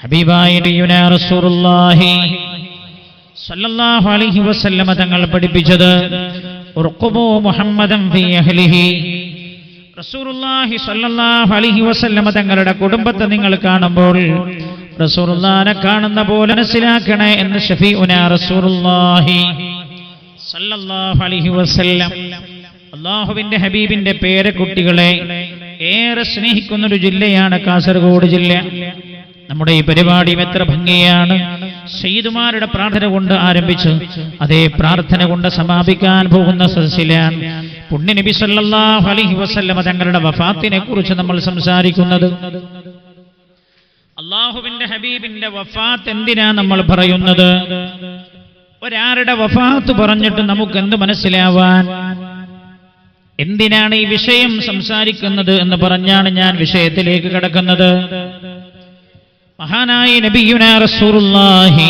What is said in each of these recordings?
ഹബീബായ നബിയുനാ റസൂലുള്ളാഹി സല്ലല്ലാഹു അലൈഹി വസല്ലമ തങ്ങൾ പഠിപ്പിച്ചത് ഉർഖുബു മുഹമ്മദൻ ഫീ അഹ്ലിഹി. റസൂലുള്ളാഹി സല്ലല്ലാഹു അലൈഹി വസല്ലമ തങ്ങളുടെ കുടുംബത്തെ നിങ്ങൾ കാണുമ്പോൾ റസൂലുള്ളാഹിനെ കാണുന്ന പോലെ മനസ്സിലാക്കണേ എന്ന് ഷഫീഉനാ റസൂലുള്ളാഹി സല്ലല്ലാഹു അലൈഹി വസല്ലം അല്ലാഹുവിന്റെ ഹബീബിന്റെ പേരക്കുട്ടികളെ ഏറെ സ്നേഹിക്കുന്ന ഒരു ജില്ലയാണ് കാസർഗോഡ് ജില്ല. നമ്മുടെ ഈ പരിപാടിയും എത്ര ഭംഗിയാണ്. സയ്യിദുമാരുടെ പ്രാർത്ഥന കൊണ്ട് ആരംഭിച്ച് അതേ പ്രാർത്ഥന കൊണ്ട് സമാപിക്കാൻ പോകുന്ന സദസ്സിലാണ് പുണ്യ നബി സല്ലല്ലാഹു അലൈഹി വസല്ലമ തങ്ങളുടെ വഫാത്തിനെ കുറിച്ച് നമ്മൾ സംസാരിക്കുന്നത്. അല്ലാഹുവിന്റെ ഹബീബിന്റെ വഫാത്ത് എന്തിനാ നമ്മൾ പറയുന്നത്? ഒരാളുടെ വഫാത്ത് പറഞ്ഞിട്ട് നമുക്ക് എന്ത് മനസ്സിലാവാൻ? എന്തിനാണ് ഈ വിഷയം സംസാരിക്കുന്നത് എന്ന് പറഞ്ഞാണ് ഞാൻ വിഷയത്തിലേക്ക് കടക്കുന്നത്. മഹാനായ നബിയുനാ റസൂലുള്ളാഹി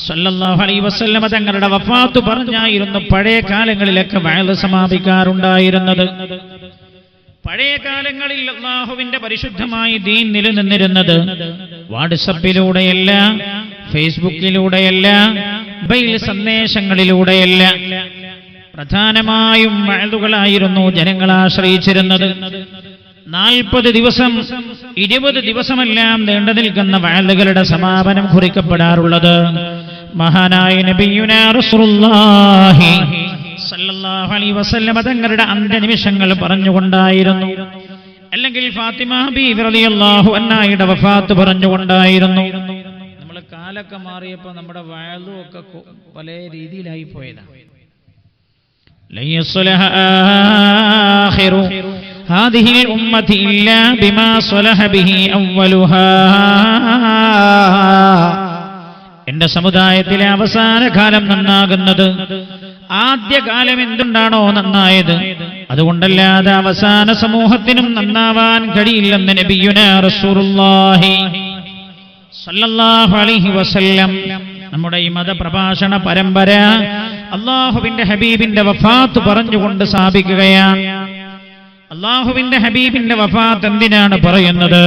സല്ലല്ലാഹു അലൈഹി വസല്ലമ തങ്ങളുടെ വഫാത്ത് പറഞ്ഞായിരുന്നു പഴയ കാലങ്ങളിലൊക്കെ വഅദ് സമാപിക്കാറുണ്ടായിരുന്നത്. പഴയ കാലങ്ങളിൽ അല്ലാഹുവിന്റെ പരിശുദ്ധമായ ദീൻ നിലനിന്നിരുന്നത് വാട്സപ്പിലൂടെയല്ല, ഫേസ്ബുക്കിലൂടെയല്ല, മൊബൈൽ സന്ദേശങ്ങളിലൂടെയല്ല. പ്രധാനമായും വഅദുകളായിരുന്നു ജനങ്ങൾ ആശ്രയിച്ചിരുന്നത്. 40 ദിവസം 20 ദിവസമെല്ലാം നീണ്ടു നിൽക്കുന്ന വഅദുകളുടെ സമാപനം കുറിക്കപ്പെടാറുള്ളത് മഹാനായ നബിയുനാ റസൂലുള്ളാഹി സല്ലല്ലാഹു അലൈഹി വസല്ലമ തങ്ങളുടെ അന്ത്യനിമിഷങ്ങൾ പറഞ്ഞുകൊണ്ടായിരുന്നു. അല്ലെങ്കിൽ ഫാത്തിമ ബീവി റളിയല്ലാഹു അൻഹയുടെ വഫാത്ത് പറഞ്ഞുകൊണ്ടായിരുന്നു. നമ്മൾ കാലൊക്കെ മാറിയപ്പോൾ നമ്മുടെ വഅദും ഒക്കെ പല രീതിയിലായി പോയതാണ്. ലയസ്ലഹ ആഖിറു هذه الأمة إلا بما صلح به أولها. എന്റെ സമുദായത്തിലെ അവസാന കാലം നന്നാകുന്നത് ആദ്യകാലം എന്തുണ്ടാണോ നന്നായത് അതുകൊണ്ടല്ലാതെ അവസാന സമൂഹത്തിനും നന്നാവാൻ കഴിയില്ലെന്ന് നബിയുനാ റസൂലുള്ളാഹി സല്ലല്ലാഹു അലൈഹി വസല്ലം. നമ്മുടെ ഈ മതപ്രഭാഷണ പരമ്പര അല്ലാഹുവിന്റെ ഹബീബിന്റെ വഫാത്ത് പറഞ്ഞുകൊണ്ട് സ്ഥാപിക്കുകയാണ്. അല്ലാഹുവിന്റെ ഹബീബിന്റെ വഫാത്ത് എന്തിനാണ് പറയുന്നത്?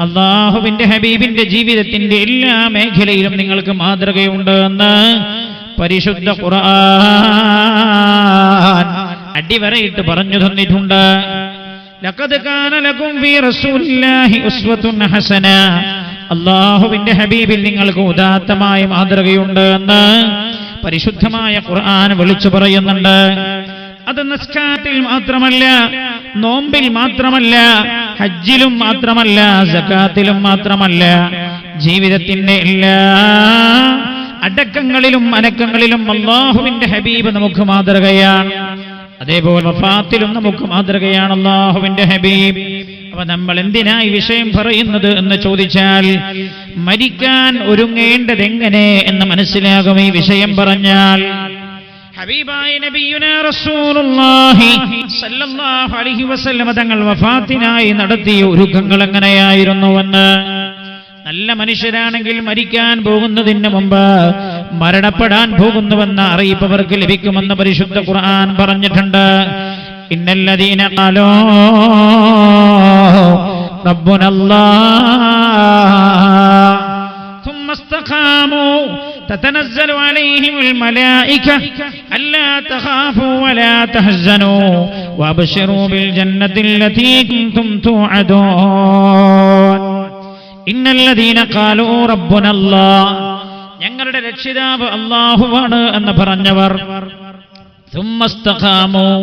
അല്ലാഹുവിന്റെ ഹബീബിന്റെ ജീവിതത്തിന്റെ എല്ലാ മേഖലയിലും നിങ്ങൾക്ക് മാതൃകയുണ്ട് എന്ന് പരിശുദ്ധ ഖുർആൻ അടിവരയിട്ട് പറഞ്ഞു തന്നിട്ടുണ്ട്. ലഖദ് കാന ലകും ഫീ റസൂലില്ലാഹി ഉസ്വത്തുൻ ഹസന. അല്ലാഹുവിന്റെ ഹബീബിൽ നിങ്ങൾക്ക് ഉദാത്തമായ മാതൃകയുണ്ട് എന്ന് പരിശുദ്ധമായ ഖുർആൻ വിളിച്ചു പറയുന്നുണ്ട്. അത് നിസ്കാരത്തിൽ മാത്രമല്ല, നോമ്പിൽ മാത്രമല്ല, ഹജ്ജിലും മാത്രമല്ല, സകാത്തിലും മാത്രമല്ല, ജീവിതത്തിന്റെ എല്ലാ അടക്കങ്ങളിലും അനക്കങ്ങളിലും അല്ലാഹുവിന്റെ ഹബീബ് നമുക്ക് മാതൃകയാണ്. അതേപോലെ വഫാത്തിലും നമുക്ക് മാതൃകയാണ് അല്ലാഹുവിന്റെ ഹബീബ്. അപ്പൊ നമ്മൾ എന്തിനാ ഈ വിഷയം പറയുന്നത് എന്ന് ചോദിച്ചാൽ മരിക്കാൻ ഒരുങ്ങേണ്ടത് എങ്ങനെ എന്ന് മനസ്സിലാകും ഈ വിഷയം പറഞ്ഞാൽ. ഹബീബായ നബിയുനാ റസൂലുള്ളാഹി സല്ലല്ലാഹു അലൈഹി വസല്ലമ തങ്ങൾ വഫാത്തിനായി നടത്തിയ ഒരുക്കങ്ങൾ എങ്ങനെയായിരുന്നുവെന്ന്. നല്ല മനുഷ്യരാണെങ്കിൽ മരിക്കാൻ പോകുന്നതിന് മുമ്പ് മരണപ്പെടാൻ പോകുന്നുവെന്ന അറിയിപ്പ് അവർക്ക് ലഭിക്കുമെന്ന് പരിശുദ്ധ ഖുർആൻ പറഞ്ഞിട്ടുണ്ട്. ഇന്നല്ലദീന ഖാലൂ റബ്ബുനല്ലാഹ് ثم استقاموا تتنزل عليهم الملائكة ألا تخافوا ولا تحزنوا وابشروا بالجنة التي كنتم توعدون إن الذين قالوا ربنا الله ഞങ്ങളുടെ രക്ഷിതാവ് അല്ലാഹുവാണ് എന്ന് പറഞ്ഞവർ ثم استقاموا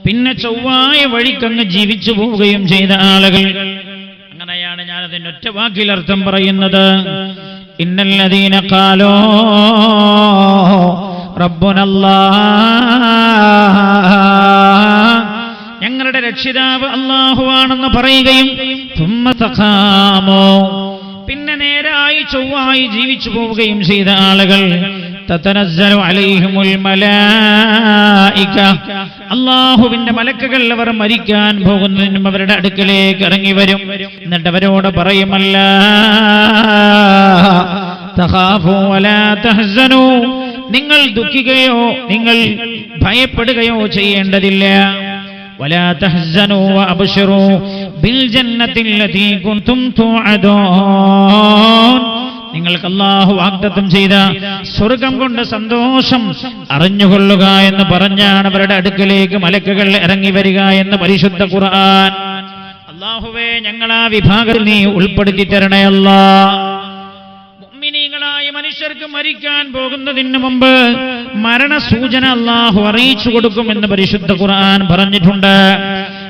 പിന്നെ ചൊവ്വായ വഴിക്കങ്ങ് ജീവിച്ചു പോവുകയും ചെയ്ത ആളുകൾ. അങ്ങനെയാണ് ഞാൻ അതിന്റെ ഒറ്റ വാക്കിൽ അർത്ഥം പറയുന്നത്. ഇന്നല്ലദീന ഖാലൂ റബ്ബുനല്ലാഹ് ഞങ്ങളുടെ രക്ഷിതാവ് അല്ലാഹുവാണെന്ന് പറയുകയും തുമ്മ തഖാമൂ പിന്നെ നേരായി ചൊവ്വായി ജീവിച്ചു പോവുകയും ചെയ്ത ആളുകൾ തതനസ്സലു അലൈഹിമുൽ മലായിക അല്ലാഹുവിന്റെ മലക്കുകൾ അവർ മരിക്കാൻ പോകുന്നതിനും അവരുടെ അടുക്കലേക്ക് ഇറങ്ങി വരും. എന്നിട്ട് അവരോട് പറയുമല്ല തഖാഫു വലാ തഹ്സനു നിങ്ങൾ ദുഃഖിക്കുകയോ നിങ്ങൾ ഭയപ്പെടുകയോ ചെയ്യേണ്ടതില്ല. വലാ തഹ്സനു വഅബ്ശിറൂ ബിൽ ജന്നത്തിൽ ലതീ കുൻതും തുഅദൂൻ നിങ്ങൾക്ക് അല്ലാഹു വാഗ്ദത്തം ചെയ്ത സ്വർഗം കൊണ്ട് സന്തോഷം അറിഞ്ഞുകൊള്ളുക എന്ന് പറഞ്ഞാണ് അവരുടെ അടുക്കലേക്ക് മലക്കുകൾ ഇറങ്ങി വരിക എന്ന് പരിശുദ്ധ ഖുർആൻ. അല്ലാഹുവേ, ഞങ്ങളാ വിഭാഗത്തിൽ നീ ഉൾപ്പെടുത്തി തരണേ അല്ലാഹ്. മുഅ്മിനീങ്ങളായ മനുഷ്യർക്ക് മരിക്കാൻ പോകുന്നതിന് മുമ്പ് മരണസൂചന അല്ലാഹു അറിയിച്ചു കൊടുക്കുമെന്ന് പരിശുദ്ധ ഖുർആൻ പറഞ്ഞിട്ടുണ്ട്.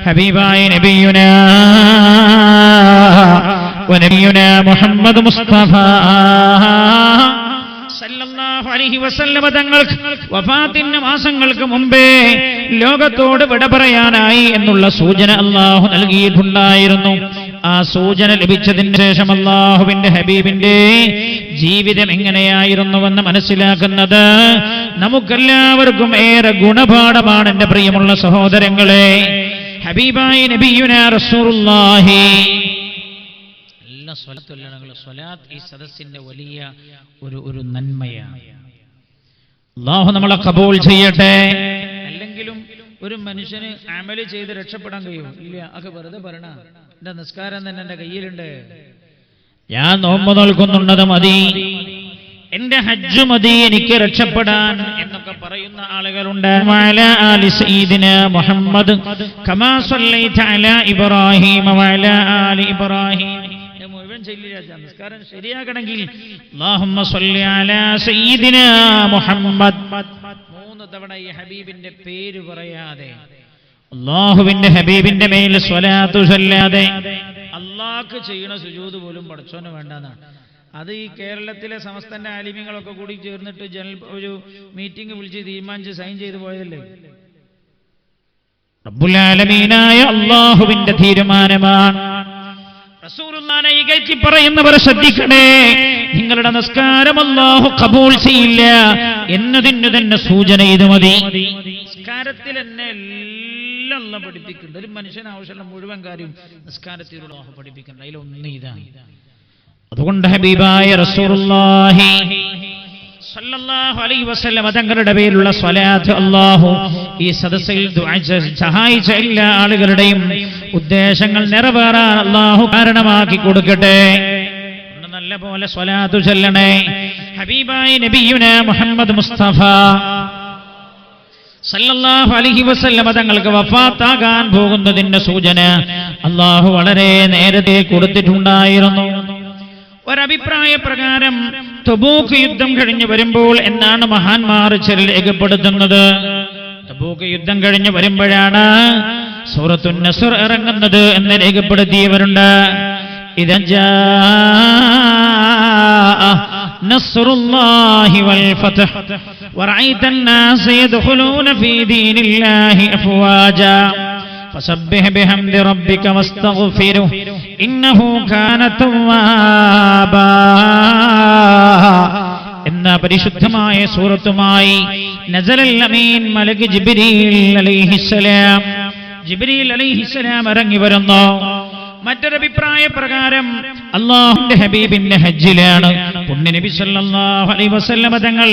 ഹബീബായ നബിയുനാ വനബിയുനാ മുഹമ്മദ് മുസ്തഫ സല്ലല്ലാഹു അലൈഹി വസല്ലമ തങ്ങൾക്ക് വഫാത്തിന് മാസങ്ങൾക്ക് മുമ്പേ ലോകത്തോട് വിട പറയാനായി എന്നുള്ള സൂചന അല്ലാഹു നൽകിയിട്ടുണ്ടായിരുന്നു. ആ സൂചന ലഭിച്ചതിന് ശേഷം അല്ലാഹുവിന്റെ ഹബീബിന്റെ ജീവിതം എങ്ങനെയായിരുന്നുവെന്ന് മനസ്സിലാക്കുന്നത് നമുക്കെല്ലാവർക്കും ഏറെ ഗുണപാഠമാണ്. എന്റെ പ്രിയമുള്ള സഹോദരങ്ങളെ, ഹബീബായ നബിയുനാ റസൂലുള്ളാഹി സ്വലാത്ത് ഈ സദസ്സിന്റെ വലിയ ഒരു നന്മയാണ്. അല്ലാഹു നമ്മളെ ഖബൂൽ ചെയ്യട്ടെ. അല്ലെങ്കിലും ഒരു മനുഷ്യന് അമല് ചെയ്ത് രക്ഷപ്പെടാൻ കഴിയും ഇല്ല? ഒക്കെ വെറുതെ പറയണ. എന്റെ നിസ്കാരം തന്നെ എന്റെ കയ്യിലുണ്ട്, ഞാൻ നോമ്പ് നോൽക്കുന്നുള്ളത് മതി, എന്റെ ഹജ്ജ് മതി എനിക്ക് രക്ഷപ്പെടാൻ എന്നൊക്കെ പറയുന്ന ആളുകളുണ്ട്. വഅലാ ആലി സയ്യിദിനാ മുഹമ്മദ് കമാ സല്ലൈത അലാ ഇബ്രാഹീം വഅലാ ആലി ഇബ്രാഹീം. മുഴുവൻ ചൊല്ലില്ല, നമസ്കാരം ശരിയാകണമെങ്കിൽ അല്ലാഹുമ്മ സ്വല്ലി അലാ സയ്യിദിനാ മുഹമ്മദ് 3 തവണ ഈ ഹബീബിന്റെ പേര് പറയാതെ, അല്ലാഹുവിന്റെ ഹബീബിന്റെ മേൽ സ്വലാത്തു ചൊല്ലാതെ അല്ലാഹ്ക്ക് ചെയ്യുന്ന സുജൂദ് പോലും പടച്ചോന് വേണ്ടെന്നാണ്. അത് ഈ കേരളത്തിലെ സമസ്തന്റെ ആലിമ്യങ്ങളൊക്കെ കൂടി ചേർന്നിട്ട് ഒരു മീറ്റിംഗ് വിളിച്ച് തീരുമാനിച്ച് സൈൻ ചെയ്തു പോയതല്ലേ? റബ്ബുൽ ആലമീനായ അല്ലാഹുവിന്റെ തീരുമാനമാണ്. റസൂലുള്ളാഹിനെ ഇകഴ്ത്തി പറയുന്നവർ ശ്രദ്ധിക്കണേ, നിങ്ങളുടെ നമസ്കാരം അല്ലാഹു ഖബൂൽ ചെയ്യില്ല എന്നതിന് തന്നെ സൂചന ഇത് മതി. നിസ്കാരത്തിൽ എന്നെ എല്ലാം അല്ലാഹു പഠിപ്പിക്കുന്നുണ്ട്. ഒരു മനുഷ്യന് ആവശ്യമുള്ള മുഴുവൻ കാര്യം നിസ്കാരത്തിലൂടെ അല്ലാഹു പഠിപ്പിക്കുന്നുണ്ട്. അതിലൊന്ന് ഇതാണ്. അതുകൊണ്ട് ഹബീബായ റസൂലുള്ളാഹി സല്ലല്ലാഹു അലൈഹി വസല്ലം തങ്ങളുടെ പേരിലുള്ള സ്വലാത്ത് അല്ലാഹു ഈ സദസ്സിൽ സഹായിച്ച എല്ലാ ആളുകളുടെയും ഉദ്ദേശങ്ങൾ നിറവേറാൻ അല്ലാഹു കാരണമാക്കി കൊടുക്കട്ടെ. നല്ല പോലെ സ്വലാത്ത് ചൊല്ലണേ. ഹബീബായ നബിയുനാ മുഹമ്മദ് മുസ്തഫ സല്ലല്ലാഹു അലൈഹി വസല്ലം തങ്ങൾക്ക് വഫാത്താകാൻ പോകുന്നതിന്റെ സൂചന അല്ലാഹു വളരെ നേരത്തെ കൊടുത്തിട്ടുണ്ടായിരുന്നു. ഒരഭിപ്രായ പ്രകാരം തബൂക്ക് യുദ്ധം കഴിഞ്ഞ് വരുമ്പോൾ എന്നാണ് മഹാന്മാർ രേഖപ്പെടുത്തുന്നത്. തബൂക്ക് യുദ്ധം കഴിഞ്ഞ് വരുമ്പോഴാണ് സൂറത്തുൻ നസ്ർ ഇറങ്ങുന്നത് എന്ന് രേഖപ്പെടുത്തിയവരുണ്ട്. ഇദാ ജാഅ നസ്റുല്ലാഹി വൽ ഫത്ഹ് വറഅയ്തൻ നാസ യദ്ഖുലൂന ഫീ ദീനില്ലാഹി അഫ്വാജാ ഫസബ്ബിഹ് ബിഹംദി റബ്ബിക വസ്തഗ്ഫിറുഹു ഇന്നഹു കാന തവ്വാബാ എന്ന പരിശുദ്ധമായ സൂറത്തുമായി നസലൽ അമീൻ മലക് ജിബ്രീൽ അലൈഹിസ്സലാം ഇറങ്ങി വരുന്നു. മറ്റൊരഭിപ്രായ പ്രകാരം അല്ലാഹുവിന്റെ ഹബീബിന്റെ ഹജ്ജിലാണ്. പുണ്യനബി സല്ലല്ലാഹു അലൈഹി വസല്ലം തങ്ങൾ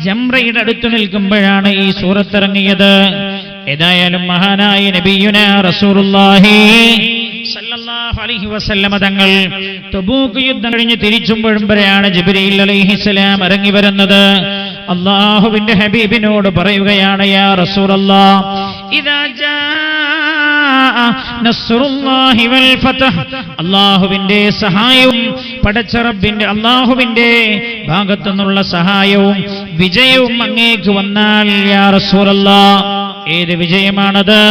ജംറയുടെ അടുത്ത് നിൽക്കുമ്പോഴാണ് ഈ സൂറത്ത് ഇറങ്ങിയത്. ഏതായാലും മഹാനായ നബിയുനാ റസൂലുള്ളാഹി സല്ലല്ലാഹു അലൈഹി വസല്ലം തങ്ങൾ തബൂക്ക് യുദ്ധം കഴിഞ്ഞ് തിരിച്ചുമ്പോഴുമ്പോഴാണ് ജിബ്രീൽ അലൈഹിസ്സലാം ഇറങ്ങി വരുന്നത്. അല്ലാഹുവിന്റെ ഹബീബിനോട് പറയുകയാണ്, യാ റസൂലല്ലാഹ് ഇദാ ജാഅ നസ്റുല്ലാഹി വൽ ഫത്ഹ്, അല്ലാഹുവിന്റെ സഹായവും പടച്ച റബ്ബിന്റെ അല്ലാഹുവിന്റെ ഭാഗത്തുനിന്നുള്ള സഹായവും വിജയവും അങ്ങേക്ക് വന്നാൽ യാ റസൂലല്ലാഹ്, ഏത് വിജയമാണത്?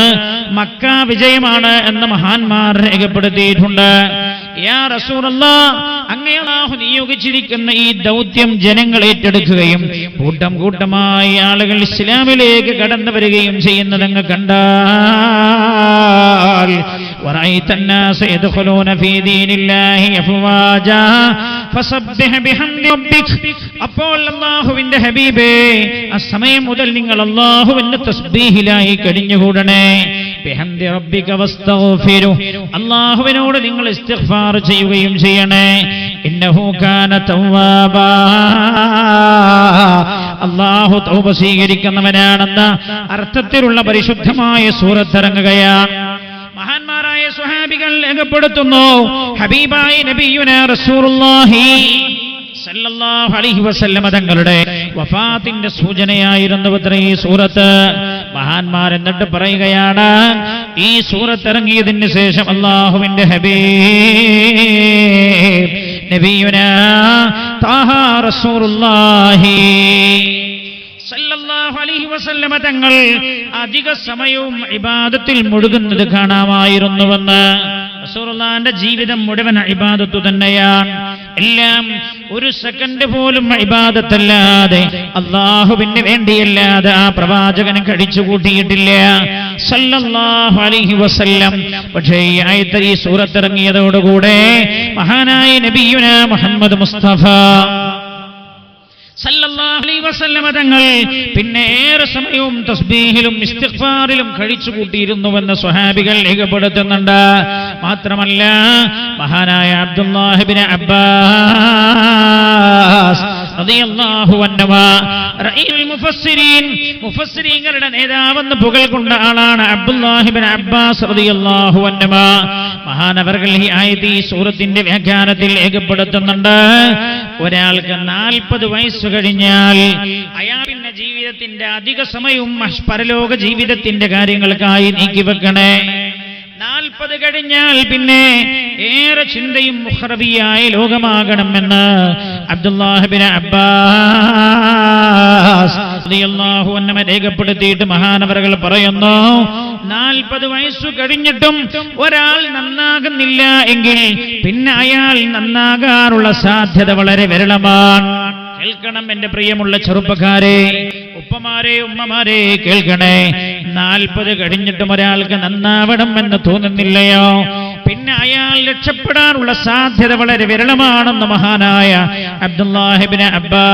മക്ക വിജയമാണ് എന്ന് മഹാന്മാർ രേഖപ്പെടുത്തിയിട്ടുണ്ട്. യാ റസൂലല്ലാഹ്, അങ്ങേ അല്ലാഹു നിയോഗിച്ചിരിക്കുന്ന ഈ ദൗത്യം ജനങ്ങൾ ഏറ്റെടുക്കുകയും കൂട്ടം കൂട്ടമായി ആളുകൾ ഇസ്ലാമിലേക്ക് കടന്നു വരികയും ചെയ്യുന്നത് അങ്ങ് കണ്ടാൽ വറഅയ്തൻ നാസ യദ്ഖുലൂന ഫീ ദീനില്ലാഹി അഫ്വാജാ ഫസബ്ബിഹ് ബിഹംദി റബ്ബിക, അപ്പോൾ അല്ലാഹുവിന്റെ ഹബീബേ ആ സമയം മുതൽ നിങ്ങൾ അല്ലാഹുവിന്റെ തസ്ബീഹിലായി കഴിഞ്ഞുകൂടണേ. ബിഹംദി റബ്ബിക വസ്തഗ്ഫിറുഹു, അല്ലാഹുവിനോട് നിങ്ങൾ ഇസ്തിഗ്ഫാർ ചെയ്യുകയും ചെയ്യണേ. ഇന്നഹു കാന തവ്വാബാ, അല്ലാഹു തൗബ സ്വീകരിക്കുന്നവനാണെന്ന അർത്ഥത്തിലുള്ള പരിശുദ്ധമായ സൂറത്ത് ഇറങ്ങുകയാണ്. മഹാന്മാരായ സ്വഹാബികൾ രേഖപ്പെടുത്തുന്നു, ഹബീബായ നബിയുനാ റസൂലുള്ളാഹി സല്ലല്ലാഹു അലൈഹി വസല്ലമ തങ്ങളുടെ വഫാത്തിന്റെ സൂചനയായിരുന്നു ഈ സൂറത്ത്. മഹാന്മാർ എന്നിട്ട് പറയുകയാണ്, ഈ സൂറത്ത് ഇറങ്ങിയതിന് ശേഷം അല്ലാഹുവിന്റെ ഹബീബ് നബിയുനാ ത്വാഹ റസൂലുള്ളാഹി സല്ലല്ലാഹു അലൈഹി വസല്ലമ തങ്ങൾ അധിക സമയവും ഇബാദത്തിൽ മുഴുകുന്നത് കാണാമായിരുന്നുവെന്ന്. റസൂലുള്ളാഹിന്റെ ജീവിതം മുഴുവൻ ഇബാദത്ത് തന്നെയാണ്. എല്ലാം ഒരു സെക്കൻഡ് പോലും ഇബാദത്തല്ലാതെ അല്ലാഹുവിന് വേണ്ടിയല്ലാതെ ആ പ്രവാചകൻ കഴിച്ചുകൂട്ടിയിട്ടില്ല സല്ലല്ലാഹു അലൈഹി വസല്ലം. പക്ഷേ ഈ ആയത്ത് ഈ സൂറത്ത് ഇറങ്ങിയതോടുകൂടെ മഹാനായ നബിയുനാ മുഹമ്മദ് മുസ്തഫ സല്ലല്ലാഹു അലൈഹി വസല്ലമ തങ്ങൾ പിന്നെ ഏറെ സമയവും തസ്ബീഹിലും ഇസ്തിഗ്ഫാറിലും കഴിച്ചുകൂട്ടിയിരുന്നുവെന്ന് സ്വഹാബികൾ രേഖപ്പെടുത്തുന്നുണ്ട്. മാത്രമല്ല മഹാനായ അബ്ദുല്ലാഹി ഇബ്നു അബ്ബാസ് റളിയല്ലാഹു അൻഹുമാ റഈൽ മുഫസ്സിരീൻ, മുഫസ്സിരീങ്ങളുടെ നേതാവെന്ന് പുകഴ് കൊണ്ട ആളാണ് അബ്ദുല്ലാഹി ഇബ്നു അബ്ബാസ് റളിയല്ലാഹു അൻഹുമാ. മഹാനവർകൾ ഈ ആയത്ത് ഈ സൂറത്തിന്റെ വ്യാഖ്യാനത്തിൽ രേഖപ്പെടുത്തുന്നുണ്ട്, ഒരാൾക്ക് 40 വയസ്സ് കഴിഞ്ഞാൽ അയാൾ പിന്നെ ജീവിതത്തിന്റെ അധിക സമയവും പരലോക ജീവിതത്തിന്റെ കാര്യങ്ങൾക്കായി നീക്കിവെക്കണേ. 40 കഴിഞ്ഞാൽ പിന്നെ ഏറെ ചിന്തയും മുഖറബിയായ ലോകമാകണമെന്ന് അബ്ദുല്ലാഹി ഇബ്നു അബ്ബാസ് റളിയല്ലാഹു അൻഹു രേഖപ്പെടുത്തിയിട്ട് മഹാനവറുകൾ പറയുന്നു, 40 വയസ്സു കഴിഞ്ഞിട്ടും ഒരാൾ നന്നാകുന്നില്ല എങ്കിൽ പിന്നെ അയാൾ നന്നാകാനുള്ള സാധ്യത വളരെ വിരളമാണ്. കേൾക്കണം എന്റെ പ്രിയമുള്ള ചെറുപ്പക്കാരെ, ഉപ്പമാരെ, ഉമ്മമാരെ, കേൾക്കണേ. 40 കഴിഞ്ഞിട്ടും ഒരാൾക്ക് നന്നാവണം എന്ന് തോന്നുന്നില്ലയോ, പിന്നെ അയാൾ രക്ഷപ്പെടാനുള്ള സാധ്യത വളരെ വിരളമാണെന്ന് മഹാനായ അബ്ദുല്ലാഹി ഇബ്നു അബ്ബാസ്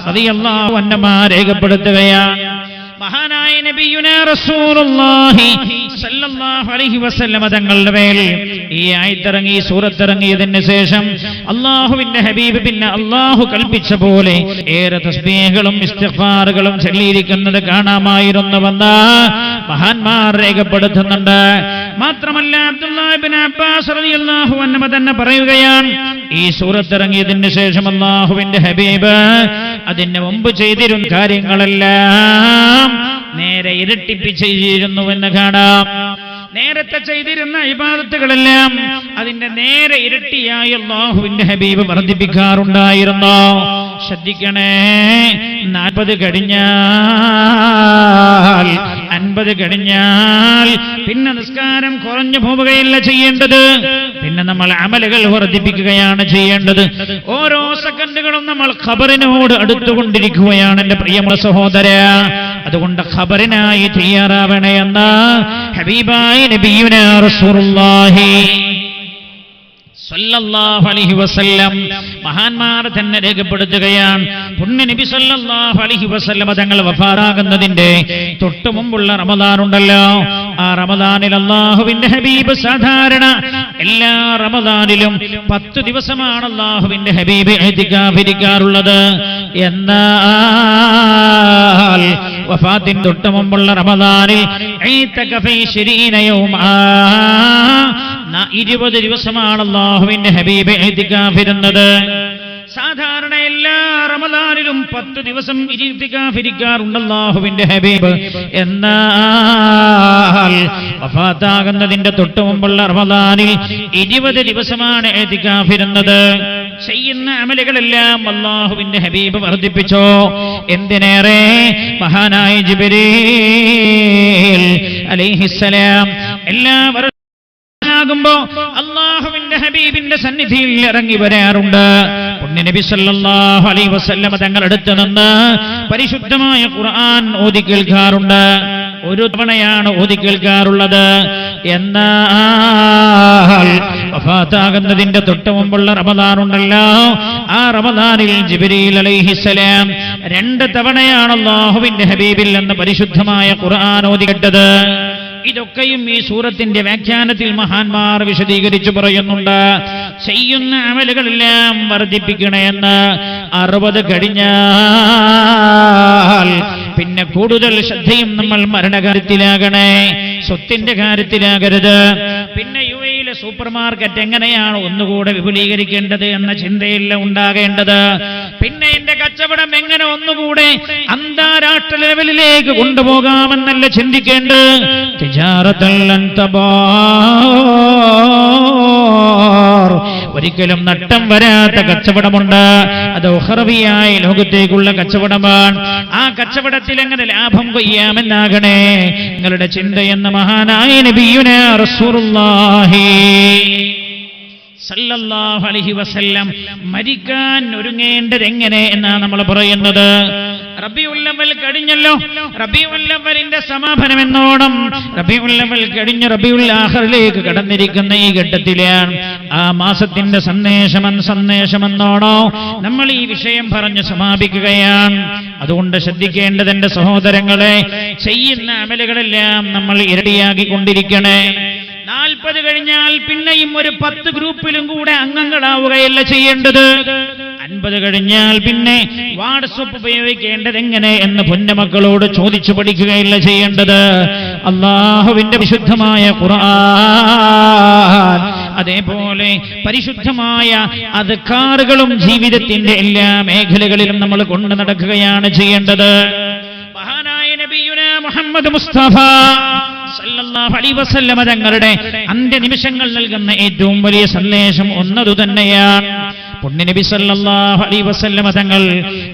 റളിയല്ലാഹു അൻഹു രേഖപ്പെടുത്തുകയാണ്. മഹാനായ നബിയുനാ റസൂലുള്ളാഹി സല്ലല്ലാഹു അലൈഹി വസല്ലമ തങ്ങളുടെ മേൽ ഈ ആയത്തിറങ്ങി സൂറത്തിറങ്ങിയതിന് ശേഷം അല്ലാഹുവിന്റെ ഹബീബ് പിന്നെ അല്ലാഹു കൽപ്പിച്ച പോലെ ഏറെ തസ്ബീഹുകളും ഇസ്തിഗ്ഫാറുകളും ചൊല്ലിയിരിക്കുന്നത് കാണാമായിരുന്നുവെന്ന് മഹാന്മാർ രേഖപ്പെടുത്തുന്നുണ്ട്. മാത്രമല്ല അബ്ദുല്ലാഹി ഇബ്നു അബ്ബാസ് റളിയല്ലാഹു അൻഹു തന്നെ പറയുകയാണ്, ഈ സൂറത്തിറങ്ങിയതിന് ശേഷം അല്ലാഹുവിന്റെ ഹബീബ് അതിന് മുമ്പ് ചെയ്തിരുന്ന കാര്യങ്ങളെല്ലാം നേരെ ഇരട്ടിപ്പിച്ചിരുന്നുവെന്ന് കാണാം. നേരത്തെ ചെയ്തിരുന്ന ഇബാദത്തുകളെല്ലാം അതിന്റെ നേരെ ഇരട്ടിയായി അല്ലാഹുവിന്റെ ഹബീബ് വർദ്ധിപ്പിക്കാറുണ്ടായിരുന്നു. ശ്രദ്ധിക്കണേ, 40 കഴിഞ്ഞാൽ 50 കഴിഞ്ഞാൽ പിന്നെ നിസ്കാരം കുറഞ്ഞു പോവുകയല്ല ചെയ്യേണ്ടത്, പിന്നെ നമ്മൾ അമലുകൾ വർദ്ധിപ്പിക്കുകയാണ് ചെയ്യേണ്ടത്. ഓരോ സെക്കൻഡുകളും നമ്മൾ ഖബറിനോട് അടുത്തുകൊണ്ടിരിക്കുകയാണ് എന്റെ പ്രിയമുള്ള സഹോദര. അതുകൊണ്ട് ഖബറിനായി തയ്യാറാവണേ എന്ന് ഹബീബായ നബിയുനാ റസൂലുള്ളാഹി സല്ലല്ലാഹു അലൈഹി വസല്ലം മഹാന്മാർ തന്നെ രേഖപ്പെടുത്തുകയാണ്. പുണ്യ നബി സല്ലല്ലാഹു അലൈഹി വസല്ലം തങ്ങൾ വഫാറാകുന്നതിന്റെ തൊട്ടു മുമ്പുള്ള റമദാൻ ഉണ്ടല്ലോ, ആ റമദാനിൽ അല്ലാഹുവിന്റെ ഹബീബ് സാധാരണ എല്ലാ റമദാനിലും 10 ദിവസമാണ് അല്ലാഹുവിന്റെ ഹബീബ് ഇഅ്തികാഫിരിക്കാറുള്ളത്. എന്നാൽ വഫാത്തിന് തൊട്ടു മുമ്പുള്ള റമദാനിൽ ഇഅ്തികാഫി 20 യൗമ 20 ദിവസമാണ് അല്ലാഹുവിന്റെ ഹബീബ് ഇഅ്തികാഫിരുന്നത്. സാധാരണ എല്ലാ റമദാനിലും 10 ദിവസം ഇഅ്തികാഫിരിക്കാറുണ്ട് അല്ലാഹുവിന്റെ ഹബീബ്. എന്നാൽ വഫാത്താകുന്നതിന്റെ തൊട്ടു മുമ്പുള്ള റമദാനിൽ 20 ദിവസമാണ് ഇഅ്തികാഫിരുന്നത്. ചെയ്യുന്ന അമലുകളെല്ലാം അല്ലാഹുവിന്റെ ഹബീബ് വർദ്ധിപ്പിച്ചോ. എന്തിനേറെ മഹാനായ ജിബ്രീൽ അലൈഹിസ്സലാം എല്ലാവരും ാകുമ്പോ അല്ലാഹുവിന്റെ ഹബീബിന്റെ സന്നിധിയിൽ ഇറങ്ങി വരാറുണ്ട്. പുണ്യ നബി സല്ലല്ലാഹു അലൈഹി വസല്ലം തങ്ങൾ അടുത്ത് നിന്ന് പരിശുദ്ധമായ ഖുർആൻ ഓതി കേൾക്കാറുണ്ട്. ഒരു തവണയാണ് ഓതി കേൾക്കാറുള്ളത്. എന്നാൽ വഫാത്താകുന്നതിന്റെ തൊട്ടു മുമ്പുള്ള റമദാൻ ഉണ്ടല്ലോ, ആ റമദാനിൽ ജിബ്രീൽ അലൈഹിസ്സലാം 2 തവണയാണ് അല്ലാഹുവിന്റെ ഹബീബിൽ നിന്ന് പരിശുദ്ധമായ ഖുർആൻ ഓതി കേട്ടത്. ഇതൊക്കെയും ഈ സൂറത്തിന്റെ വ്യാഖ്യാനത്തിൽ മഹാന്മാർ വിശദീകരിച്ചു പറയുന്നുണ്ട്. ചെയ്യുന്ന അമലുകളെല്ലാം വർദ്ധിപ്പിക്കണമെന്ന്. 60 കഴിഞ്ഞാൽ പിന്നെ കൂടുതൽ ശ്രദ്ധയും നമ്മൾ മരണകാര്യത്തിലാകണേ, സ്വത്തിന്റെ കാര്യത്തിലാകരുത്. പിന്നെ യുഎഇയിലെ സൂപ്പർ മാർക്കറ്റ് എങ്ങനെയാണ് ഒന്നുകൂടെ വിപുലീകരിക്കേണ്ടത് എന്ന ചിന്തയില്ല ഉണ്ടാകേണ്ടത്. പിന്നെ എന്റെ കച്ചവടം എങ്ങനെ ഒന്നുകൂടെ അന്താരാഷ്ട്ര ലെവലിലേക്ക് കൊണ്ടുപോകാമെന്നല്ല ചിന്തിക്കേണ്ടത്. ഒരിക്കലും നട്ടം വരാത്ത കച്ചവടമുണ്ട്, അത് ഉഖറവിയായ ലോകത്തേക്കുള്ള കച്ചവടമാണ്. ആ കച്ചവടത്തിൽ എങ്ങനെ ലാഭം കൊയ്യാമെന്നാകണേ നിങ്ങളുടെ ചിന്തയെന്ന മഹാനായ നബിയുനാ റസൂലുള്ളാഹി സല്ലല്ലാഹു അലൈഹി വസല്ലം മരിക്കാൻ ഒരുങ്ങേണ്ടത് എങ്ങനെ എന്നാണ് നമ്മൾ പറയുന്നത്. റബീഉൽ അവ്വൽ കഴിഞ്ഞല്ലോ, റബീഉൽ അവ്വലിന്റെ സമാപനം എന്നോണം റബീഉൽ അവ്വൽ കഴിഞ്ഞ് റബീഉൽ ആഖിറിലേക്ക് കടന്നിരിക്കുന്ന ഈ ഘട്ടത്തിലാണ് ആ മാസത്തിന്റെ സന്ദേശമെന്നോണോ നമ്മൾ ഈ വിഷയം പറഞ്ഞ് സമാപിക്കുകയാണ്. അതുകൊണ്ട് ശ്രദ്ധിക്കേണ്ടത് എന്റെ സഹോദരങ്ങളെ, ചെയ്യുന്ന അമലുകളെല്ലാം നമ്മൾ ഇരട്ടിയാക്കിക്കൊണ്ടിരിക്കണേ. 40 കഴിഞ്ഞാൽ പിന്നെയും ഒരു 10 ഗ്രൂപ്പിലും കൂടെ അംഗങ്ങളാവുകയല്ല ചെയ്യേണ്ടത്. 50 കഴിഞ്ഞാൽ പിന്നെ വാട്സ്ആപ്പ് ഉപയോഗിക്കേണ്ടത് എങ്ങനെ എന്ന് പൊന്നമക്കളോട് ചോദിച്ചു പഠിക്കുകയല്ല ചെയ്യേണ്ടത്. അല്ലാഹുവിന്റെ വിശുദ്ധമായ ഖുർആൻ, അതേപോലെ പരിശുദ്ധമായ അദ്കാറുകളും ജീവിതത്തിന്റെ എല്ലാ മേഖലകളിലും നമ്മൾ കൊണ്ടു നടക്കുകയാണ് ചെയ്യേണ്ടത്. മഹാനായ നബിയുനാ മുഹമ്മദ് മുസ്തഫ സല്ലല്ലാഹു അലൈഹി വസല്ലം തങ്ങളുടെ അന്ത്യനിമിഷങ്ങൾ നൽകുന്ന ഏറ്റവും വലിയ സന്ദേശം ഒന്നതു തന്നെയാണ്. പുണ്യനബി സല്ലല്ലാഹു അലൈഹി വസല്ലം തങ്ങൾ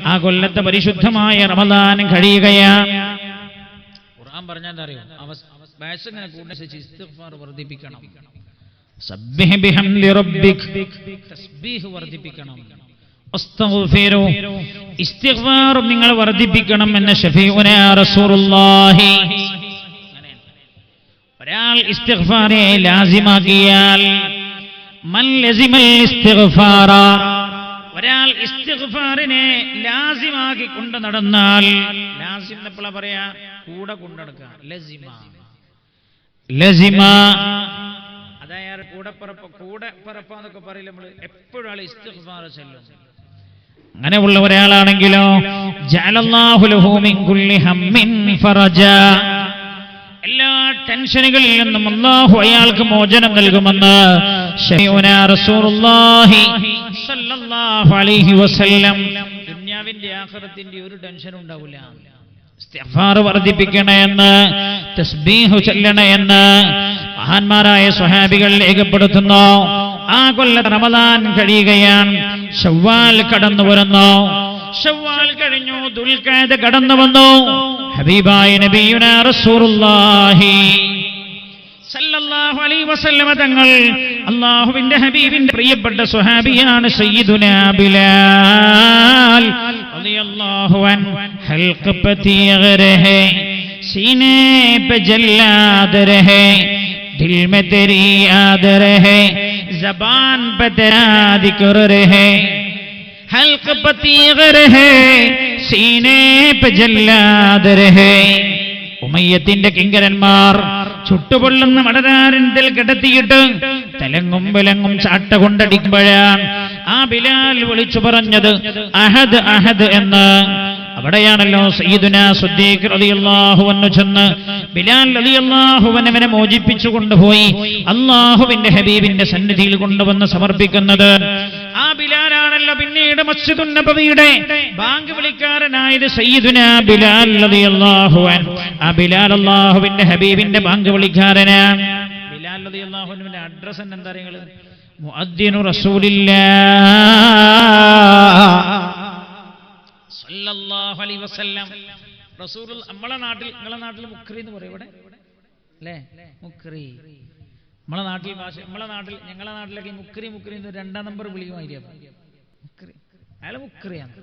ആ കൊല്ലത്തെ പരിശുദ്ധമായ റമദാൻ കഴിയുകയാണ്. ഖുർആൻ പറഞ്ഞാൽ എന്താ അറിയോ, വയസ്സിങ്ങനെ കൂടുന്നതിനനുസരിച്ച് ഇസ്തിഗ്ഫാർ വർദ്ധിപ്പിക്കണം. സബ്ബിഹ് ബിഹംദി റബ്ബിക്, തസ്ബീഹ് വർദ്ധിപ്പിക്കണം. അസ്തഗ്ഫിറു, ഇസ്തിഗ്ഫാർ നിങ്ങൾ വർദ്ധിപ്പിക്കണം എന്ന് ശഫീഉനാ റസൂലുള്ളാഹി. ഒരാൾ ഇസ്തിഗ്ഫാറെ ലാസിമാക്കിയാൽ, മൻ ലസിമൽ ഇസ്തിഗ്ഫാറ, ഒരാൾ ഇസ്തിഗ്ഫാറിനെ ലാസിമാക്കി കൊണ്ട് നടന്നാൽ, ലാസിം എപ്പോഴാ പറയാ, കൂടെ കൊണ്ടുനടക്കുക, ലസിമ അതായത് കൂടെ പറപ്പാന്നൊക്കെ പറയില്ല നമ്മൾ, എപ്പോഴും ആൾ ഇസ്തിഗ്ഫാർ ചൊല്ലും. അങ്ങനെയുള്ള ഒരാളാണെങ്കിലോ ജഅലല്ലാഹു ലഹു മിൻ കുല്ലി ഹമ്മിൻ ഫറജ, എല്ലാ ടെൻഷനുകളിൽ നിന്നും അല്ലാഹു അയാൾക്ക് മോചനം നൽകുമെന്ന് ശഫീഉനാ റസൂലുള്ളാഹി സല്ലല്ലാഹു അലൈഹി വസല്ലം. ദുനിയാവിന്റെ ആഖിറത്തിന്റെ ഒരു ടെൻഷൻ ഉണ്ടാവില്ല. ഇസ്തിഗ്ഫാർ വർദ്ധിപ്പിക്കണമെന്ന്, തസ്ബീഹ് ചൊല്ലണമെന്ന് മഹാന്മാരായ സ്വഹാബികൾ രേഖപ്പെടുത്തുന്നു. ആ കൊല്ലം റമദാൻ കഴിയുകയാണ്, ശവ്വാൽ കടന്നു വരുന്നു. ശവ്വാൽ കഴിഞ്ഞു, ദുൽഖഅദ കടന്നു വന്നു. ഹബീബായ നബിയുനാ റസൂലുള്ളാഹി സല്ലല്ലാഹു അലൈഹി വസല്ലം തങ്ങൾ, അല്ലാഹുവിന്റെ ഹബീബിന്റെ പ്രിയപ്പെട്ട സ്വഹാബിയാണ് സയ്യിദുനാ ബിലാൽ റളിയല്ലാഹു അൻഹു. ഹൽഖ് പേ തീർ രഹേ, सीने पे जल्लाद रहे, दिल में तेरी याद रहे, जबान पे तेरा जिक्र रहे, हल्क पे तीग रहे, सीने पे जल्लाद रहे. ഉമയ്യത്തിന്റെ കിങ്കരന്മാർ ചുട്ടുപൊള്ളുന്ന മടരാരണ്ടിൽ കിടത്തിയിട്ട് തലങ്ങും വിലങ്ങും ചാട്ട കൊണ്ടടിക്കുമ്പോഴാണ് ആ ബിലാൽ വിളിച്ചു പറഞ്ഞത് അഹദ് അഹദ് എന്ന്. അവിടെയാണല്ലോ സയ്യിദുനാ സിദ്ദീഖ് റളിയല്ലാഹു അൻഹു ചെന്ന് ബിലാൽ റളിയല്ലാഹു അൻഹുവിനെ മോചിപ്പിച്ചു കൊണ്ടുപോയി അല്ലാഹുവിന്റെ ഹബീബിന്റെ സന്നിധിയിൽ കൊണ്ടുവന്ന് സമർപ്പിക്കുന്നത്. ആ ബിലാലാണല്ലോ പിന്നീട് മസ്ജിദുൻ നബവിയുടെ ബാങ്ക് വിളിക്കാരനായത് സയ്യിദുനാ ബിലാൽ റളിയല്ലാഹു അൻഹു. ആ ബിലാൽ അല്ലാഹുവിന്റെ ഹബീബിന്റെ ബാങ്ക് വിളിക്കാരനാണ്. ബിലാൽ റളിയല്ലാഹു അൻഹുവിന്റെ അഡ്രസ് എന്താ അറിയോ? മുഅദ്ദിനു റസൂലില്ലാഹ് സല്ലല്ലാഹു അലൈഹി വസല്ലം. റസൂൽ നമ്മളെ നാട്ടിൽ, നിങ്ങളെ നാട്ടിൽ മുക്രി എന്ന് പറയും ഇവിടെ അല്ലേ? മുക്രി നമ്മളെ നാട്ടിൽ ഭാഷ, നമ്മളെ നാട്ടിൽ ഞങ്ങളെ നാട്ടിലൊക്കെ മുക്രി മുക്രി എന്ന് 2ാം നമ്പർ വിളിക്കുമായിരിക്കും. മുക്രി, അയാൾ മുക്രിയാണ്.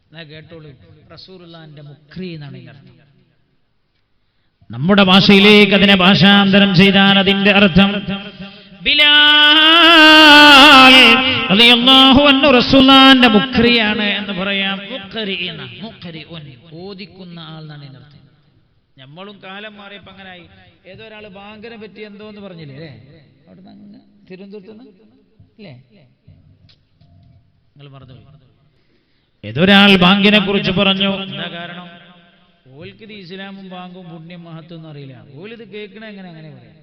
എന്നാ കേട്ടോളൂ, റസൂലുള്ളാഹിന്റെ മുക്രി എന്നാണ് ഈ അർത്ഥം. നമ്മുടെ ഭാഷയിലേക്ക് അതിനെ ഭാഷാന്തരം ചെയ്താൽ അതിന്റെ അർത്ഥം ബിലാൽ റളിയല്ലാഹു അൻഹു റസൂലുള്ളാഹിന്റെ മുക്രിയാണ് എന്ന് പറയാം. ഓദിക്കുന്ന ആൾ എന്നാണ് ഇതിനർത്ഥം. നമ്മളും കാലം മാറിയപ്പോ അങ്ങനായി. ഏതോ ഒരാൾ ബാങ്കിനെ പറ്റി എന്തോ എന്ന് പറഞ്ഞില്ലേ അല്ലേ? അവിടുന്ന് അങ്ങ് തിരുവനന്തപുരത്ത് അല്ലേ? നിങ്ങൾ പറഞ്ഞു. ഏതൊരാൾ ബാങ്കിനെ കുറിച്ച് പറഞ്ഞു. എന്താ കാരണം? ഓൽക്കിത് ഇസ്ലാമും ബാങ്കും പുണ്യം മഹത്വം ഒന്നും അറിയില്ല. ഓലിത് കേൾക്കണ എങ്ങനെ അങ്ങനെ പറയാം.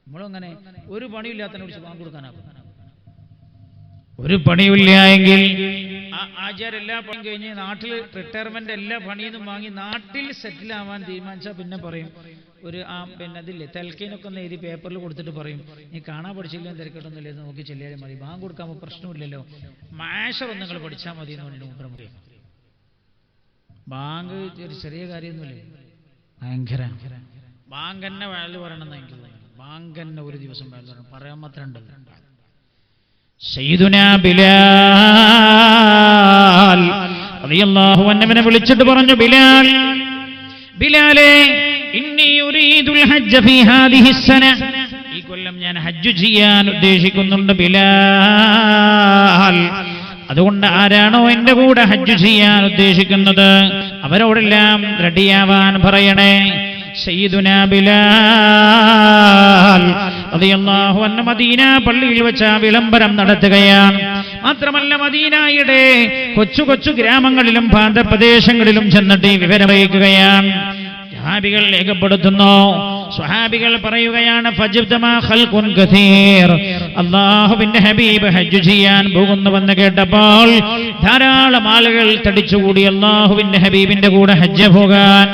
നമ്മളങ്ങനെ ഒരു പണിയില്ലാത്തതിനെ കുറിച്ച് ബാങ്ക് കൊടുക്കാനാകും. ഒരു പണിയില്ല എങ്കിൽ ആചാരം എല്ലാ പണിയും കഴിഞ്ഞ് നാട്ടിൽ റിട്ടയർമെന്റ് എല്ലാ പണിയിൽ നിന്നും വാങ്ങി നാട്ടിൽ സെറ്റിൽ ആവാൻ തീരുമാനിച്ചാൽ പിന്നെ പറയും ഒരു പിന്നെ അതില്ലേ തെൽക്കീനൊക്കെ ഒന്ന് എഴുതി പേപ്പറിൽ കൊടുത്തിട്ട് പറയും നീ കാണാൻ പഠിച്ചില്ല തിരക്കട്ടൊന്നുമില്ല എന്ന് നോക്കി ചെല്ലിയാലും മതി, ബാങ്ക് കൊടുക്കാൻ പ്രശ്നമില്ലല്ലോ, മാഷർ നിങ്ങൾ പഠിച്ചാൽ മതി എന്ന് പറഞ്ഞിട്ട് മുമ്പ് ബാങ്ക് ഒരു ചെറിയ കാര്യമൊന്നുമില്ലേ, ഭയങ്കര ബാങ്ക് തന്നെ വാല്യൂ പറയണമെന്ന് എനിക്ക് തോന്നുന്നു. ബാങ്ക് തന്നെ ഒരു ദിവസം വാല്യൂ പറയണം, പറയാൻ മാത്രം ഉണ്ടല്ലോ. സയ്യിദുനാ ബിലാൽ റളിയല്ലാഹു അൻഹുവിനെ വിളിച്ചിട്ട് പറഞ്ഞു, ബിലാലേ ഇന്നി ഉരീദുൽ ഹജ്ജ ഫീ ഹാദിഹി സന, ഈ കൊല്ലം ഞാൻ ഹജ്ജ് ചെയ്യാൻ ഉദ്ദേശിക്കുന്നുണ്ട് ബിലാൽ. അതുകൊണ്ട് ആരാണോ എന്റെ കൂടെ ഹജ്ജ് ചെയ്യാൻ ഉദ്ദേശിക്കുന്നത് അവരോടെല്ലാം റെഡിയാവാൻ പറയണേ. സയ്യിദുനാ ബിലാൽ റളിയല്ലാഹു അൻഹു മദീന പള്ളിയിൽ വെച്ച് വിളംബരം നടത്തുകയാണ്. മാത്രമല്ല മദീനയുടെ കൊച്ചു കൊച്ചു ഗ്രാമങ്ങളിലും പ്രാന്തപ്രദേശങ്ങളിലും ചെന്നിട്ട് ഈ വിവരം അറിയിക്കുകയാണ്. സ്വഹാബികൾ രേഖപ്പെടുത്തുന്നു, സ്വഹാബികൾ പറയുകയാണ്, ഫജ്തമാ ഖൽഖുൻ കസീർ, അല്ലാഹുവിന്റെ ഹബീബ് ഹജ്ജ് ചെയ്യാൻ പോകുന്നുവെന്ന് കേട്ടപ്പോൾ ധാരാളം ആളുകൾ തടിച്ചുകൂടി അല്ലാഹുവിന്റെ ഹബീബിന്റെ കൂടെ ഹജ്ജ് പോകാൻ.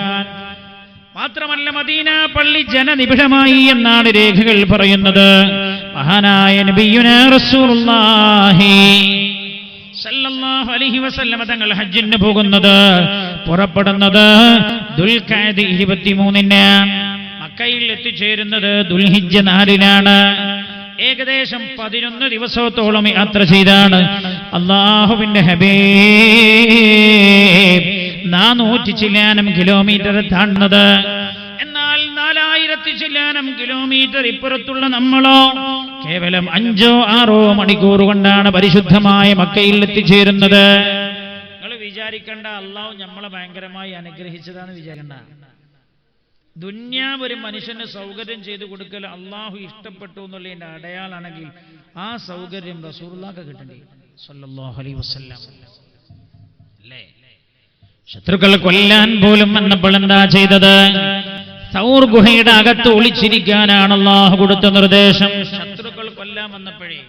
മാത്രമല്ല മദീന പള്ളി ജനനിബിഡമായി എന്നാണ് രേഖകൾ പറയുന്നത്. മഹാനായ നബിയുനാ റസൂലുള്ളാഹി സല്ലല്ലാഹു അലൈഹി വസല്ലം തങ്ങൾ ഹജ്ജിന് പോകുന്നത് പുറപ്പെടുന്നത് ദുൽഖഅദ 23-ന്, മക്കയിൽ എത്തിച്ചേരുന്നത് ദുൽഹിജ്ജ 4-നാണ്. ഏകദേശം 11 ദിവസത്തോളം യാത്ര ചെയ്താണ് അല്ലാഹുവിന്റെ ഹബീബ് 400 ചില്ലാനം കിലോമീറ്റർ താണ്ടുന്നത്. എന്നാൽ 4000 ചില്ലാനം കിലോമീറ്റർ ഇപ്പുറത്തുള്ള നമ്മളോ കേവലം 5-6 മണിക്കൂർ കൊണ്ടാണ് പരിശുദ്ധമായ മക്കയിൽ എത്തിച്ചേരുന്നത്. നിങ്ങൾ വിചാരിക്കണ്ട അല്ലാഹു നമ്മളെ ഭയങ്കരമായി അനുഗ്രഹിച്ചതാണെന്ന് വിചാരിക്കണ്ട. ദുന്യാവ് ഒരു മനുഷ്യന് സൗകര്യം ചെയ്തു കൊടുക്കൽ അള്ളാഹു ഇഷ്ടപ്പെട്ടു എന്നുള്ളതിന്റെ അടയാളാണെങ്കിൽ ആ സൗകര്യം റസൂലുള്ളാഹിക്ക് കിട്ടണ്ടേ സല്ലല്ലാഹു അലൈഹി വസല്ലം. അല്ലേ, ശത്രുക്കൾ കൊല്ലാൻ പോലും വന്നപ്പോൾ എന്താ ചെയ്തത്? സൗർ ഗുഹയുടെ അകത്ത് ഒളിച്ചിരിക്കാനാണ് അള്ളാഹു കൊടുത്ത നിർദ്ദേശം. ശത്രുക്കൾ കൊല്ലാൻ വന്നപ്പോഴേ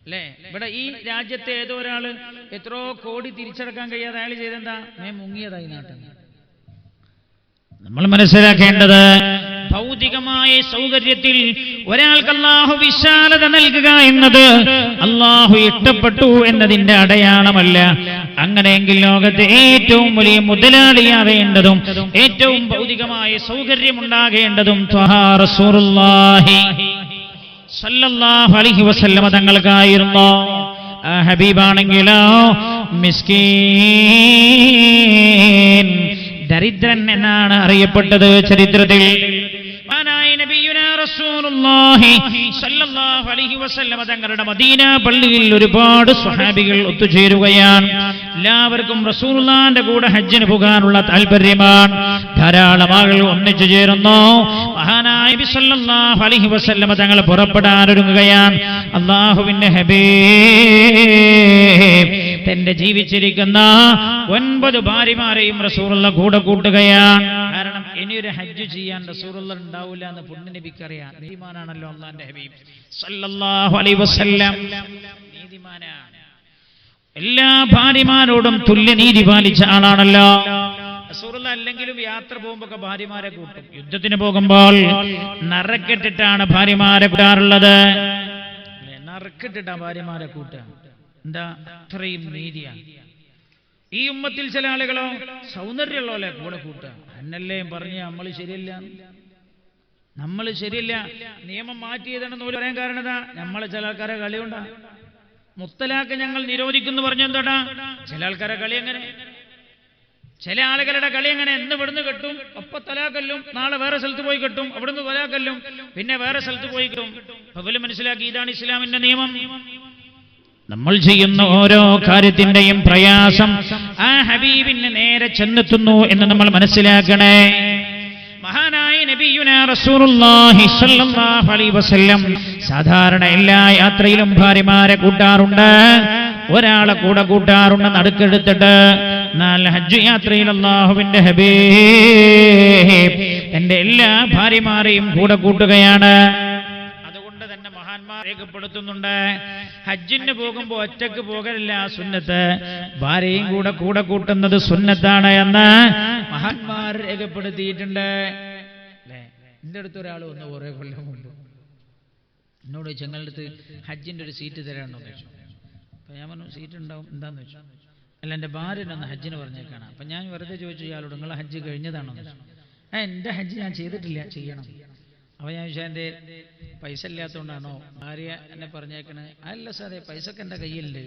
അല്ലേ, ഇവിടെ ഈ രാജ്യത്തെ ഏതോ ഒരാള് എത്രയോ കോടി തിരിച്ചടക്കാൻ കഴിയാതെ അയാൾ ചെയ്തെന്താ? മുങ്ങിയതായി നാട്ടിൽ. നമ്മൾ മനസ്സിലാക്കേണ്ടത് ഭൗതികമായ സൗകര്യത്തിൽ ഒരാൾക്ക് അല്ലാഹു വിശാലത നൽകുക എന്നത് അല്ലാഹു ഇഷ്ടപ്പെട്ടു എന്നതിന്റെ അടയാളമല്ല. അങ്ങനെയെങ്കിൽ ലോകത്തെ ഏറ്റവും വലിയ മുതലാളിയാവേണ്ടതും ഏറ്റവും ഭൗതികമായ സൗകര്യമുണ്ടാകേണ്ടതും ത്വഹാ റസൂലുള്ളാഹി സല്ലല്ലാഹു അലൈഹി വസല്ലം തങ്ങൾക്കായിരുന്നു. ആ ഹബീബാണെങ്കിലോ മിസ്കീൻ, ദരിദ്രൻ എന്നാണ് അറിയപ്പെട്ടത് ചരിത്രത്തിൽ. റസൂലുള്ളാഹി സ്വല്ലല്ലാഹു അലൈഹി വസല്ലം തങ്ങളുടെ മദീന പള്ളിയിൽ ഒരുപാട് സ്വഹാബികൾ ഒത്തുചേരുകയാണ്. എല്ലാവർക്കും റസൂലുള്ളാഹിന്റെ കൂടെ ഹജ്ജിന് പോകാനുള്ള താല്പര്യമാണ്. ധാരാളം ആളുകൾ ഒന്നിച്ചു ചേരുന്നു. മഹാനായ നബി സ്വല്ലല്ലാഹു അലൈഹി വസല്ലം തങ്ങൾ പുറപ്പെടാൻ ഒരുങ്ങുകയാണ്. അല്ലാഹുവിന്റെ ഹബീബ് തന്റെ ജീവിച്ചിരിക്കുന്ന 9 ഭാര്യമാരെയും റസൂലുള്ള കൂടെ കൂട്ടുകയാണ്. കാരണം ഇനിയൊരു ഹജ്ജ് ചെയ്യാൻ റസൂലുള്ള ഉണ്ടാവില്ല എന്ന് പുണ്യനബിക്കറിയാം. നീതിമാനാണല്ലോ അല്ലാഹുവിന്റെ ഹബീബ് സല്ലല്ലാഹു അലൈഹി വസല്ലം, നീതിമാനാണ്. എല്ലാ ഭാര്യമാരോടും തുല്യ നീതി പാലിച്ച ആളാണല്ലോ റസൂലുള്ള. അല്ലെങ്കിലും യാത്ര പോകുമ്പോ ഭാര്യമാരെ കൂട്ടും. യുദ്ധത്തിന് പോകുമ്പോൾ നറുക്കിട്ടിട്ടാണ് ഭാര്യമാരെ കൂട്ടാറുള്ളത്. നറുക്കിട്ടിട്ടാ ഭാര്യമാരെ കൂട്ടുക. എന്താ അത്രയും നീതിയാണ്. ഈ ഉമ്മത്തിൽ ചില ആളുകളോ സൗന്ദര്യമുള്ളവരെ കൂടെ കൂട്ടുക. എന്നല്ലേ പറഞ്ഞ് നമ്മൾ ശരിയല്ല നിയമം മാറ്റിയതാണെന്ന് പറയാൻ കാരണം എന്താ? നമ്മളെ ചില ആൾക്കാരെ കളിയുണ്ടാ. മുത്തലാഖ് ഞങ്ങൾ നിരോധിക്കുന്നു പറഞ്ഞെന്താ? ചില ആൾക്കാരെ കളി എങ്ങനെ, ചില ആളുകളുടെ കളി എങ്ങനെ? എന്ന് ഇവിടുന്ന് കെട്ടും, ഒപ്പം തലാഖല്ലും, നാളെ വേറെ സ്ഥലത്ത് പോയി കെട്ടും, അവിടുന്ന് തലാഖല്ലും, പിന്നെ വേറെ സ്ഥലത്ത് പോയി കെട്ടും. അവര് മനസ്സിലാക്കി ഇതാണ് ഇസ്ലാമിന്റെ നിയമം. നമ്മൾ ചെയ്യുന്ന ഓരോ കാര്യത്തിന്റെയും പ്രയാസം ആ ഹബീബിന് നേരെ ചെന്നെത്തുന്നു എന്ന് നമ്മൾ മനസ്സിലാക്കണേ. മഹാനായ നബിയുനാ റസൂലുള്ളാഹി സ്വല്ലല്ലാഹു അലൈഹി വസല്ലം സാധാരണ എല്ലാ യാത്രയിലും ഭാര്യമാരെ കൂട്ടാറുണ്ട്. ഒരാളെ കൂടെ കൂട്ടാറുണ്ട് നടുക്കെടുത്തിട്ട്. എന്നാൽ ഹജ്ജ് യാത്രയിൽ അല്ലാഹുവിന്റെ ഹബീബ് തന്റെ എല്ലാ ഭാര്യമാരെയും കൂടെ കൂട്ടുകയാണ്. രേഖപ്പെടുത്തുന്നുണ്ട്. ഹജ്ജിന് പോകുമ്പോൾ ഒറ്റക്ക് പോകലില്ല സുന്നത്ത്, ഭാര്യയും കൂടെ കൂട്ടുന്നത് സുന്നത്താണ് എന്ന് മഹാന്മാർ രേഖപ്പെടുത്തിയിട്ടുണ്ട്. അല്ലേ? എൻ്റെ അടുത്ത് ഒരാൾ വന്ന് കുറേ കൊല്ലം കൊണ്ട് എന്നോട് ഞങ്ങളുടെ അടുത്ത് ഹജ്ജിൻ്റെ ഒരു സീറ്റ് തരാമെന്ന് ചോദിച്ചു. അപ്പം ഞാൻ പറഞ്ഞു സീറ്റ് ഉണ്ടാവും, എന്താണെന്ന് വെച്ചു. അല്ല, എൻ്റെ ഭാര്യനൊന്ന് ഹജ്ജിന് പറഞ്ഞേക്കാണ്. അപ്പം ഞാൻ വെറുതെ ചോദിച്ചു ഇയാളോട്, നിങ്ങളെ ഹജ്ജ് കഴിഞ്ഞതാണോ എന്ന് ചോദിച്ചു. എൻ്റെ ഹജ്ജ് ഞാൻ ചെയ്തിട്ടില്ല, ചെയ്യണം. അപ്പോൾ ഞാൻ ചോദിച്ചാൽ എൻ്റെ പൈസ ഇല്ലാത്തതുകൊണ്ടാണോ ഭാര്യ എന്നെ പറഞ്ഞേക്കണേ? അല്ല സാറേ, പൈസക്ക് എൻ്റെ കയ്യിലുണ്ട്.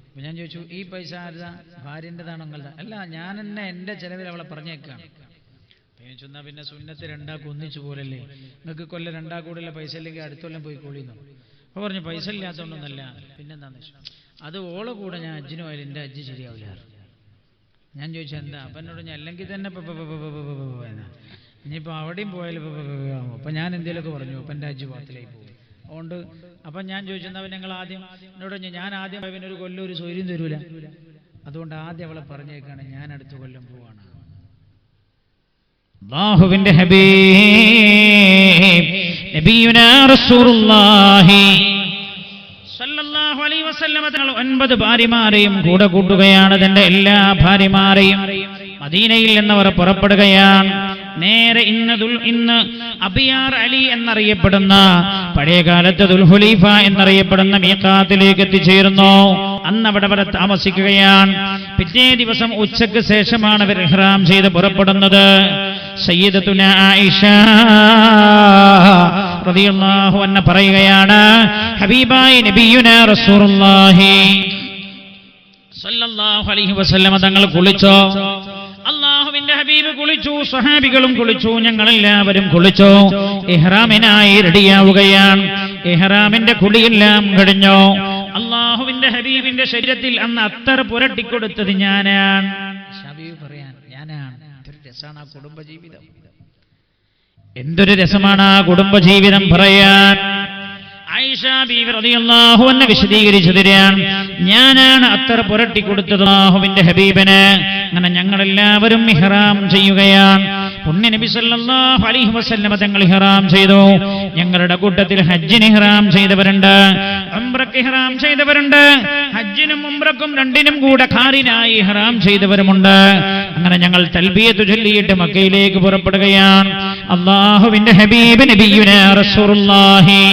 അപ്പം ഞാൻ ചോദിച്ചു ഈ പൈസ ആരുതാ, ഭാര്യൻ്റെതാണോ നിങ്ങളുടെ? അല്ല, ഞാൻ തന്നെ എൻ്റെ ചിലവിൽ അവളെ പറഞ്ഞേക്കാണ്. ചോദിച്ചാൽ പിന്നെ സുന്നത്ത് രണ്ടാക്കും ഒന്നിച്ചു പോലല്ലേ, നിങ്ങൾക്ക് കൊല്ലം രണ്ടാക്കൂടുള്ള പൈസ ഇല്ലെങ്കിൽ അടുത്തൊല്ലം പോയി കൂടിയെന്നു. അപ്പോൾ പറഞ്ഞു പൈസ ഇല്ലാത്തതുകൊണ്ടൊന്നല്ല, പിന്നെന്താന്ന് വെച്ചു, അത് ഓളെ കൂടെ ഞാൻ ഹജ്ജിന് പോയാലും എൻ്റെ ഹജ്ജ് ശരിയാവില്ല. ഞാൻ ചോദിച്ചാൽ എന്താ? അപ്പം എന്നോട് ഞാൻ അല്ലെങ്കിൽ തന്നെ ഇനിയിപ്പോൾ അവിടെയും പോയാലും അപ്പം ഞാൻ എന്തെങ്കിലുമൊക്കെ പറഞ്ഞു, അപ്പം എൻ്റെ ഹജ്ജ് പാത്തിലായി പോകും. അതുകൊണ്ട് അപ്പം ഞാൻ ചോദിച്ചെന്നാൽ ഞങ്ങൾ ആദ്യം എന്നോട് ഞാൻ ആദ്യം പിന്നെ ഒരു കൊല്ലം ഒരു സൗകര്യം തരൂല, അതുകൊണ്ട് ആദ്യം അവളെ പറഞ്ഞേക്കാണ് ഞാൻ അടുത്ത കൊല്ലം പോവാണ്. അല്ലാഹുവിന്റെ ഹബീബ് നബിയുനാ റസൂലുള്ളാഹി സല്ലല്ലാഹു അലൈഹി വസല്ലം തങ്ങൾ 9 ഭാര്യമാരെയും കൂടെ കൂട്ടുകയാണ്. തന്റെ എല്ലാ ഭാര്യമാരെയും മദീനയിൽ എന്നവർ പുറപ്പെടുകയാണ്. നേരെ ഇന്ന് അബിയാർ അലി എന്നറിയപ്പെടുന്ന പഴയകാലത്ത് ദുൽഹുലൈഫ എന്നറിയപ്പെടുന്ന മീഖാത്തിലേക്ക് എത്തിച്ചേരുന്നു. അന്ന് അവിടെ താമസിക്കുകയാണ്. പിറ്റേ ദിവസം ഉച്ചയ്ക്ക് ശേഷമാണ് അവർ ഇഹ്റാം ചെയ്ത് പുറപ്പെടുന്നത്. സയ്യിദത്തുന ആയിഷ റളിയല്ലാഹു അൻഹ പറയുകയാണ്, ഹബീബായ നബിയുനാ റസൂലുള്ളാഹി സല്ലല്ലാഹു അലൈഹി വസല്ലം തങ്ങൾ കുളിച്ചോ? അല്ലാഹുവിന്റെ ഹബീബ് കുളിച്ചു, സ്വഹാബികളും കുളിച്ചു, ഞങ്ങളെല്ലാവരും കുളിച്ചു. ഇഹ്റാമിനായി റെഡിയാവുകയാണ്. ഇഹ്റാമിന്റെ കുളിയെല്ലാം കഴിഞ്ഞു. അല്ലാഹുവിന്റെ ഹബീബിന്റെ ശരീരത്തിൽ അന്ന് അത്തർ പുരട്ടിക്കൊടുത്തത് ഞാനാണ്. ഹബീബ് പറയാൻ ഞാനാണ്. എന്തൊരു രസമാണ് ആ കുടുംബജീവിതം, എന്തൊരു രസമാണ് ആ കുടുംബജീവിതം പറയാൻ. ആയിഷ ബീവി റളിയല്ലാഹു അൻഹ വിശദീകരിച്ചു തരാൻ, ഞാനാണ് അത്തർ പുരട്ടി കൊടുത്തത് അല്ലാഹുവിന്റെ ഹബീബിന്. അങ്ങനെ ഞങ്ങളെല്ലാവരും ഇഹ്റാം ചെയ്യുകയാണ്. പുണ്യ നബി സല്ലല്ലാഹു അലൈഹി വസല്ലം തങ്ങൾ ഇഹ്റാം ചെയ്തു. ഞങ്ങളുടെ കൂട്ടത്തിൽ ഹജ്ജിന് ഇഹ്റാം ചെയ്തവരുണ്ട്, ഉംറക്ക് ഇഹ്റാം ചെയ്തവരുണ്ട്, ഹജ്ജിനും ഉംറക്കും രണ്ടിനും കൂടെ ഖാരിനായി ഇഹ്റാം ചെയ്തവരുമുണ്ട്. അങ്ങനെ ഞങ്ങൾ തൽബിയത്ത് ചൊല്ലിയിട്ട് മക്കയിലേക്ക് പുറപ്പെടുകയാണ്. അല്ലാഹുവിന്റെ ഹബീബ് നബിയുനാ റസൂലുള്ളാഹി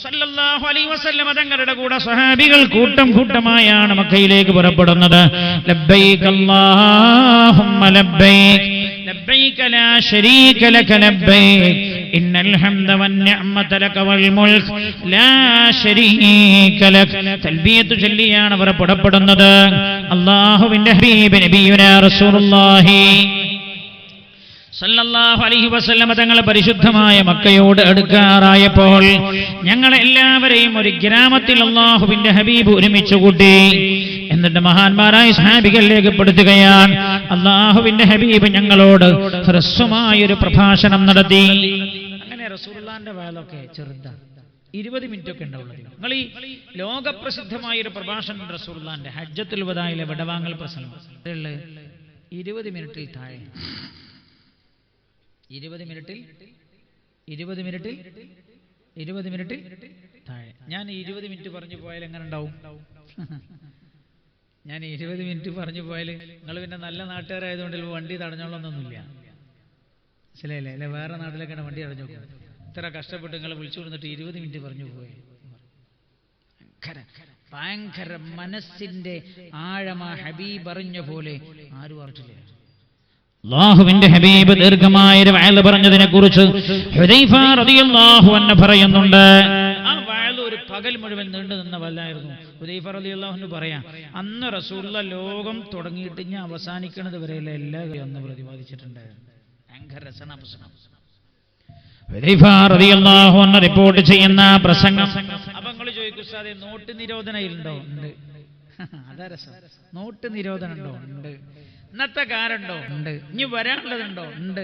സല്ലല്ലാഹു അലൈഹി വസല്ലം തങ്ങളുടെ കൂടെ സ്വഹാബികൾ കൂട്ടം കൂട്ടമായാണ് മക്കയിലേക്ക് പുറപ്പെടുന്നത്. ലബ്ബൈക അല്ലാഹുമ്മ ലബ്ബൈക ലബ്ബൈക ലാ ശരീക ലക ലബ്ബൈക ഇന്നൽ ഹംദ വൻ നിഅമത ലക വൽ മുൽക് ലാ ശരീക ലക. തൽബിയത്ത് ചൊല്ലിയാണ് അവർ പുറപ്പെടുന്നത്. അല്ലാഹുവിന്റെ ഹബീബ് നബിയുനാ റസൂലുള്ളാഹി സല്ലല്ലാഹു അലൈഹി വസല്ലം തങ്ങൾ പരിശുദ്ധമായ മക്കയോട് അടുക്കാറായപ്പോൾ ഞങ്ങളെല്ലാവരെയും ഒരു ഗ്രാമത്തിൽ അല്ലാഹുവിന്റെ ഹബീബ് ഒരുമിച്ച് കൂട്ടി. എന്നിട്ട് മഹാന്മാരായ സ്വഹാബികൾ രേഖപ്പെടുത്തുകയാണ്, അല്ലാഹുവിന്റെ ഹബീബ് ഞങ്ങളോട് ഹ്രസ്വമായൊരു പ്രഭാഷണം നടത്തി. അങ്ങനെ റസൂലുള്ളാഹിന്റെ വാലൊക്കെ ചെറുതാണ്, 20 മിനിറ്റ് ഒക്കെ ഉണ്ടാവുള്ളൂ. നിങ്ങൾ ഈ ലോകപ്രസിദ്ധമായ ഒരു പ്രഭാഷണം റസൂലുള്ളാഹിന്റെ ഹജ്ജത്തുൽ വദായിലെ വിടവാങ്ങൽ പ്രസംഗം 20 മിനിറ്റിൽ താഴെ, 20 മിനിറ്റിൽ താഴെ. ഞാൻ 20 മിനിറ്റ് പറഞ്ഞു പോയാൽ എങ്ങനെ ഉണ്ടാവും? ഞാൻ 20 മിനിറ്റ് പറഞ്ഞു പോയാൽ നിങ്ങൾ പിന്നെ നല്ല നാട്ടുകാരായതുകൊണ്ട് വണ്ടി തടഞ്ഞോളൊന്നൊന്നുമില്ല, മനസ്സിലായില്ലേ? അല്ലെ വേറെ നാട്ടിലേക്കാണ് വണ്ടി തടഞ്ഞു നോക്കുക. ഇത്ര കഷ്ടപ്പെട്ട് നിങ്ങൾ വിളിച്ചു കൊടുത്തിട്ട് 20 മിനിറ്റ് പറഞ്ഞു പോയി. ഭയങ്കര മനസ്സിന്റെ ആഴമാ ഹബീബ് അറിഞ്ഞ പോലെ ആരും അറിഞ്ഞില്ല. അല്ലാഹുവിന്റെ ഹബീബ് ദീർഘമായ ഒരു വഅദ് പറഞ്ഞതിനെ കുറിച്ച് ഹുദൈഫ റളിയല്ലാഹു അൻഹു പറയുന്നുണ്ട്. ആ വഅദ് ഒരു പകൽ മുഴുവൻ നീണ്ടു നിന്ന വല്ലായിരുന്നു. ഹുദൈഫ റളിയല്ലാഹു അൻഹു പറയാം, അന്ന് റസൂലുള്ളാഹി ലോകം തുടങ്ങിയിട്ട് ഞാൻ അവസാനിക്കുന്നത് വരെയുള്ള എല്ലാ അന്ന് പ്രതിപാദിച്ചിട്ടുണ്ട്. ഭയങ്കര രസന പ്രസംഗം ഹുദൈഫ റളിയല്ലാഹു അൻഹു റിപ്പോർട്ട് ചെയ്യുന്ന പ്രസംഗം. അപ്പോൾ നിങ്ങൾ ചോദിക്കും, ഉസ്താദേ നോട്ട് നിരോധനം ഉണ്ടോ? ഉണ്ട്. അതാ രസം. നോട്ട് നിരോധനം ഉണ്ടോ? ഉണ്ട്. ഇന്നത്തെ കാലുണ്ടോ? ഉണ്ട്. ഇനി വരാനുള്ളതുണ്ടോ? ഉണ്ട്.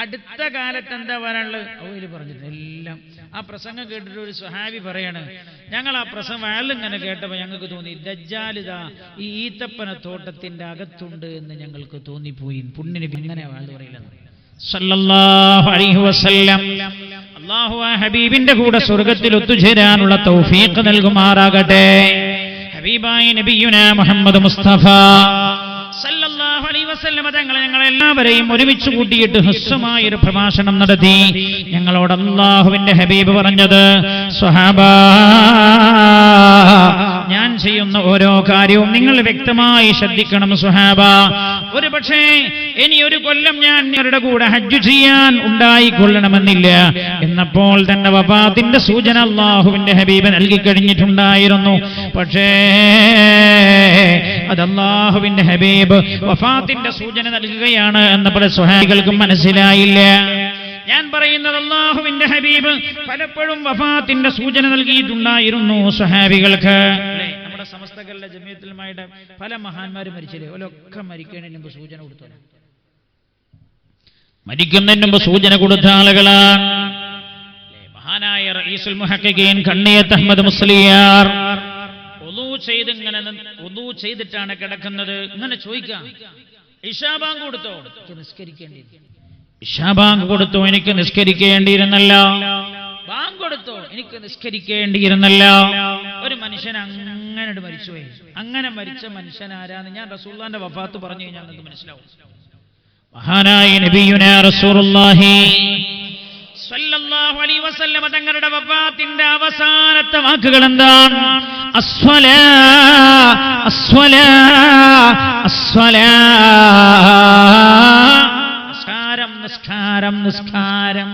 അടുത്ത കാലത്ത് എന്താ വരാനുള്ളത്? അവയിൽ പറഞ്ഞിട്ട് എല്ലാം. ആ പ്രസംഗം കേട്ടിട്ട് ഒരു സ്വഹാബി പറയാണ്, ഞങ്ങൾ ആ പ്രസംഗം ഇങ്ങനെ കേട്ടപ്പോൾ ഞങ്ങൾക്ക് തോന്നി ദജ്ജാലിതാ ഈ ഈത്തപ്പന തോട്ടത്തിന്റെ അകത്തുണ്ട് എന്ന് ഞങ്ങൾക്ക് തോന്നിപ്പോയി. പുണ്യന് ഇങ്ങനെ വാഴ പറയില്ലെന്ന് സല്ലല്ലാഹു അലൈഹി വസല്ലം. അല്ലാഹു ആ ഹബീബിന്റെ കൂടെ സ്വർഗ്ഗത്തിൽ ഒത്തുചേരാനുള്ള തൗഫീഖ് നൽകുമാറാകട്ടെ. ഹബീബായ നബിയുനാ മുഹമ്മദ് മുസ്തഫ സല്ലല്ലാഹു അലൈഹി വസല്ലം തങ്ങളെ ഞങ്ങളെല്ലാവരെയും ഒരുമിച്ച് കൂട്ടിയിട്ട് ഹ്രസ്വമായ ഒരു പ്രഭാഷണം നടത്തി. ഞങ്ങളോട് അല്ലാഹുവിന്റെ ഹബീബ് പറഞ്ഞത്, സ്വഹാബാ, ഞാൻ ചെയ്യുന്ന ഓരോ കാര്യവും നിങ്ങൾ വ്യക്തമായി ശ്രദ്ധിക്കണം സ്വഹാബ. ഒരു പക്ഷേ ഇനി ഒരു കൊല്ലം ഞാൻ നിങ്ങളുടെ കൂടെ ഹജ്ജ് ചെയ്യാൻ ഉണ്ടായിക്കൊള്ളണമെന്നില്ല എന്നപ്പോൾ തന്നെ വഫാത്തിന്റെ സൂചന അല്ലാഹുവിന്റെ ഹബീബ് നൽകി കഴിഞ്ഞിട്ടുണ്ടായിരുന്നു. പക്ഷേ അത് അല്ലാഹുവിന്റെ ഹബീബ് വഫാത്തിന്റെ സൂചന നൽകുകയാണ് എന്ന് പല സ്വഹാബികൾക്കും മനസ്സിലായില്ല. ഞാൻ പറയുന്നത് അല്ലാഹുവിന്റെ ഹബീബ് പലപ്പോഴും വഫാത്തിന്റെ സൂചന നൽകിയിട്ടുണ്ടായിരുന്നു സ്വഹാബികൾക്ക്. നമ്മുടെ സമസ്തകളുടെ ജമിയത്തുലമായുടെ പല മഹാന്മാരും മരിച്ചില്ലേ, ഓലൊക്കെ മരിക്കുന്നതിന് മുമ്പ് സൂചന കൊടുത്തു. മരിക്കുന്നതിന് മുമ്പ് സൂചന കൊടുത്ത ആളുകളാണ് മഹാനായ റഈസുൽ മുഹഖഖീൻ കണ്ണിയത്ത് അഹ്മദ് മുസ്ലിയാർ. ഒളൂ ചെയ്തിട്ടാണ് കിടക്കുന്നത്. ഇങ്ങനെ ചോദിക്കാം, ഇശാ ബാങ്ക് കൊടുത്തോ? നിസ്കരിക്കേണ്ടി. ഇശാ ബാങ്ക് കൊടുത്തോ? എനിക്ക് നിസ്കരിക്കേണ്ടിയിരുന്നല്ല. ബാങ്ക് കൊടുത്തോ? എനിക്ക് നിസ്കരിക്കേണ്ടിയിരുന്നല്ല. ഒരു മനുഷ്യൻ അങ്ങനെ മരിച്ചുപോയി. അങ്ങനെ മരിച്ച മനുഷ്യൻ ആരാന്ന് ഞാൻ റസൂലുള്ളാഹിന്റെ വഫാത്ത് പറഞ്ഞു കഴിഞ്ഞാൽ നിങ്ങൾക്ക് മനസ്സിലാവും. മഹാനായ നബിയുനാ റസൂലുള്ളാഹി സ്വല്ലല്ലാഹു അലൈഹി വസല്ലം തങ്ങളുടെ വഫാത്തിന്റെ അവസാനത്തെ വാക്കുകൾ എന്താണ്? അസ്സലാ അസ്സലാ അസ്സലാ, നിസ്കാരം നിസ്കാരം നിസ്കാരം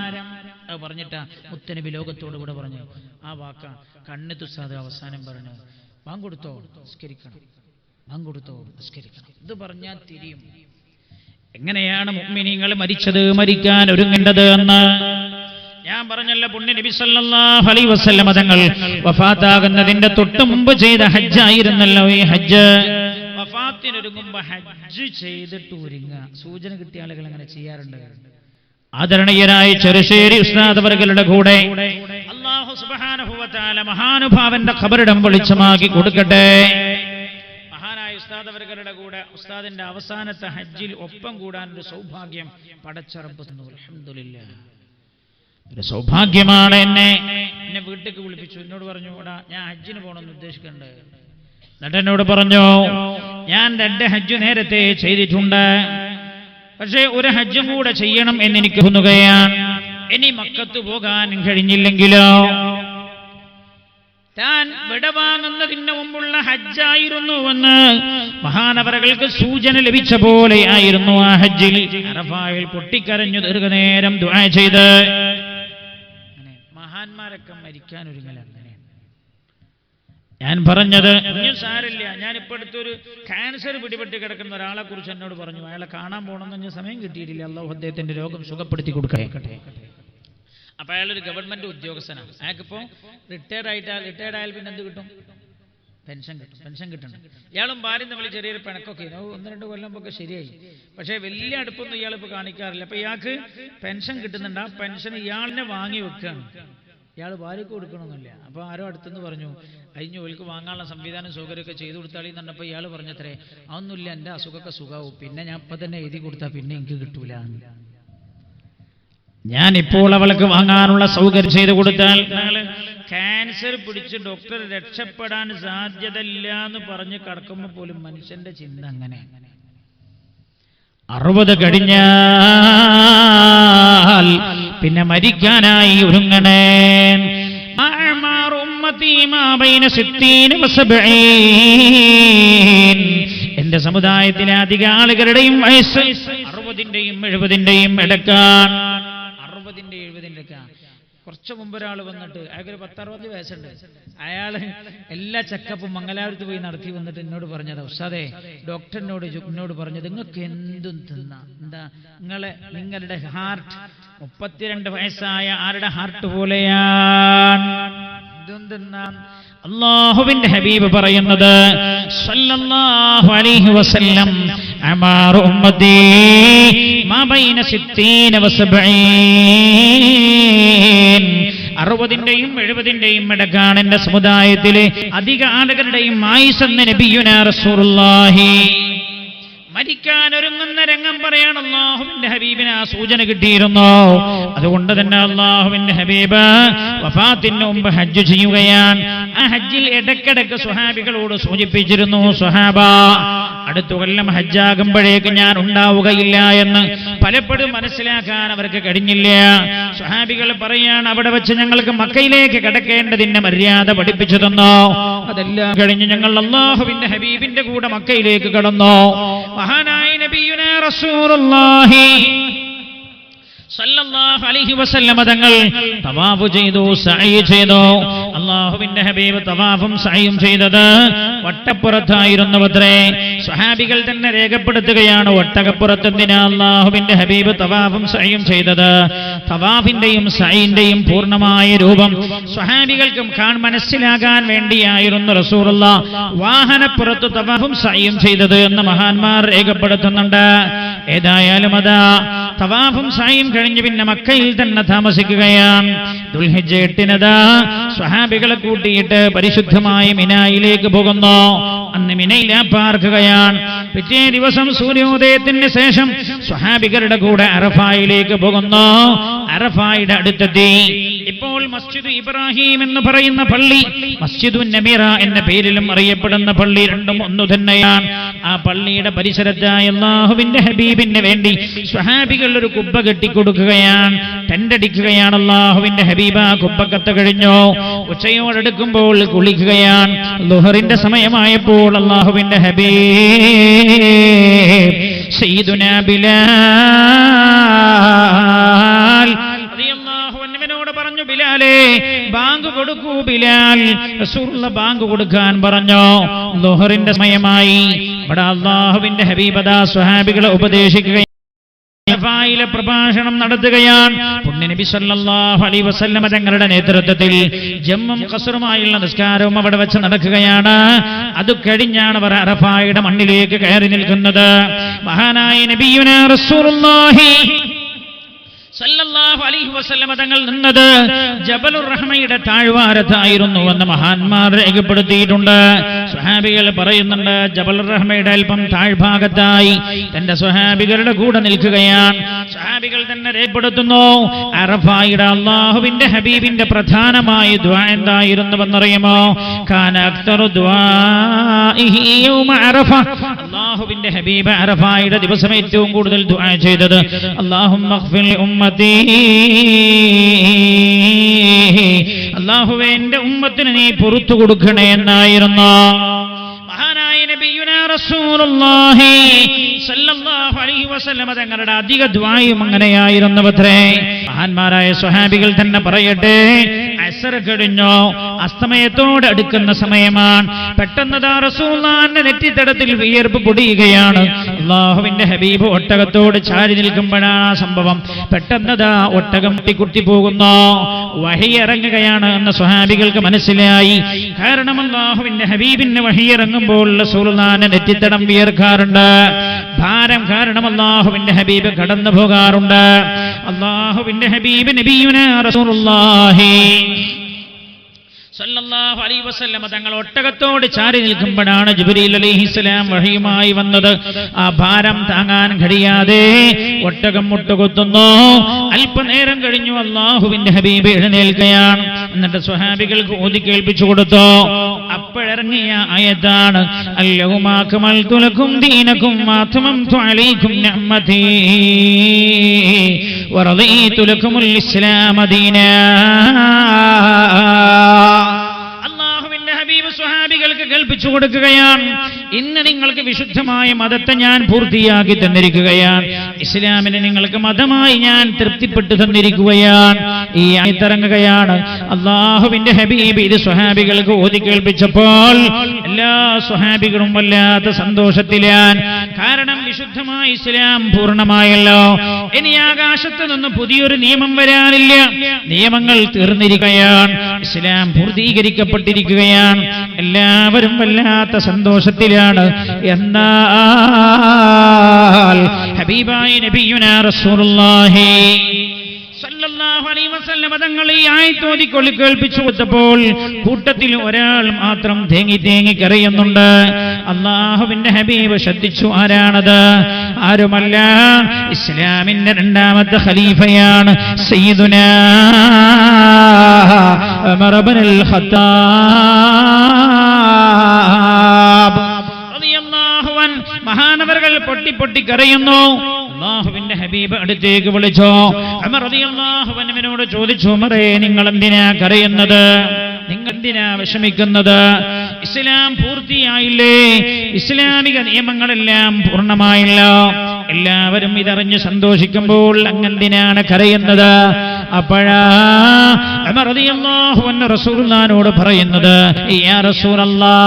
പറഞ്ഞിട്ടാ മുത്തനബി ലോകത്തോട് കൂടെ പറഞ്ഞു. ആ വാക്ക കണ്ണിത്ത് ഉസ്താദ് അവസാനം പറഞ്ഞു, ബാങ്ക് കൊടുത്തോ നിസ്കരിക്കണം, ബാങ്ക് കൊടുത്തോ നിസ്കരിക്കണം. ഇത് പറഞ്ഞാൽ തിരിയും. എങ്ങനെയാണ് മുഅ്മിനീങ്ങൾ മരിച്ചത്, മരിക്കാൻ ഒരുങ്ങേണ്ടത് എന്ന് ഞാൻ പറഞ്ഞല്ലോ. പുണ്യ നബി സല്ലല്ലാഹു അലൈഹി വസല്ലം തങ്ങൾ വഫാത്താകുന്നതിന്റെ തൊട്ട് മുമ്പ് ചെയ്ത ഹജ്ജായിരുന്നല്ലോ ഈ ഹജ്ജ്. വഫാത്തിനൊരുങ്ങുമ്പോ ഹജ്ജ് ചെയ്തിട്ട് ഒരുങ്ങുക. സൂചന കിട്ടിയ ആളുകൾ അങ്ങനെ ചെയ്യാറുണ്ട്. ആദരണീയരായ ചെറുശ്ശേരി ഉസ്താദ് അവരുടെ കൂടെ അല്ലാഹു സുബ്ഹാനഹു വ തആല മഹാനുഭാവന്റെ ഖബറിടം വെളിച്ചമാക്കി കൊടുക്കട്ടെ. മഹാനായ ഉസ്താദ് അവരുടെ കൂടെ ഉസ്താദിന്റെ അവസാനത്തെ ഹജ്ജിൽ ഒപ്പം കൂടാൻ ഒരു സൗഭാഗ്യം പടച്ച റബ്ബ് തന്നു. അൽഹംദുലില്ലാഹ്, ഒരു സൗഭാഗ്യമാണ്. എന്നെ വീട്ടിലേക്ക് വിളിപ്പിച്ചു. എന്നോട് പറഞ്ഞു, എടാ ഞാൻ ഹജ്ജിന് പോകണമെന്ന് ഉദ്ദേശിക്കുന്നുണ്ട്. എന്നിട്ട് എന്നോട് പറഞ്ഞു, ഞാൻ 2 ഹജ്ജ് നേരത്തെ ചെയ്തിട്ടുണ്ട്, പക്ഷേ ഒരു ഹജ്ജും കൂടെ ചെയ്യണം എന്നെനിക്ക് തോന്നുകയാണ്. ഇനി മക്കത്ത് പോകാൻ കഴിഞ്ഞില്ലെങ്കിലോ? താൻ വിടവാങ്ങുന്നതിന് മുമ്പുള്ള ഹജ്ജായിരുന്നുവെന്ന് മഹാനവറുകൾക്ക് സൂചന ലഭിച്ച പോലെയായിരുന്നു ആ ഹജ്ജിൽ. അറഫായിൽ പൊട്ടിക്കരഞ്ഞു ദീർഘനേരം ദുആ ചെയ്ത്. മഹാന്മാരൊക്കെ മരിക്കാൻ ഒരുങ്ങലാണ്. ഞാൻ പറഞ്ഞത് ഒന്നും സാരില്ല. ഞാനിപ്പോ അടുത്തൊരു ക്യാൻസർ പിടിപെട്ട് കിടക്കുന്ന ഒരാളെ കുറിച്ച് എന്നോട് പറഞ്ഞു. അയാളെ കാണാൻ പോകണമെന്ന് സമയം കിട്ടിയിട്ടില്ല. അല്ലാഹു അദ്ദേഹത്തിന്റെ രോഗം സുഖപ്പെടുത്തി കൊടുക്കട്ടെ. അപ്പൊ അയാളൊരു ഗവൺമെന്റ് ഉദ്യോഗസ്ഥനാണ്. അയാൾക്കിപ്പോ റിട്ടയർഡ് ആയാൽ പിന്നെ എന്ത് കിട്ടും? പെൻഷൻ കിട്ടണം. ഇയാളും ഭാര്യയും തമ്മിൽ ചെറിയൊരു പിണക്കൊക്കെ 1-2 കൊല്ലം ഒക്കെ ശരിയായി. പക്ഷേ വലിയ അടുപ്പൊന്നും ഇയാളിപ്പോ കാണിക്കാറില്ല. അപ്പൊ ഇയാൾക്ക് പെൻഷൻ കിട്ടുന്നുണ്ട്. ആ പെൻഷൻ ഇയാളിനെ വാങ്ങി വെക്കുകയാണ്. ഇയാൾ ഭാര്യക്ക് കൊടുക്കണമെന്നില്ല. അപ്പൊ ആരോ അടുത്തെന്ന് പറഞ്ഞു, അതിന് ഓൽക്ക് വാങ്ങാനുള്ള സംവിധാനം സൗകര്യമൊക്കെ ചെയ്തു കൊടുത്താളി എന്ന് പറഞ്ഞപ്പോൾ ഇയാൾ പറഞ്ഞത്രേ, അതൊന്നുമില്ല, എൻ്റെ അസുഖമൊക്കെ സുഖാവും, പിന്നെ ഞാൻ ഇപ്പൊ തന്നെ എഴുതി കൊടുത്താൽ പിന്നെ എനിക്ക് കിട്ടൂല. ഞാൻ ഇപ്പോൾ അവൾക്ക് വാങ്ങാനുള്ള സൗകര്യം ചെയ്തു കൊടുത്താൽ ക്യാൻസർ പിടിച്ച് ഡോക്ടർ രക്ഷപ്പെടാൻ സാധ്യതയില്ല എന്ന് പറഞ്ഞ് കടക്കുമ്പോൾ പോലും മനുഷ്യന്റെ ചിന്ത അങ്ങനെ. 60 കഴിഞ്ഞാൽ പിന്നെ മരിക്കാനായി ഒരുങ്ങണേ. എന്റെ സമുദായത്തിലെ അധിക ആളുകളുടെയും വയസ്സ് 60-ന്റെയും 70-ന്റെയും ഇടക്കാണ്. 60-ന്റെ 70-ന്റെ. കുറച്ച് മുമ്പ് ഒരാൾ വന്നിട്ട് അയാൾക്കൊരു 10-60 വയസ്സുണ്ട്. അയാൾ എല്ലാ ചെക്കപ്പും മംഗലാപുരത്ത് പോയി നടത്തി വന്നിട്ട് എന്നോട് പറഞ്ഞത്, ഉസ്താദേ, ഡോക്ടറിനോട് പറഞ്ഞത് നിങ്ങൾക്ക് എന്തും തിന്നാം, എന്താ നിങ്ങളുടെ ഹാർട്ട് 32 വയസ്സായ ആരുടെ ഹാർട്ട് പോലെയാണ്, എന്തും തിന്നാം. അല്ലാഹുവിന്റെ ഹബീബ് പറയുന്നത് സല്ലല്ലാഹു അലൈഹി വസല്ലം, അമാറു ഉമ്മത്തി മാ ബൈന 60 വ 70. 60-ന്റെയും 70-ന്റെയും ഇടക്കാണ് എന്റെ സമുദായത്തിലെ അധിക ആളുകളുടെയും ആയുസ്സെന്ന് നബിയുനാ റസൂലുള്ളാഹി. മരിക്കാൻ ഒരുങ്ങുന്ന രംഗം ജനങ്ങൾ പറയാണ് അല്ലാഹുവിന്റെ ഹബീബിന് ആ സൂചന കിട്ടിയിരുന്നു. അതുകൊണ്ട് തന്നെ അല്ലാഹുവിന്റെ ഹബീബ് വഫാത്തിന് മുമ്പ് ഹജ്ജ് ചെയ്യുകയാണ്. ആ ഹജ്ജിൽ ഇടയ്ക്കിടയ്ക്ക് സ്വഹാബികളോട് സൂചിപ്പിച്ചിരുന്നു, സ്വഹാബ അടുത്ത കൊല്ലം ഹജ്ജാകുമ്പോഴേക്ക് ഞാൻ ഉണ്ടാവുകയില്ല എന്ന്. പലപ്പോഴും മനസ്സിലാക്കാൻ അവർക്ക് കഴിഞ്ഞില്ല. സ്വഹാബികൾ പറയാണ്, അവിടെ വെച്ച് ഞങ്ങൾക്ക് മക്കയിലേക്ക് കടക്കേണ്ടതിന്റെ മര്യാദ പഠിപ്പിച്ചു തന്നോ. അതെല്ലാം കഴിഞ്ഞ് ഞങ്ങൾ അല്ലാഹുവിന്റെ ഹബീബിന്റെ കൂടെ മക്കയിലേക്ക് കടന്നു. മഹാനായ നബിയുനാ റസൂലുള്ളാഹി സല്ലല്ലാഹു അലൈഹി വസല്ലമ തങ്ങൾ തവാഫ് ചെയ്തു, സഅയ് ചെയ്തു. അല്ലാഹുവിന്റെ ഹബീബ് തവാഫും സഅയും ചെയ്തത് ഒട്ടപ്പുറത്തായിരുന്നുവത്രേ. സ്വഹാബികൾ തന്നെ രേഖപ്പെടുത്തുകയാണ്, ഒട്ടകപ്പുറത്ത് എന്തിനാ അല്ലാഹുവിന്റെ ഹബീബ് തവാഫും സഅയും ചെയ്തത്? തവാഫിന്റെയും സഅയിന്റെയും പൂർണ്ണമായ രൂപം സ്വഹാബികൾക്കും മനസ്സിലാകാൻ വേണ്ടിയായിരുന്നു റസൂലുള്ളാഹ് വാഹനപ്പുറത്ത് തവാഫും സഅയും ചെയ്തത് എന്ന് മഹാന്മാർ രേഖപ്പെടുത്തുന്നുണ്ട്. ഏതായാലും അതാ തവാഫും സഅയും കഴിഞ്ഞ് പിന്നെ മക്കയിൽ തന്നെ താമസിക്കുകയാണ്. ദുൽഹിജ്ജ 8-നതാ സ്വഹാബികളെ കൂട്ടിയിട്ട് പരിശുദ്ധമായ മിനായിലേക്ക് പോകുന്നു. അന്ന് മിനയിൽ പാർക്കുകയാണ്. പിറ്റേ ദിവസം സൂര്യോദയത്തിന് ശേഷം സ്വഹാബികളുടെ കൂടെ അറഫായിലേക്ക് പോകുന്നു. അറഫായുടെ അടുത്തെത്തി. ഇപ്പോൾ മസ്ജിദ് ഇബ്രാഹിം എന്ന് പറയുന്ന പള്ളി, മസ്ജിദു നബിറ എന്ന പേരിലും അറിയപ്പെടുന്ന പള്ളി, രണ്ടും ഒന്നു തന്നെയാണ്. ആ പള്ളിയുടെ പരിസരത്തായി അല്ലാഹുവിന്റെ ഹബീബിന് വേണ്ടി സ്വഹാബികൾ ഒരു കുബ്ബ കെട്ടിക്കൊടുക്കുകയാണ്, ടെന്റടിക്കുകയാണ്. അല്ലാഹുവിന്റെ ഹബീബ് ആ കുബ്ബക്കത്ത് കഴിഞ്ഞു. ഉച്ചയോടടുക്കുമ്പോൾ കുളിക്കുകയാണ്. ളുഹറിന്റെ സമയമായപ്പോൾ അല്ലാഹുവിന്റെ ഹബീബ് സയ്യിദുനാ ബിലാൽ റളിയല്ലാഹു അൻഹുവിനോട് പറഞ്ഞു, ബിലാലേ ബാങ്ക് കൊടുക്കൂ ബിലാൽ. റസൂലുള്ള ബാങ്ക് കൊടുക്കാൻ പറഞ്ഞു. ളുഹറിന്റെ സമയമായി. ഇവിടെ അല്ലാഹുവിന്റെ ഹബീബ് ദാ സ്വഹാബികളെ ഉപദേശിക്കുകയാണ്, പ്രഭാഷണം നടത്തുകയാണ്. പുണ്യനബി സല്ലല്ലാഹു അലൈഹി വസല്ലമ തങ്ങളുടെ നേതൃത്വത്തിൽ ജമ്മും ഖസറുമായുള്ള നിസ്കാരവും അവിടെ വെച്ച് നടക്കുകയാണ്. അത് കഴിഞ്ഞാണ് അവർ അറഫായുടെ മണ്ണിലേക്ക് കയറി നിൽക്കുന്നത്. മഹാനായ നബിയുനാ റസൂലുള്ളാഹി സല്ലല്ലാഹു അലൈഹി വസല്ലമ തങ്ങൾ നിന്നത് ജബലുർ റഹ്മയുടെ താഴ്വാരത്തായിരുന്നു എന്ന് മഹാന്മാർ രേഖപ്പെടുത്തിയിട്ടുണ്ട്. സ്വഹാബികൾ പറയുന്നുണ്ട്, ജബലുർ റഹ്മയുടെ അല്പം താഴ്ഭാഗത്തായി തന്റെ സ്വഹാബികളുടെ കൂടെ നിൽക്കുകയാണ്. സ്വഹാബികൾ തന്നെ രേഖപ്പെടുത്തുന്നു, അറഫായുടെ അല്ലാഹുവിന്റെ ഹബീബിന്റെ പ്രധാനമായ ദുആ എന്തായിരുന്നുവെന്നറിയുമോ? കാന അക്തറു ദുആഇഹി യൗമ അറഫ. അല്ലാഹുവിന്റെ ഹബീബ് അറഫായുടെ ദിവസം ഏറ്റവും കൂടുതൽ ദുആ ചെയ്തത് അല്ലാഹുമ്മ ഗ്ഫിർ ലി ഉമ്മത്തി, അല്ലാഹുവേ എന്റെ ഉമ്മത്തിന് നീ പുറത്തു കൊടുക്കണേ എന്നായിരുന്നു. മഹാനായ നബിയുനാ റസൂലുള്ളാഹി സല്ലല്ലാഹു അലൈഹി വസല്ലമ തങ്ങളുടെ അധിക ദുആയും അങ്ങനെയായിരുന്നുവത്രേ. മഹാന്മാരായ സ്വഹാബികൾ തന്നെ പറയട്ടെ, അസ്ർ കഴിഞ്ഞു, അസ്തമയത്തോട് അടുക്കുന്ന സമയമാണ്. പെട്ടെന്ന് ദാ റസൂലുള്ളാഹിന്റെ നെറ്റിത്തടത്തിൽ വിയർപ്പ് പൊടിയുകയാണ്. അല്ലാഹുവിന്റെ ഹബീബ് ഒട്ടകത്തോട് ചാരി നിൽക്കുമ്പോഴാണ് ആ സംഭവം. പെട്ടെന്ന് ദാ ഒട്ടകം കുട്ടി പോകുന്നു. വഹി ഇറങ്ങുകയാണ് എന്ന് സ്വഹാബികൾക്ക് മനസ്സിലായി. കാരണം അല്ലാഹുവിന്റെ ഹബീബിന് വഹി ഇറങ്ങുമ്പോൾ റസൂലുള്ളാഹിന്റെ നെറ്റിത്തടം വിയർക്കാറുണ്ട്. ഭാരം കാരണം അല്ലാഹുവിന്റെ ഹബീബ് കടന്നു പോകാറുണ്ട്. അല്ലാഹുവിന്റെ ഹബീബ് നബിയുനാ റസൂലുള്ളാഹി സല്ലല്ലാഹു അലൈഹി വസല്ലമ തങ്ങൾ ഒട്ടകത്തോട് ചാരി നിൽക്കുമ്പോഴാണ് ജിബ്രീൽ അലൈഹിസ്സലാം വഹിയുമായി വന്നത്. ആ ഭാരം താങ്ങാൻ കഴിയാതെ ഒട്ടകം മുട്ടുകുത്തുന്നു. അല്പനേരം കഴിഞ്ഞു അല്ലാഹുവിന്റെ ഹബീബ് എഴുന്നേൽക്കുകയാണ്. എന്നിട്ട് സ്വഹാബികൾക്ക് ഓതി കേൾപ്പിച്ചു കൊടുത്തു. അപ്പോഴിറങ്ങിയ ആയത്താണ് അൽയൗമ അക്മൽതു ലക്കും ദീനക്കും വഅത്മംതു അലൈക്കും നിഅമതി വറദീതു ലക്കുമുൽ ഇസ്ലാമ ദീനാ. സ്വഹാബികൾക്ക് കേൾപ്പിച്ചു കൊടുക്കുകയാണ്, ഇന്ന് നിങ്ങൾക്ക് വിശുദ്ധമായ മതത്തെ ഞാൻ പൂർത്തിയാക്കി തന്നിരിക്കുകയാണ്. ഇസ്ലാമിനെ നിങ്ങൾക്ക് മതമായി ഞാൻ തൃപ്തിപ്പെട്ടു തന്നിരിക്കുകയാണ്. ഈ ആയത്തിറങ്ങുകയാണ്. അല്ലാഹുവിന്റെ ഹബീബ് ഇത് സ്വഹാബികൾക്ക് ഓതി കേൾപ്പിച്ചപ്പോൾ എല്ലാ സ്വഹാബികളും വല്ലാത്ത സന്തോഷത്തിലാണ്. കാരണം വിശുദ്ധമായ ഇസ്ലാം പൂർണ്ണമായല്ലോ. ഇനി ആകാശത്ത് നിന്ന് പുതിയൊരു നിയമം വരാനില്ല. നിയമങ്ങൾ തീർന്നിരിക്കുകയാണ്. ഇസ്ലാം പൂർത്തീകരിക്കപ്പെട്ടിരിക്കുകയാണ്. എല്ലാവരും വല്ലാത്ത സന്തോഷത്തിലാണ്. എന്നാൽ ഹബീബായ നബിയുനാ റസൂലുള്ളാഹി സല്ലല്ലാഹു അലൈഹി വസല്ലം തങ്ങൾ ഈ ആയത്ത് ഓതി കേൾപ്പിച്ചു കൊടുത്തപ്പോൾ കൂട്ടത്തിൽ ഒരാൾ മാത്രം തേങ്ങി തേങ്ങി കരയുന്നുണ്ട്. അല്ലാഹുവിന്റെ ഹബീബ് ശ്രദ്ധിച്ചു, ആരാണത്? ആരുമല്ല, ഇസ്ലാമിന്റെ രണ്ടാമത്തെ ഖലീഫയാണ് സയ്യിദുനാ ഉമർ ഇബ്നുൽ ഖത്താബ് റളിയല്ലാഹു അൻഹു. മഹാനവറുകൾ പൊട്ടി കരയുന്നു. അല്ലാഹുവിന്റെ ഹബീബ് അടുത്തേക്ക് വിളിച്ചു. ഉമർ റളിയല്ലാഹു അൻഹുവിനോട് ചോദിച്ചു, ഉമറേ, നിങ്ങൾ എന്തിനാ കരയുന്നത്? നിങ്ങൾ എന്തിനാ വിഷമിക്കുന്നത്? ഇസ്ലാം പൂർത്തിയായില്ലേ? ഇസ്ലാമിക നിയമങ്ങളെല്ലാം പൂർണ്ണമായില്ല. എല്ലാവരും ഇതറിഞ്ഞ് സന്തോഷിക്കുമ്പോൾ അങ്ങെന്തിനാണ് കരയുന്നത്? അപ്പോഴാ ഉമർ റളിയല്ലാഹു അൻഹു റസൂലുള്ളാഹിനോട് പറയുന്നത്, യാ റസൂലല്ലാഹ്,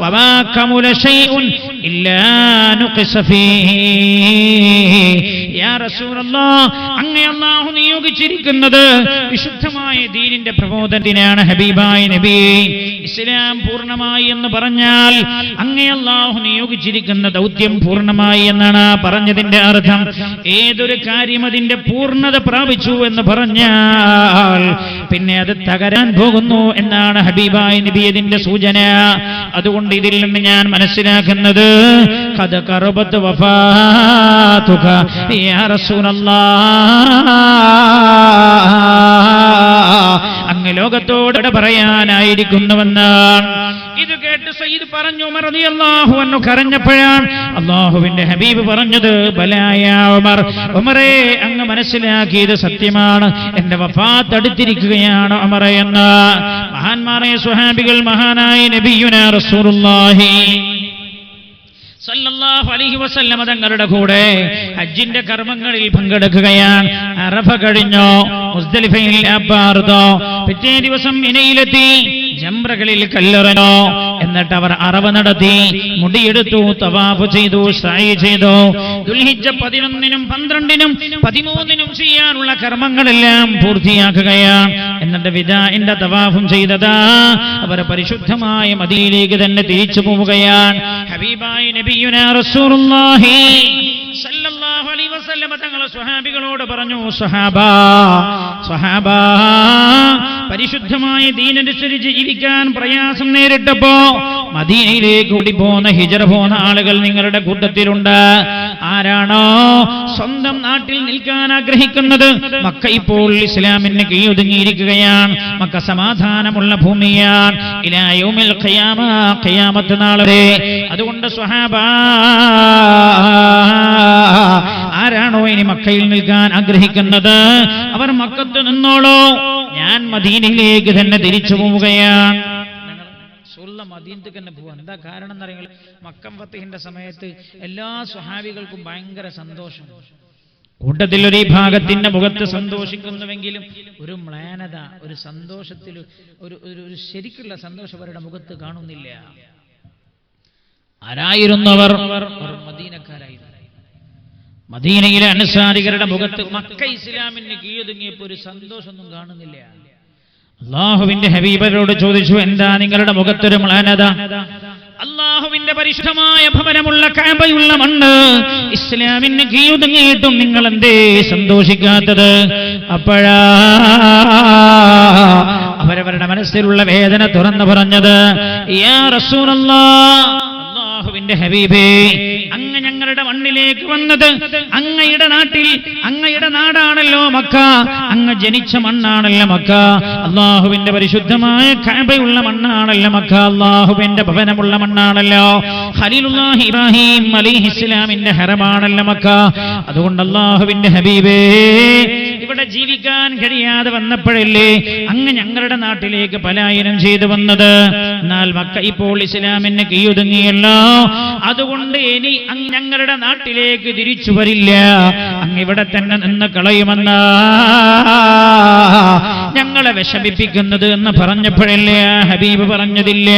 വമാ കമുല ശൈഉൻ ഇല്ലാ നുഖിസ ഫീഹി. യാ റസൂലല്ലാഹ്, അങ്ങേ അല്ലാഹു നിയോഗിച്ചിരിക്കുന്നത് വിശുദ്ധമായ ദീനിന്റെ പ്രബോധനത്തിനാണ്. ഹബീബായ നബി, ഇസ്ലാം പൂർണ്ണമായി എന്ന് പറഞ്ഞാൽ അങ്ങേ അല്ലാഹു നിയോഗിച്ചിരിക്കുന്ന ദൗത്യം പൂർണ്ണമായി എന്നാണ് പറഞ്ഞതിന്റെ അർത്ഥം. ഏതൊരു കാര്യം അതിന്റെ പൂർണ്ണത പ്രാപിച്ചു എന്ന് പറഞ്ഞാൽ പിന്നെ അത് തകരാൻ പോകുന്നു എന്നാണ് ഹബീബായ നബി ഇതിന്റെ സൂചന. അതുകൊണ്ട് ഇതിൽ നിന്ന് ഞാൻ മനസ്സിലാക്കുന്നത്, ഖദ ഖറബത് വഫാതുക യാ റസൂലല്ലാഹ്, അങ്ങ് ലോകത്തോട് പറയാനായിരിക്കുന്നുവെന്നാണ്. ഇത് കേട്ട് സയ്യിദ് പറഞ്ഞു, ഉമർ റളിയല്ലാഹു അൻഹു കരഞ്ഞപ്പോഴാണ് അല്ലാഹുവിന്റെ ഹബീബ് പറഞ്ഞത്, ബലായ ഉമർ, ഉമറേ, അങ്ങ് മനസ്സിലാക്കിയത് സത്യമാണ്, എന്റെ വഫാത്ത് അടുത്തിരിക്കുകയാണ് ഉമറേ എന്ന്. മഹാന്മാരായ സ്വഹാബികൾ മഹാനായ നബിയുനാ റസൂലുള്ളാഹി സല്ലല്ലാഹു അലൈഹി വസല്ലം തങ്ങളുടെ കൂടെ ഹജ്ജിന്റെ കർമ്മങ്ങളിൽ പങ്കെടുക്കുകയാണ്. അറഫ കഴിഞ്ഞോ, മുസ്ദലിഫയിൽ അബ്ബാർദോ, പിറ്റേ ദിവസം മിനയിലെത്തി, ജംറകളിൽ കല്ലെറിഞ്ഞോ, എന്നിട്ട് അവർ അറവ നടത്തി, മുടിയെടുത്തു, തവാഫ് ചെയ്തു, സഅയ് ചെയ്തു. ദുൽഹിജ്ജ 11-നും 12-നും 13-നും ചെയ്യാനുള്ള കർമ്മങ്ങളെല്ലാം പൂർത്തിയാക്കുകയാണ്. എന്നിട്ട് വിദാഇന്റെ തവാഫും ചെയ്തതാ അവർ പരിശുദ്ധമായ മദീനയിലേക്ക് തന്നെ തിരിച്ചു പോവുകയാണ്. ഹബീബായ നബിയുനാ റസൂലുള്ളാഹി സല്ലല്ലാഹു അലൈഹി വസല്ലം തങ്ങൾ സ്വഹാബികളോട് പറഞ്ഞു, സ്വഹാബ, പരിശുദ്ധമായ ദീനനുസരിച്ച് ജീവിക്കാൻ പ്രയാസം നേരിട്ടപ്പോ മദീനയിലേക്ക് ഓടിപ്പോന്ന ഹിജറ പോന്ന ആളുകൾ നിങ്ങളുടെ കൂട്ടത്തിലുണ്ട്. ആരാണോ സ്വന്തം നാട്ടിൽ നിൽക്കാൻ ആഗ്രഹിക്കുന്നത്? മക്ക ഇപ്പോൾ ഇസ്ലാമിന് കീഴൊതുങ്ങിയിരിക്കുകയാണ്. മക്ക സമാധാനമുള്ള ഭൂമിയാണ്. ഇലാ യൗമിൽ ഖിയാമ, ഖിയാമത്ത് നാൾ വരെ. അതുകൊണ്ട് സ്വഹാബ, ആരാണോ ഇനി മക്കയിൽ നിൽക്കാൻ ആഗ്രഹിക്കുന്നത് അവർ മക്കത്ത് നിന്നോളൂ, ഞാൻ മദീനയിലേക്ക് തന്നെ തിരിച്ചു പോവുകയാണ്. മദീനത്തേക്ക് തന്നെ പോവാൻ എന്താ കാരണം എന്നറിയാം? മക്കം ഫത്ഹിന്റെ സമയത്ത് എല്ലാ സ്വഹാബികൾക്കും ഭയങ്കര സന്തോഷം. കൂട്ടത്തിൽ ഒരു ഭാഗത്തിന്റെ മുഖത്ത് സന്തോഷിക്കുന്നുവെങ്കിലും ഒരു മ്ലാനത, ഒരു സന്തോഷത്തിൽ ഒരു ശരിക്കുള്ള സന്തോഷം അവരുടെ മുഖത്ത് കാണുന്നില്ല. ആരായിരുന്നവർ? മദീനക്കാരായിരുന്നു. മദീനയിലെ അൻസാരികളുടെ മുഖത്ത് മക്ക ഇസ്ലാമിന് കീഴൊതുങ്ങിയപ്പോൾ ഒരു സന്തോഷമൊന്നും കാണുന്നില്ല. അല്ലാഹുവിന്റെ ഹബീബരോട് ചോദിച്ചു, എന്താ നിങ്ങളുടെ മുഖത്തൊരു മ്ലാനത? അല്ലാഹുവിന്റെ പരിശുദ്ധമായ ഭവനമുള്ള കഅബയുള്ള മണ്ണ് ഇസ്ലാമിന് കീഴൊതുങ്ങിയിട്ടും നിങ്ങൾ എന്തേ സന്തോഷിക്കാത്തത്? അപ്പോഴാ അവരവരുടെ മനസ്സിലുള്ള വേദന തുറന്നു പറഞ്ഞത്, യാ റസൂലല്ലാഹ്, അല്ലാഹുവിന്റെ ഹബീബേ, അങ്ങ് ഞങ്ങളുടെ മണ്ണിലേക്ക് വന്നത് അങ്ങയുടെ നാട്ടിൽ, അങ്ങയുടെ നാടാണല്ലോ മക്ക, അങ്ങ് ജനിച്ച മണ്ണാണല്ലോ മക്ക, അല്ലാഹുവിന്റെ പരിശുദ്ധമായ കഅബയുള്ള മണ്ണാണല്ലോ മക്ക, അല്ലാഹുവിന്റെ ഭവനമുള്ള മണ്ണാണല്ലോ, ഖലീലുല്ലാഹി ഇബ്രാഹിം അലൈഹിസ്സലാമിന്റെ ഹറമാണല്ലോ മക്ക. അതുകൊണ്ട് അല്ലാഹുവിന്റെ ഹബീബേ, ഇവിടെ ജീവിക്കാൻ കഴിയാതെ വന്നപ്പോഴല്ലേ അങ്ങ് ഞങ്ങളുടെ നാട്ടിലേക്ക് പലായനം ചെയ്തു വന്നത്. എന്നാൽ മക്ക ഇപ്പോൾ ഇസ്ലാമിന് കീഴൊതുങ്ങിയല്ലോ, അതുകൊണ്ട് ഇനി അങ്ങ് ഞങ്ങളുടെ നാട്ടിലേക്ക് തിരിച്ചു വരില്ല, അങ്ങ് ഇവിടെ തന്നെ നിന്ന് കളയുമെന്ന ഞങ്ങളെ വിഷമിപ്പിക്കുന്നത് എന്ന് പറഞ്ഞപ്പോഴല്ലേ ഹബീബ് പറഞ്ഞതില്ല,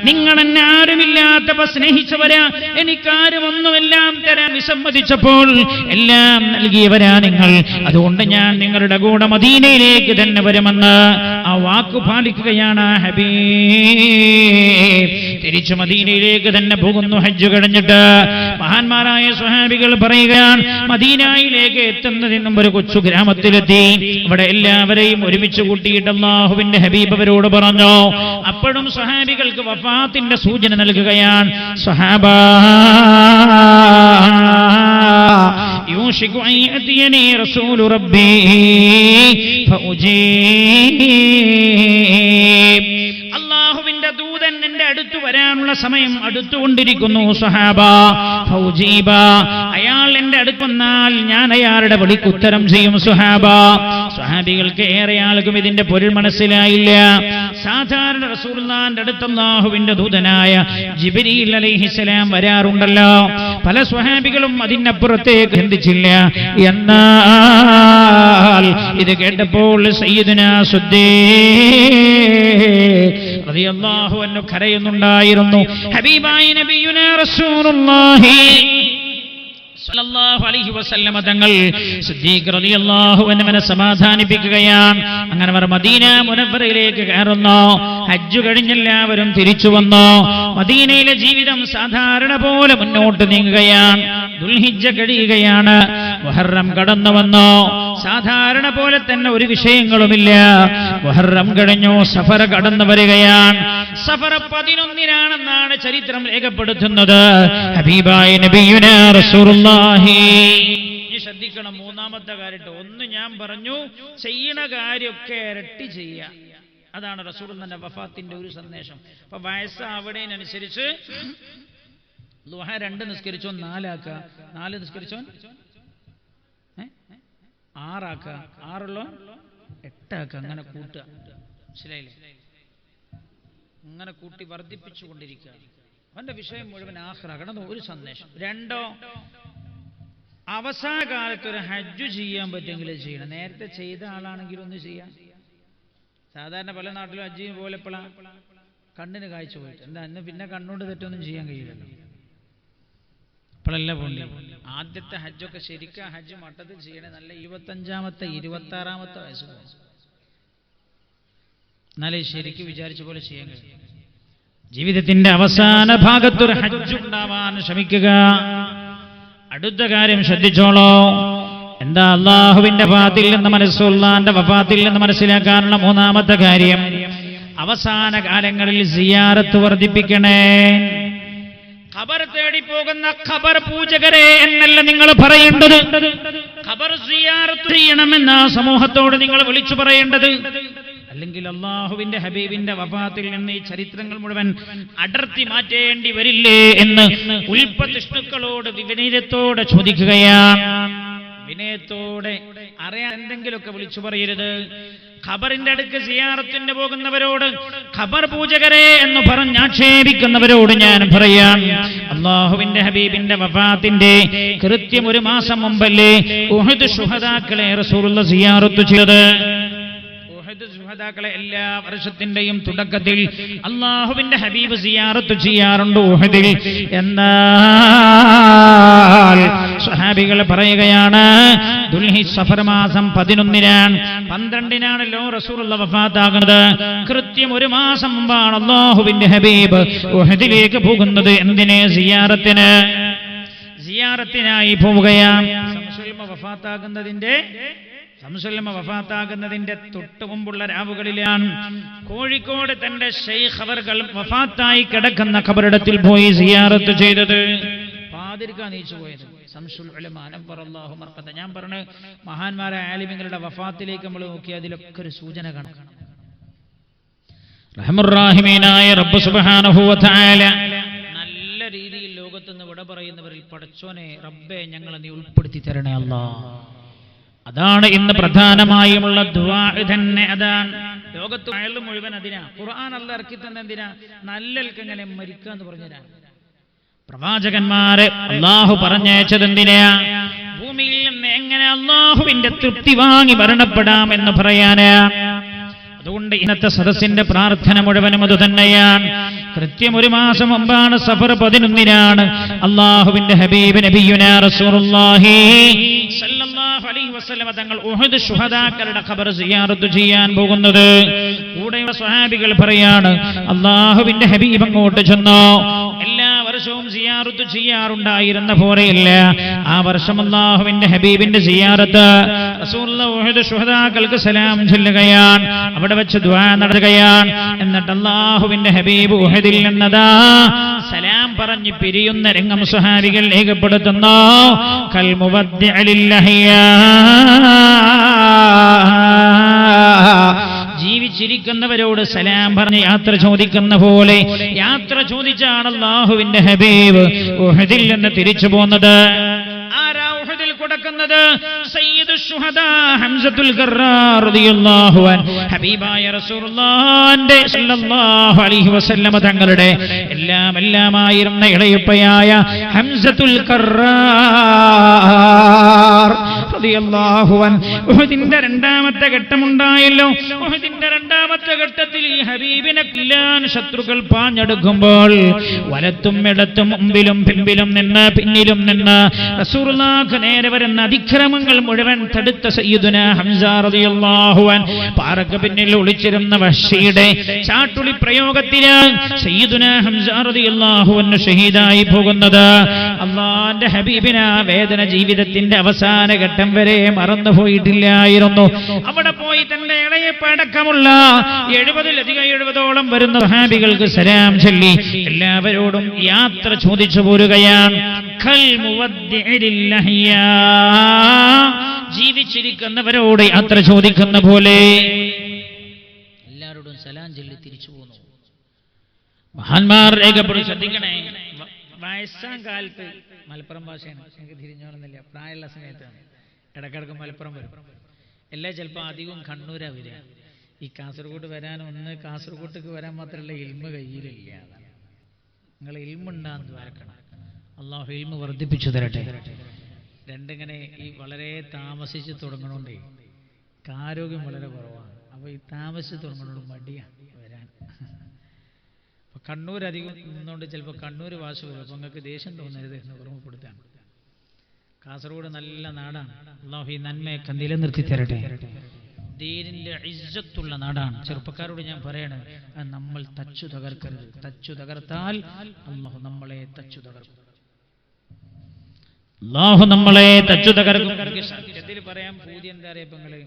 നിങ്ങൾ എന്നെ ആരുമില്ലാത്തപ്പോ സ്നേഹിച്ചവരാ, എനിക്കാരും ഒന്നുമെല്ലാം തരാൻ വിസമ്മതിച്ചപ്പോൾ എല്ലാം നൽകിയവരാ നിങ്ങൾ, അതുകൊണ്ട് ഞാൻ നിങ്ങളുടെ കൂടെ മദീനയിലേക്ക് തന്നെ വരുമെന്ന് ആ വാക്കു പാലിക്കുകയാണ് ഹബീബ്. തിരിച്ചു മദീനയിലേക്ക് തന്നെ പോകുന്നു. ഹജ്ജ് കഴിഞ്ഞിട്ട് മഹാന്മാരായ സ്വഹാബികൾ പറയുകയാണ്, മദീനയിലേക്ക് എത്തുന്നതിന് മുമ്പ് ഒരു കൊച്ചു ഗ്രാമത്തിലെത്തി. ഇവിടെ എല്ലാവരെയും ഒരുമിച്ച് കൂട്ടിയിട്ട് അല്ലാഹുവിന്റെ ഹബീബ് അവരോട് പറഞ്ഞു. അപ്പോഴും സ്വഹാബികൾക്ക് വഫാത്തിന്റെ സൂചന നൽകുകയാണ്. സ്വഹാബാ യൂഷികു അൻ യഅതിയനി റസൂലു റബ്ബി ഫഉജീബ്. അല്ലാഹുവിന്റെ ദൂതൻ എന്റെ അടുത്ത് വരാനുള്ള സമയം അടുത്തുകൊണ്ടിരിക്കുന്നു. സ്വഹാബ ഫൗജീബ, അയാൾ എന്റെ അടുത്ത് വന്നാൽ ഞാൻ അയാളുടെ വിളിക്ക് ഉത്തരം ചെയ്യും. സ്വഹാബികൾക്ക് ഏറെ ആൾക്കും ഇതിന്റെ പൊരുൾ മനസ്സിലായില്ല. സാധാരണ റസൂലുള്ളാഹിന്റെ അടുത്ത് അല്ലാഹുവിന്റെ ദൂതനായ ജിബ്രീൽ അലൈഹിസ്സലാം വരാറുണ്ടല്ലോ. പല സ്വഹാബികളും അതിനപ്പുറത്തേക്ക് ചിന്തിച്ചില്ല. എന്നാൽ ഇത് കേട്ടപ്പോൾ സയ്യിദുനാ സിദ്ദീഖ് റളിയല്ലാഹു അൻഹു കരയുന്നുണ്ടായിരുന്നു. ഹബീബായ നബിയുനാ റസൂലുള്ളാഹി സ്വല്ലല്ലാഹു അലൈഹി വസല്ലമ തങ്ങൾ സിദ്ദീഖ് റളിയല്ലാഹു അൻഹുവിനെ സമാധാനിപ്പിക്കുകയാണ്. അങ്ങനെ അവർ മദീന മുനവ്വറയിലേക്ക് കയറുന്നു. ഹജ്ജ് കഴിഞ്ഞെല്ലാവരും തിരിച്ചു വന്നു. മദീനയിലെ ജീവിതം സാധാരണ പോലെ മുന്നോട്ട് നീങ്ങുകയാണ്. ദുൽഹിജ്ജ കഴിയുകയാണ്. മുഹറം കടന്നു വന്നു. സാധാരണ പോലെ തന്നെ ഒരു വിഷയങ്ങളുമില്ല. മുഹറം കഴിഞ്ഞു, സഫർ കടന്നു വരികയാണ്. സഫർ 11-നാണെന്നാണ് ചരിത്രം രേഖപ്പെടുത്തുന്നത്. ഹബീബായ നബിയുനാ റസൂലുള്ളാഹി. ശ്രദ്ധിക്കണം, മൂന്നാമത്തെ കാര്യം. ഒന്ന് ഞാൻ പറഞ്ഞു, ചെയ്യണ കാര്യമൊക്കെ ഇരട്ടി ചെയ്യുക. അതാണ് റസൂലുള്ളാഹിന്റെ വഫാത്തിന്റെ ഒരു സന്ദേശം. അപ്പൊ വയസ്സ് അവിടെയനുസരിച്ച് ദുഹ 2 നിസ്കരിച്ചോ 4 ആക്കുക, 4 നിസ്കരിച്ചോ 6 ആക്കുക, 6 8 ആക്കുക, അങ്ങനെ കൂട്ടുക. മനസ്സിലായില്ലേ? അങ്ങനെ കൂട്ടി വർദ്ധിപ്പിച്ചു കൊണ്ടിരിക്കുക. അവന്റെ വിഷയം മുഴുവൻ ആഖിറ കടന്നു ഒരു സന്ദേശം. 2, അവസാന കാലത്ത് ഒരു ഹജ്ജ് ചെയ്യാൻ പറ്റുമെങ്കിൽ ചെയ്യണം. നേരത്തെ ചെയ്ത ആളാണെങ്കിൽ ഒന്ന് ചെയ്യാം. സാധാരണ പല നാട്ടിലും ഹജ്ജ് പോലെ എപ്പോഴാണ് കണ്ണിന് കാഴ്ച പോയിട്ട് എന്താ ഇന്ന് പിന്നെ കണ്ണുകൊണ്ട് തെറ്റൊന്നും ചെയ്യാൻ കഴിയില്ലല്ലോ. ഇപ്പോഴല്ല പോണ്ടി. ആദ്യത്തെ ഹജ്ജൊക്കെ ശരിക്കും ഹജ്ജ് മട്ടത്തിൽ ചെയ്യണേ നല്ല 25-ാമത്തെ 26-ാമത്തെ വയസ്സ് പോകും. എന്നാലേ ശരിക്കും വിചാരിച്ച പോലെ ചെയ്യാൻ കഴിയും. ജീവിതത്തിന്റെ അവസാന ഭാഗത്തൊരു ഹജ്ജ് ഉണ്ടാവാൻ ശ്രമിക്കുക. അടുത്ത കാര്യം ശ്രദ്ധിച്ചോളൂ. എന്താ അല്ലാഹുവിന്റെ വഫാത്തിൽ നിന്ന് റസൂലുള്ളാഹിന്റെ വഫാത്തിൽ നിന്ന് മനസ്സിലാക്കാനുള്ള മൂന്നാമത്തെ കാര്യം, അവസാന കാലങ്ങളിൽ സിയാറത്ത് വർദ്ധിപ്പിക്കണേ. ഖബർ തേടി പോകുന്ന ഖബർ പൂജകരെ എന്നല്ല നിങ്ങൾ പറയേണ്ടത്. ഖബർ സിയാറത്ത് ചെയ്യണമെന്ന സമൂഹത്തോട് നിങ്ങൾ വിളിച്ചു പറയേണ്ടത്. അല്ലെങ്കിൽ അല്ലാഹുവിന്റെ ഹബീബിന്റെ വഫാത്തിൽ നിന്ന് ഈ ചരിത്രങ്ങൾ മുഴുവൻ അടർത്തി മാറ്റേണ്ടി വരില്ലേ എന്ന് ഉൽപ്പതിഷ്ണുക്കളോട് വിനയത്തോടെ ചോദിക്കുകയാണ്. വിനയത്തോടെ അറിയാൻ എന്തെങ്കിലുമൊക്കെ വിളിച്ചു പറയരുത്. ഖബറിന്റെ അടുക്ക് സിയാറത്തിന് പോകുന്നവരോട്, ഖബർ പൂജകരെ എന്ന് പറഞ്ഞ് ആക്ഷേപിക്കുന്നവരോട് ഞാൻ പറയാം, അല്ലാഹുവിന്റെ ഹബീബിന്റെ വഫാത്തിന്റെ കൃത്യം 1 മാസം മുമ്പല്ലേ ഉഹദ് ശുഹദാക്കളെ റസൂലുള്ളാഹി സിയാറത്ത് ചെയ്തത്. ശുഹദാക്കളെ എല്ലാ വർഷത്തിന്റെയും തുടക്കത്തിൽ അല്ലാഹുവിന്റെ ഹബീബ് സിയാറത്ത് ചെയ്യാറുണ്ട് ഉഹദിൽ. എന്നാൽ സ്വഹാബികൾ പറയുകയാണ്, ദുൽഹിജ്ജ് സഫർ മാസം 11-നാണ്, 12-നാണല്ലോ റസൂലുള്ളാഹി വഫാത്താകുന്നത്. കൃത്യം 1 മാസം മുമ്പാണ് അല്ലാഹുവിന്റെ ഹബീബ് ഉഹദിലേക്ക് പോകുന്നത്. എന്തിനെ? സിയാറത്തിനായി പോവുകയാണ്. ശംസുൽ വഫാത്താകുന്നതിന്റെ തൊട്ടു മുമ്പുള്ള രാവുകളിലാണ് കോഴിക്കോട് തന്റെ ശൈഖ് അവർകൾ വഫാത്തായി കിടക്കുന്ന ഖബറിടത്തിൽ പോയി സിയാറത്ത് ചെയ്തത്. പാതിരിക്കാൻ നീച്ചു പോയത് ശംസുൽ ഉലമ നവ്വറല്ലാഹു മർഖദ. ഞാൻ പറഞ്ഞ മഹാന്മാരായ ആലിമീങ്ങളുടെ വഫാത്തിലേക്ക് നമ്മൾ നോക്കിയാൽ അതിലൊക്കെ ഒരു സൂചന കാണാം. റഹ്മുർ റഹീമീനായ റബ്ബ് സുബ്ഹാനഹു വ തആല നല്ല രീതിയിൽ ലോകത്തുനിന്ന് വിട പറയുന്നവരിൽ പടച്ചോനെ റബ്ബേ ഞങ്ങളെ നീ ഉൾപ്പെടുത്തി തരണേ അല്ലാഹ്. അതാണ് ഇന്ന് പ്രധാനമായുമുള്ള ദുആ തന്നെ. അതാണ് ലോകത്ത് അയൽ മുഴുവൻ അതിനാ. ഖുർആൻ അല്ലാഹ് ഇറക്കി തന്നെ എന്തിനാ? നല്ലൽക്ക് എങ്ങനെ മരിക്കാന്ന് പറഞ്ഞുതരാൻ. പ്രവാചകന്മാരെ അല്ലാഹു പറഞ്ഞയച്ചത് എന്തിനാ? ഭൂമിയിൽ നിന്ന് എങ്ങനെ അല്ലാഹുവിന്റെ തൃപ്തി വാങ്ങി മരണപ്പെടാം എന്ന് പറയാനാ. അതുകൊണ്ട് ഇന്നത്തെ സദസ്സിന്റെ പ്രാർത്ഥന മുഴുവനും അത് തന്നെയാണ്. കൃത്യം 1 മാസം മുമ്പാണ് സഫർ 11-നാണ് അല്ലാഹുവിന്റെ ഹബീബ് നബിയുനാ റസൂലുള്ളാഹി സ്വല്ലല്ലാഹു അലൈഹി വസല്ലമ തങ്ങൾ ഉഹദ് ശുഹദാക്കളുടെ ഖബർ സിയാറത്ത് ചെയ്യാൻ പോകുന്നത്. കൂടെയുള്ള സ്വഹാബികൾ പറയാണ്, അല്ലാഹുവിന്റെ ഹബീബ് അങ്ങോട്ട് ചെന്നു. എല്ലാ വർഷവും സിയാറത്ത് ചെയ്യാറുണ്ടായിരുന്ന പോലെയല്ല, ആ വർഷം അല്ലാഹുവിന്റെ ഹബീബിന്റെ സിയാറത്ത് റസൂലുള്ളാഹി ഉഹദ് ശുഹദാക്കൾക്ക് സലാം ചൊല്ലുകയാണ്, അവിടെ വെച്ച് ദുആ നടത്തുകയാണ്. എന്നിട്ട് അല്ലാഹുവിന്റെ ഹബീബ് ഉഹദിൽ നിന്നതാ സലാം പറഞ്ഞ് പിരിയുന്ന രംഗം സ്വഹാബികൾ രേഖപ്പെടുത്തുന്നു. കൽ മുവദ്ദിഅ ലില്ലഹിയാ, ജീവിച്ചിരിക്കുന്നവരോട് സലാം പറഞ്ഞ് യാത്ര ചോദിക്കുന്ന പോലെ യാത്ര ചോദിച്ചാണ് അല്ലാഹുവിന്റെ ഹബീബ് ഉഹദിൽ നിന്ന് തിരിച്ചു പോന്നത്. ആരാ ഉഹദിൽ കൊടുക്കുന്നത്? സയ്യിദുൽ ശുഹദാ ഹംസത്തുൽ ഖറാർ റളിയല്ലാഹു അൻഹു, ഹബീബായ റസൂലുള്ളാഹിന്റെ സ്വല്ലല്ലാഹു അലൈഹി വസല്ലമ തങ്ങളുടെ എല്ലാമായിരുന്ന ഇളയപ്പയായ ഹംസത്തുൽ ഖറാർ റളിയല്ലാഹു അൻഹു. ഉഹദിന്റെ രണ്ടാമത്തെ ഘട്ടമുണ്ടായല്ലോ. ഉഹദിന്റെ രണ്ടാമത്തെ ഘട്ടത്തിൽ ഈ ഹബീബിനെ കൊല്ലാൻ ശത്രുക്കൾ പാഞ്ഞെടുക്കുമ്പോൾ വലത്തും ഇടത്തും മുമ്പിലും പിമ്പിലും നിന്ന് പിന്നിലും നിന്ന് റസൂലുള്ളാഹിക്ക് നേരെ വരുന്ന അതിക്രമങ്ങൾ മുഴുവൻ തടുത്ത സയ്യിദുനാ ഹംസ റളിയല്ലാഹു അൻഹു, പാറക്ക് പിന്നിൽ ഒളിച്ചിരുന്ന വഹ്ശിയുടെ ചാട്ടുളി പ്രയോഗത്തിന് സയ്യിദുനാ ഹംസ റളിയല്ലാഹു അൻഹു ഷഹീദായി പോകുന്നത്. അല്ലാഹുവിന്റെ ഹബീബിന് ആ വേദന ജീവിതത്തിന്റെ അവസാന ഘട്ടം വരെ മറന്നുപോയിട്ടില്ലായിരുന്നു. അവിടെ പോയി തന്റെ ഇളയപ്പടക്കമുള്ള 70ഓളം വരുന്ന സ്വഹാബികൾക്ക് സലാം ചൊല്ലി എല്ലാവരോടും യാത്ര ചോദിച്ചു പോരുകയാണ്. ജീവിച്ചിരിക്കുന്നവരോട് യാത്ര ചോദിക്കുന്ന പോലെ എല്ലാവരോടും സലാം ചൊല്ലി തിരിച്ചു പോന്നു. മഹാന്മാർ രേഖപ്പെടുത്തി. ശ്രദ്ധിക്കണേ, വയസ്സാം കാലത്ത് മലപ്പുറം ഭാഷയാണ്, എനിക്ക് തിരിഞ്ഞോണമെന്നില്ല, പ്രായമുള്ള സമയത്താണ് ഇടക്കിടക്ക് മലപ്പുറം വരും. എല്ലാം ചിലപ്പോൾ അധികവും കണ്ണൂരാ വരിക. ഈ കാസർഗോഡ് വരാൻ കാസർഗോട്ടേക്ക് വരാൻ മാത്രമല്ല, ഇൽമ കയ്യിലില്ല. നിങ്ങൾ ഇൽമുണ്ടാന്ന് ദ്വാരക്കണം, അള്ളാഹു ഇൽമ വർദ്ധിപ്പിച്ചു തരട്ടെ. രണ്ടിങ്ങനെ ഈ വളരെ താമസിച്ച് തുടങ്ങണോണ്ടേ ആരോഗ്യം വളരെ കുറവാണ്. അപ്പോൾ ഈ താമസിച്ച് തുടങ്ങണോണ്ട് മടിയാണ് വരാൻ. അപ്പോൾ കണ്ണൂർ അധികം നിന്നുകൊണ്ട് ചിലപ്പോൾ കണ്ണൂർ ഭാഷ വരും. അപ്പോൾ നിങ്ങൾക്ക് ദേഷ്യം തോന്നരുത് എന്ന് ഓർമ്മപ്പെടുത്താണ്. കാസർഗോഡ് നല്ല നാടാണ്. അള്ളാഹു ഈ നന്മയൊക്കെ നിലനിർത്തി തരട്ടെ. ദീനിന്റെ ഇസ്സത്തുള്ള നാടാണ്. ചെറുപ്പക്കാരോട് ഞാൻ പറയണ, നമ്മൾ തച്ചു തകർക്കരുത്. തച്ചു തകർത്താൽ അള്ളാഹു നമ്മളെ തച്ചു തകർക്കും. അള്ളാഹു നമ്മളെ തച്ചു തകർക്കും. സത്യത്തിൽ പറയാൻ പൂതി എന്താ അറിയപ്പങ്ങള്,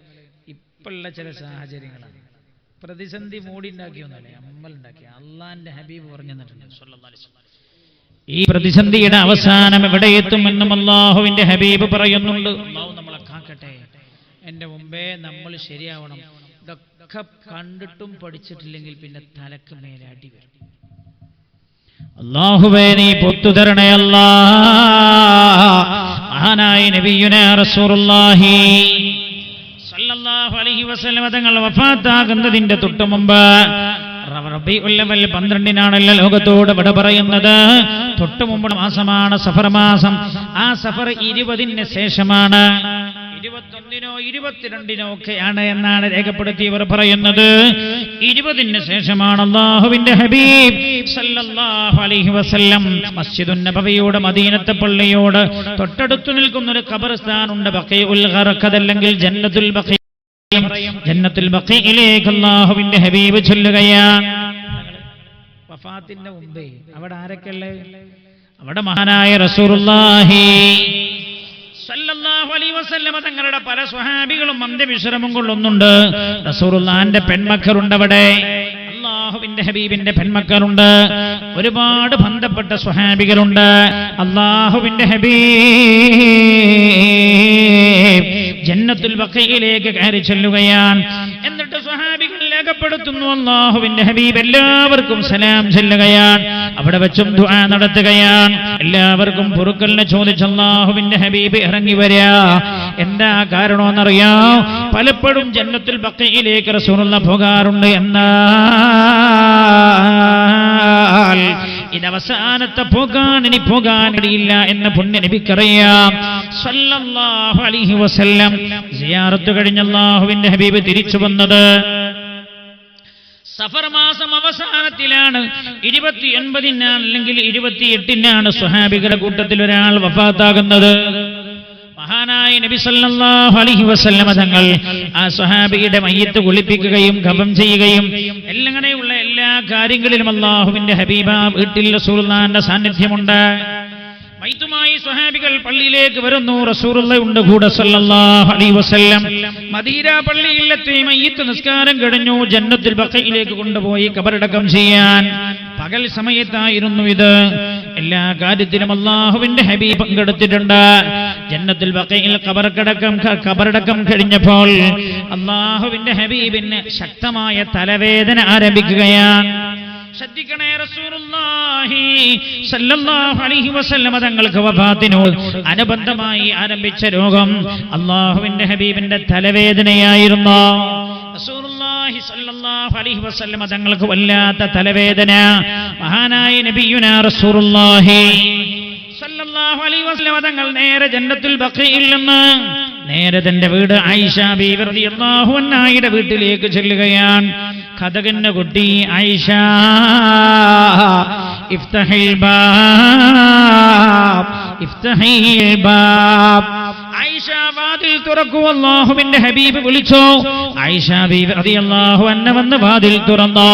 ഇപ്പോഴുള്ള ചില സാഹചര്യങ്ങളാണ്. പ്രതിസന്ധി മൂടി ഉണ്ടാക്കിയൊന്നല്ലേ, നമ്മളുണ്ടാക്കിയ. അള്ളാന്റെ ഹബീബ് പറഞ്ഞു തന്നിട്ടുണ്ട് സ്വല്ലല്ലാഹു അലൈഹി വസല്ലം, ഈ പ്രതിസന്ധിയുടെ അവസാനം എവിടെ എത്തുമെന്നും അല്ലാഹുവിന്റെ ഹബീബ് പറയുന്നുണ്ട്. അല്ലാഹു നമ്മളെ കാക്കട്ടെ. എന്റെ മുമ്പേ നമ്മൾ ശരിയാവണം. ഇതൊക്കെ കണ്ടിട്ടും പഠിച്ചിട്ടില്ലെങ്കിൽ പിന്നെ തലക്ക് മേലെ അടി വരും. അല്ലാഹുവേ നീ പൊത്തു തരണേ അല്ലാഹ്. മഹാനായ നബിയുനാ റസൂലുള്ളാഹി സല്ലല്ലാഹു അലൈഹി വസല്ലം തങ്ങൾ വഫാത്താകുന്നതിന്റെ തൊട്ടു മുമ്പ് റബീഉൽ അവ്വൽ 12-നാണല്ലോ ലോകത്തോട് വിട പറയുന്നത്. തൊട്ടു മുമ്പ് മാസമാണ് സഫർ മാസം. ആ സഫർ 20-ന് ശേഷമാണ്, 21-നോ 22-നോ ഒക്കെയാണ് എന്നാണ് രേഖപ്പെടുത്തിയവർ പറയുന്നത്. 20-ന് ശേഷമാണ് അല്ലാഹുവിന്റെ ഹബീബ് സല്ലല്ലാഹു അലൈഹി വസല്ലം മസ്ജിദുൻ നബവിയോട്, മദീനത്തെ പള്ളിയോട് തൊട്ടടുത്ത് നിൽക്കുന്ന ഒരു ഖബർസ്ഥാനുണ്ട്, ബഖീഉൽ ഗർഖദ് അല്ലെങ്കിൽ ജന്നത്തുൽ ബഖീ. ജന്നത്തുൽ ബഖീയിലേക്ക് അല്ലാഹുവിന്റെ ഹബീബ് ചൊല്ലുകയാണ്. വഫാത്തിന്റെ മുമ്പേ അവിടെ ആരൊക്കെയുള്ളത്? അവിടെ മഹാനായ റസൂലുള്ളാഹി സല്ലല്ലാഹു അലൈഹി വസല്ലം തങ്ങളുടെ പല സ്വഹാബികളും അന്ത്യവിശ്രമം കൊള്ളുന്നുണ്ട്. റസൂലുള്ളാഹിന്റെ പെൺമക്കളുണ്ട് അവിടെ, അല്ലാഹുവിന്റെ ഹബീബിന്റെ പെൺമക്കളുണ്ട്, ഒരുപാട് ബന്ധപ്പെട്ട സ്വഹാബികളുണ്ട്. അല്ലാഹുവിന്റെ ഹബീബ് ജന്നത്തുൽ ബഖീയിലേക്ക് കയറി ചെല്ലുകയാണ്. എന്നിട്ട് സ്വഹാബികൾ രേഖപ്പെടുത്തുന്നു, അല്ലാഹുവിന്റെ ഹബീബ് എല്ലാവർക്കും സലാം ചെല്ലുകയാണ്. അവിടെ വെച്ചും ദുആ നടത്തുകയാണ്. എല്ലാവർക്കും പൊറുക്കലിനെ ചോദിച്ച് അല്ലാഹുവിന്റെ ഹബീബ് ഇറങ്ങി വരിക. എന്താ കാരണമെന്നറിയാം? പലപ്പോഴും ജന്നത്തുൽ ബഖീയിലേക്ക് റസൂലുള്ളാഹി പോകാറുണ്ട്. എന്നാൽ ഇതവസാനത്തെ പോകാൻ, ഇനി പോകാൻ ഇടയില്ല എന്ന് പുണ്യ നബിക്കറിയാം സല്ലല്ലാഹു അലൈഹി വസല്ലം. സിയാറത്ത് കഴിഞ്ഞ അല്ലാഹുവിന്റെ ഹബീബ് തിരിച്ചു വന്നത് സഫർ മാസം അവസാനത്തിലാണ്. 29-നാണ് അല്ലെങ്കിൽ 28-നാണ് സ്വഹാബികളുടെ കൂട്ടത്തിൽ ഒരാൾ വഫാത്താകുന്നത്. മഹാനായ നബി സല്ലല്ലാഹു അലൈഹി വസല്ലമ തങ്ങൾ ആ സ്വഹാബിയുടെ മയ്യിത്ത് കുളിപ്പിക്കുകയും ഖഫൻ ചെയ്യുകയും അങ്ങനെയുള്ള എല്ലാ കാര്യങ്ങളിലും അല്ലാഹുവിന്റെ ഹബീബ വീട്ടിൽ റസൂലുള്ളാഹിന്റെ സാന്നിധ്യമുണ്ട്. മയ്യിത്തുമായി സ്വഹാബികൾ പള്ളിയിലേക്ക് വരുന്നു. റസൂലുള്ളാഹി ഉണ്ട് കൂടെ സല്ലല്ലാഹു അലൈഹി വസല്ലം. മദീന പള്ളിയിലെത്തി മയ്യിത്ത് നിസ്കാരം കഴിഞ്ഞു. ജന്നത്തുൽ ബഖയിലേക്ക് കൊണ്ടുപോയി ഖബറടക്കം ചെയ്യാൻ. പകൽ സമയത്തായിരുന്നു ഇത്. എല്ലാ കാര്യത്തിലും അല്ലാഹുവിന്റെ ഹബീബ് പങ്കെടുത്തിട്ടുണ്ട്. ജന്നത്തുൽ ബഖയിൽ ഖബറടക്കം കഴിഞ്ഞപ്പോൾ അല്ലാഹുവിന്റെ ഹബീബിന് ശക്തമായ തലവേദന ആരംഭിക്കുകയാണ്. ശ്രദ്ധിക്കണേ, റസൂലുള്ളാഹി സ്വല്ലല്ലാഹു അലൈഹി വസല്ലം തങ്ങൾക്ക് വഫാത്തിനോട് അനുബന്ധമായി ആരംഭിച്ച രോഗം അല്ലാഹുവിന്റെ ഹബീബിന്റെ തലവേദനയായിരുന്നു. റസൂലുള്ളാഹി സ്വല്ലല്ലാഹു അലൈഹി വസല്ലം തങ്ങൾക്ക് വല്ലാത്ത തലവേദന. മഹാനായ നബിയുനാ റസൂലുള്ളാഹി സ്വല്ലല്ലാഹു അലൈഹി വസല്ലം തങ്ങൾ നേരെ ജന്നത്തുൽ ബഖയിൽ നിന്ന് നേരെ തന്റെ വീട് ആയിഷ ബീവി റളിയല്ലാഹു അൻഹയുടെ വീട്ടിലേക്ക് ചെല്ലുകയാണ്. കഥകന്നെ കുട്ടി ആയിഷ ഇഫ്തഹിൽ ബാബ് ഇഫ്തഹിൽ ബാബ്. ആയിഷ വാതിൽ തുറക്കൂ, അല്ലാഹുവിന്റെ ഹബീബ് വിളിച്ചു. ആയിഷ ബീവി റളിയല്ലാഹു അൻഹ വന്ന് വാതിൽ തുറന്നു.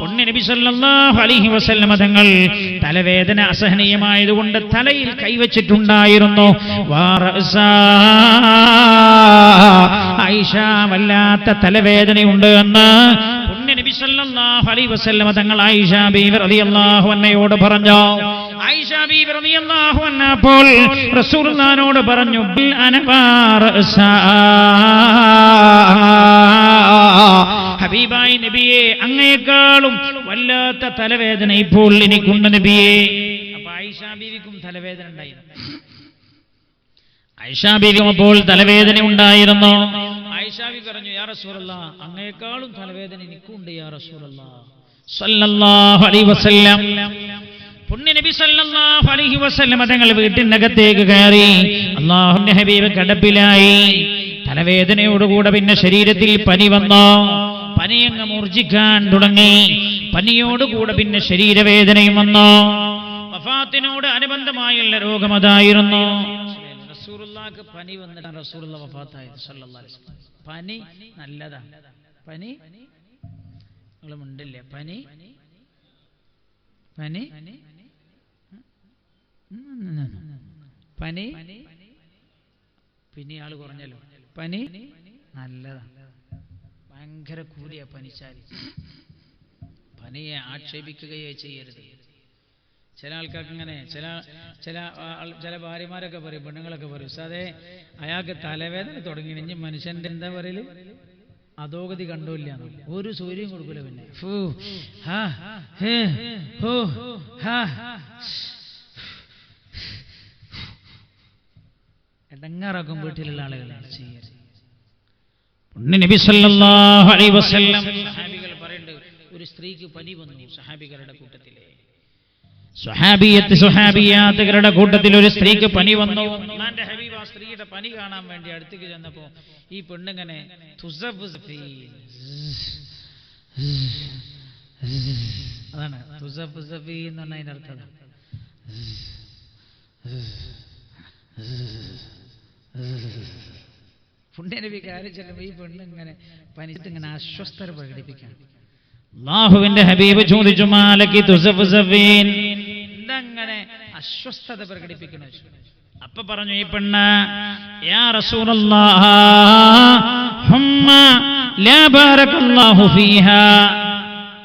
പുണ്യ നബി സല്ലല്ലാഹു അലൈഹി വസല്ലം തങ്ങൾ തലവേദന അസഹനീയമായതുകൊണ്ട് തലയിൽ കൈവച്ചിട്ടുണ്ടായിരുന്നു. ആയിഷ വല്ലാത്ത തലവേദനയുണ്ട് എന്ന് പുണ്യ നബി സല്ലല്ലാഹു അലൈഹി വസല്ലം തങ്ങൾ ആയിഷ ബീവി റളിയല്ലാഹു അൻഹയോട് പറഞ്ഞു. ആയിഷ ബീവി റളിയല്ലാഹു അൻഹ അപ്പോൾ റസൂലുള്ളാഹിനോട് പറഞ്ഞു, ബിൽ അനവാർ ഹബീബായ നബിയെ, അങ്ങേക്കാളും വല്ലാത്ത തലവേദന ഇപ്പോൾ എനിക്കുണ്ട് നബിയെ. അപ്പൊ ആയിഷ ബീവിക്കും തലവേദന ഉണ്ടായിരുന്നു. ആയിഷ ബീവിക്കും അപ്പോൾ തലവേദന ഉണ്ടായിരുന്നു. ആയിഷ ബീവി പറഞ്ഞു, യാ റസൂലല്ലാഹ്, അങ്ങേക്കാളും തലവേദന എനിക്കുണ്ട് യാ റസൂലല്ലാഹ് സ്വല്ലല്ലാഹു അലൈഹി വസല്ലം. പുണ്യ നബി സല്ലല്ലാഹു അലൈഹി വസല്ലം തങ്ങൾ വീട്ടിനകത്തേക്ക് കയറി. അല്ലാഹുവിന്റെ ഹബീബ് കിടപ്പിലായി. തലവേദനയോടുകൂടെ പിന്നെ ശരീരത്തിൽ പനി വന്നു. പനിയങ്ങ് മൂർജിക്കാൻ തുടങ്ങി. പനിയോടുകൂടെ പിന്നെ ശരീരവേദനയും വന്നു. വഫാത്തിനോട് അനുബന്ധമായുള്ള രോഗം അതായിരുന്നു. റസൂലുള്ളാഹിക്ക് പനി വന്നിട്ടാണ് റസൂലുള്ളാഹി വഫാത്തായത് സല്ലല്ലാഹു അലൈഹി വസല്ലം. പനി നല്ലതാണ്. പനി നിങ്ങൾ മുണ്ടില്ലേ? പനി പനി പനി പിന്നെ ആള് കുറഞ്ഞല്ലോ. പനി നല്ലതാണ്. ഭയങ്കര കൂലിയ പനിച്ചാൽ. പനിയെ ആക്ഷേപിക്കുകയേ ചെയ്യരുത്. ചില ആൾക്കാർക്ക് ഇങ്ങനെ ചില ഭാര്യമാരൊക്കെ പറയും, പെണ്ണുങ്ങളൊക്കെ പറയും, സാധേ അയാൾക്ക് തലവേദന തുടങ്ങി ഇനി മനുഷ്യന്റെ എന്താ പറയല്, അധോഗതി കണ്ടില്ല. ഒരു സൂര്യം കൊടുക്കൂല. പിന്നെ എടങ്ങാറാക്കും വീട്ടിലുള്ള ആളുകൾ ചെയ്യരുത്. നബി സല്ലല്ലാഹു അലൈഹി വസല്ലം സഹാബികൾ പറയുന്നുണ്ട്, ഒരു സ്ത്രീക്ക് പനി വന്നു. സഹാബികളുടെ കൂട്ടത്തിലെ സ്വഹാബിയാത്തുകളുടെ കൂട്ടത്തിൽ ഒരു സ്ത്രീക്ക് പനി വന്നു. അല്ലാഹുവിന്റെ ഹബീബ് ആ സ്ത്രീയുടെ പനി കാണാൻ വേണ്ടി അടുത്തേക്ക് ചെന്നപ്പോ ഈ പെണ്ണിങ്ങനെ അതാണ് തുസഫി എന്ന് പറഞ്ഞ അതിന്റെ അർത്ഥം. പുണ്യ നബി കാര്യം ചെല്ലുമ്പോ ഈ പെണ്ണിങ്ങനെ പനിച്ചിട്ട് ഇങ്ങനെ അസ്വസ്ഥത പ്രകടിപ്പിക്കാൻ. അല്ലാഹുവിന്റെ ഹബീബ് ചോദിച്ചു, മാലക്കി തുസഫീൻ, എന്തങ്ങനെ അസ്വസ്ഥത പ്രകടിപ്പിക്കണോ? അപ്പൊ പറഞ്ഞു ഈ പെണ്ണ്, യാ റസൂലല്ലാഹ് ഹുമ്മ ലാ ബാറകല്ലാഹു ഫീഹാ.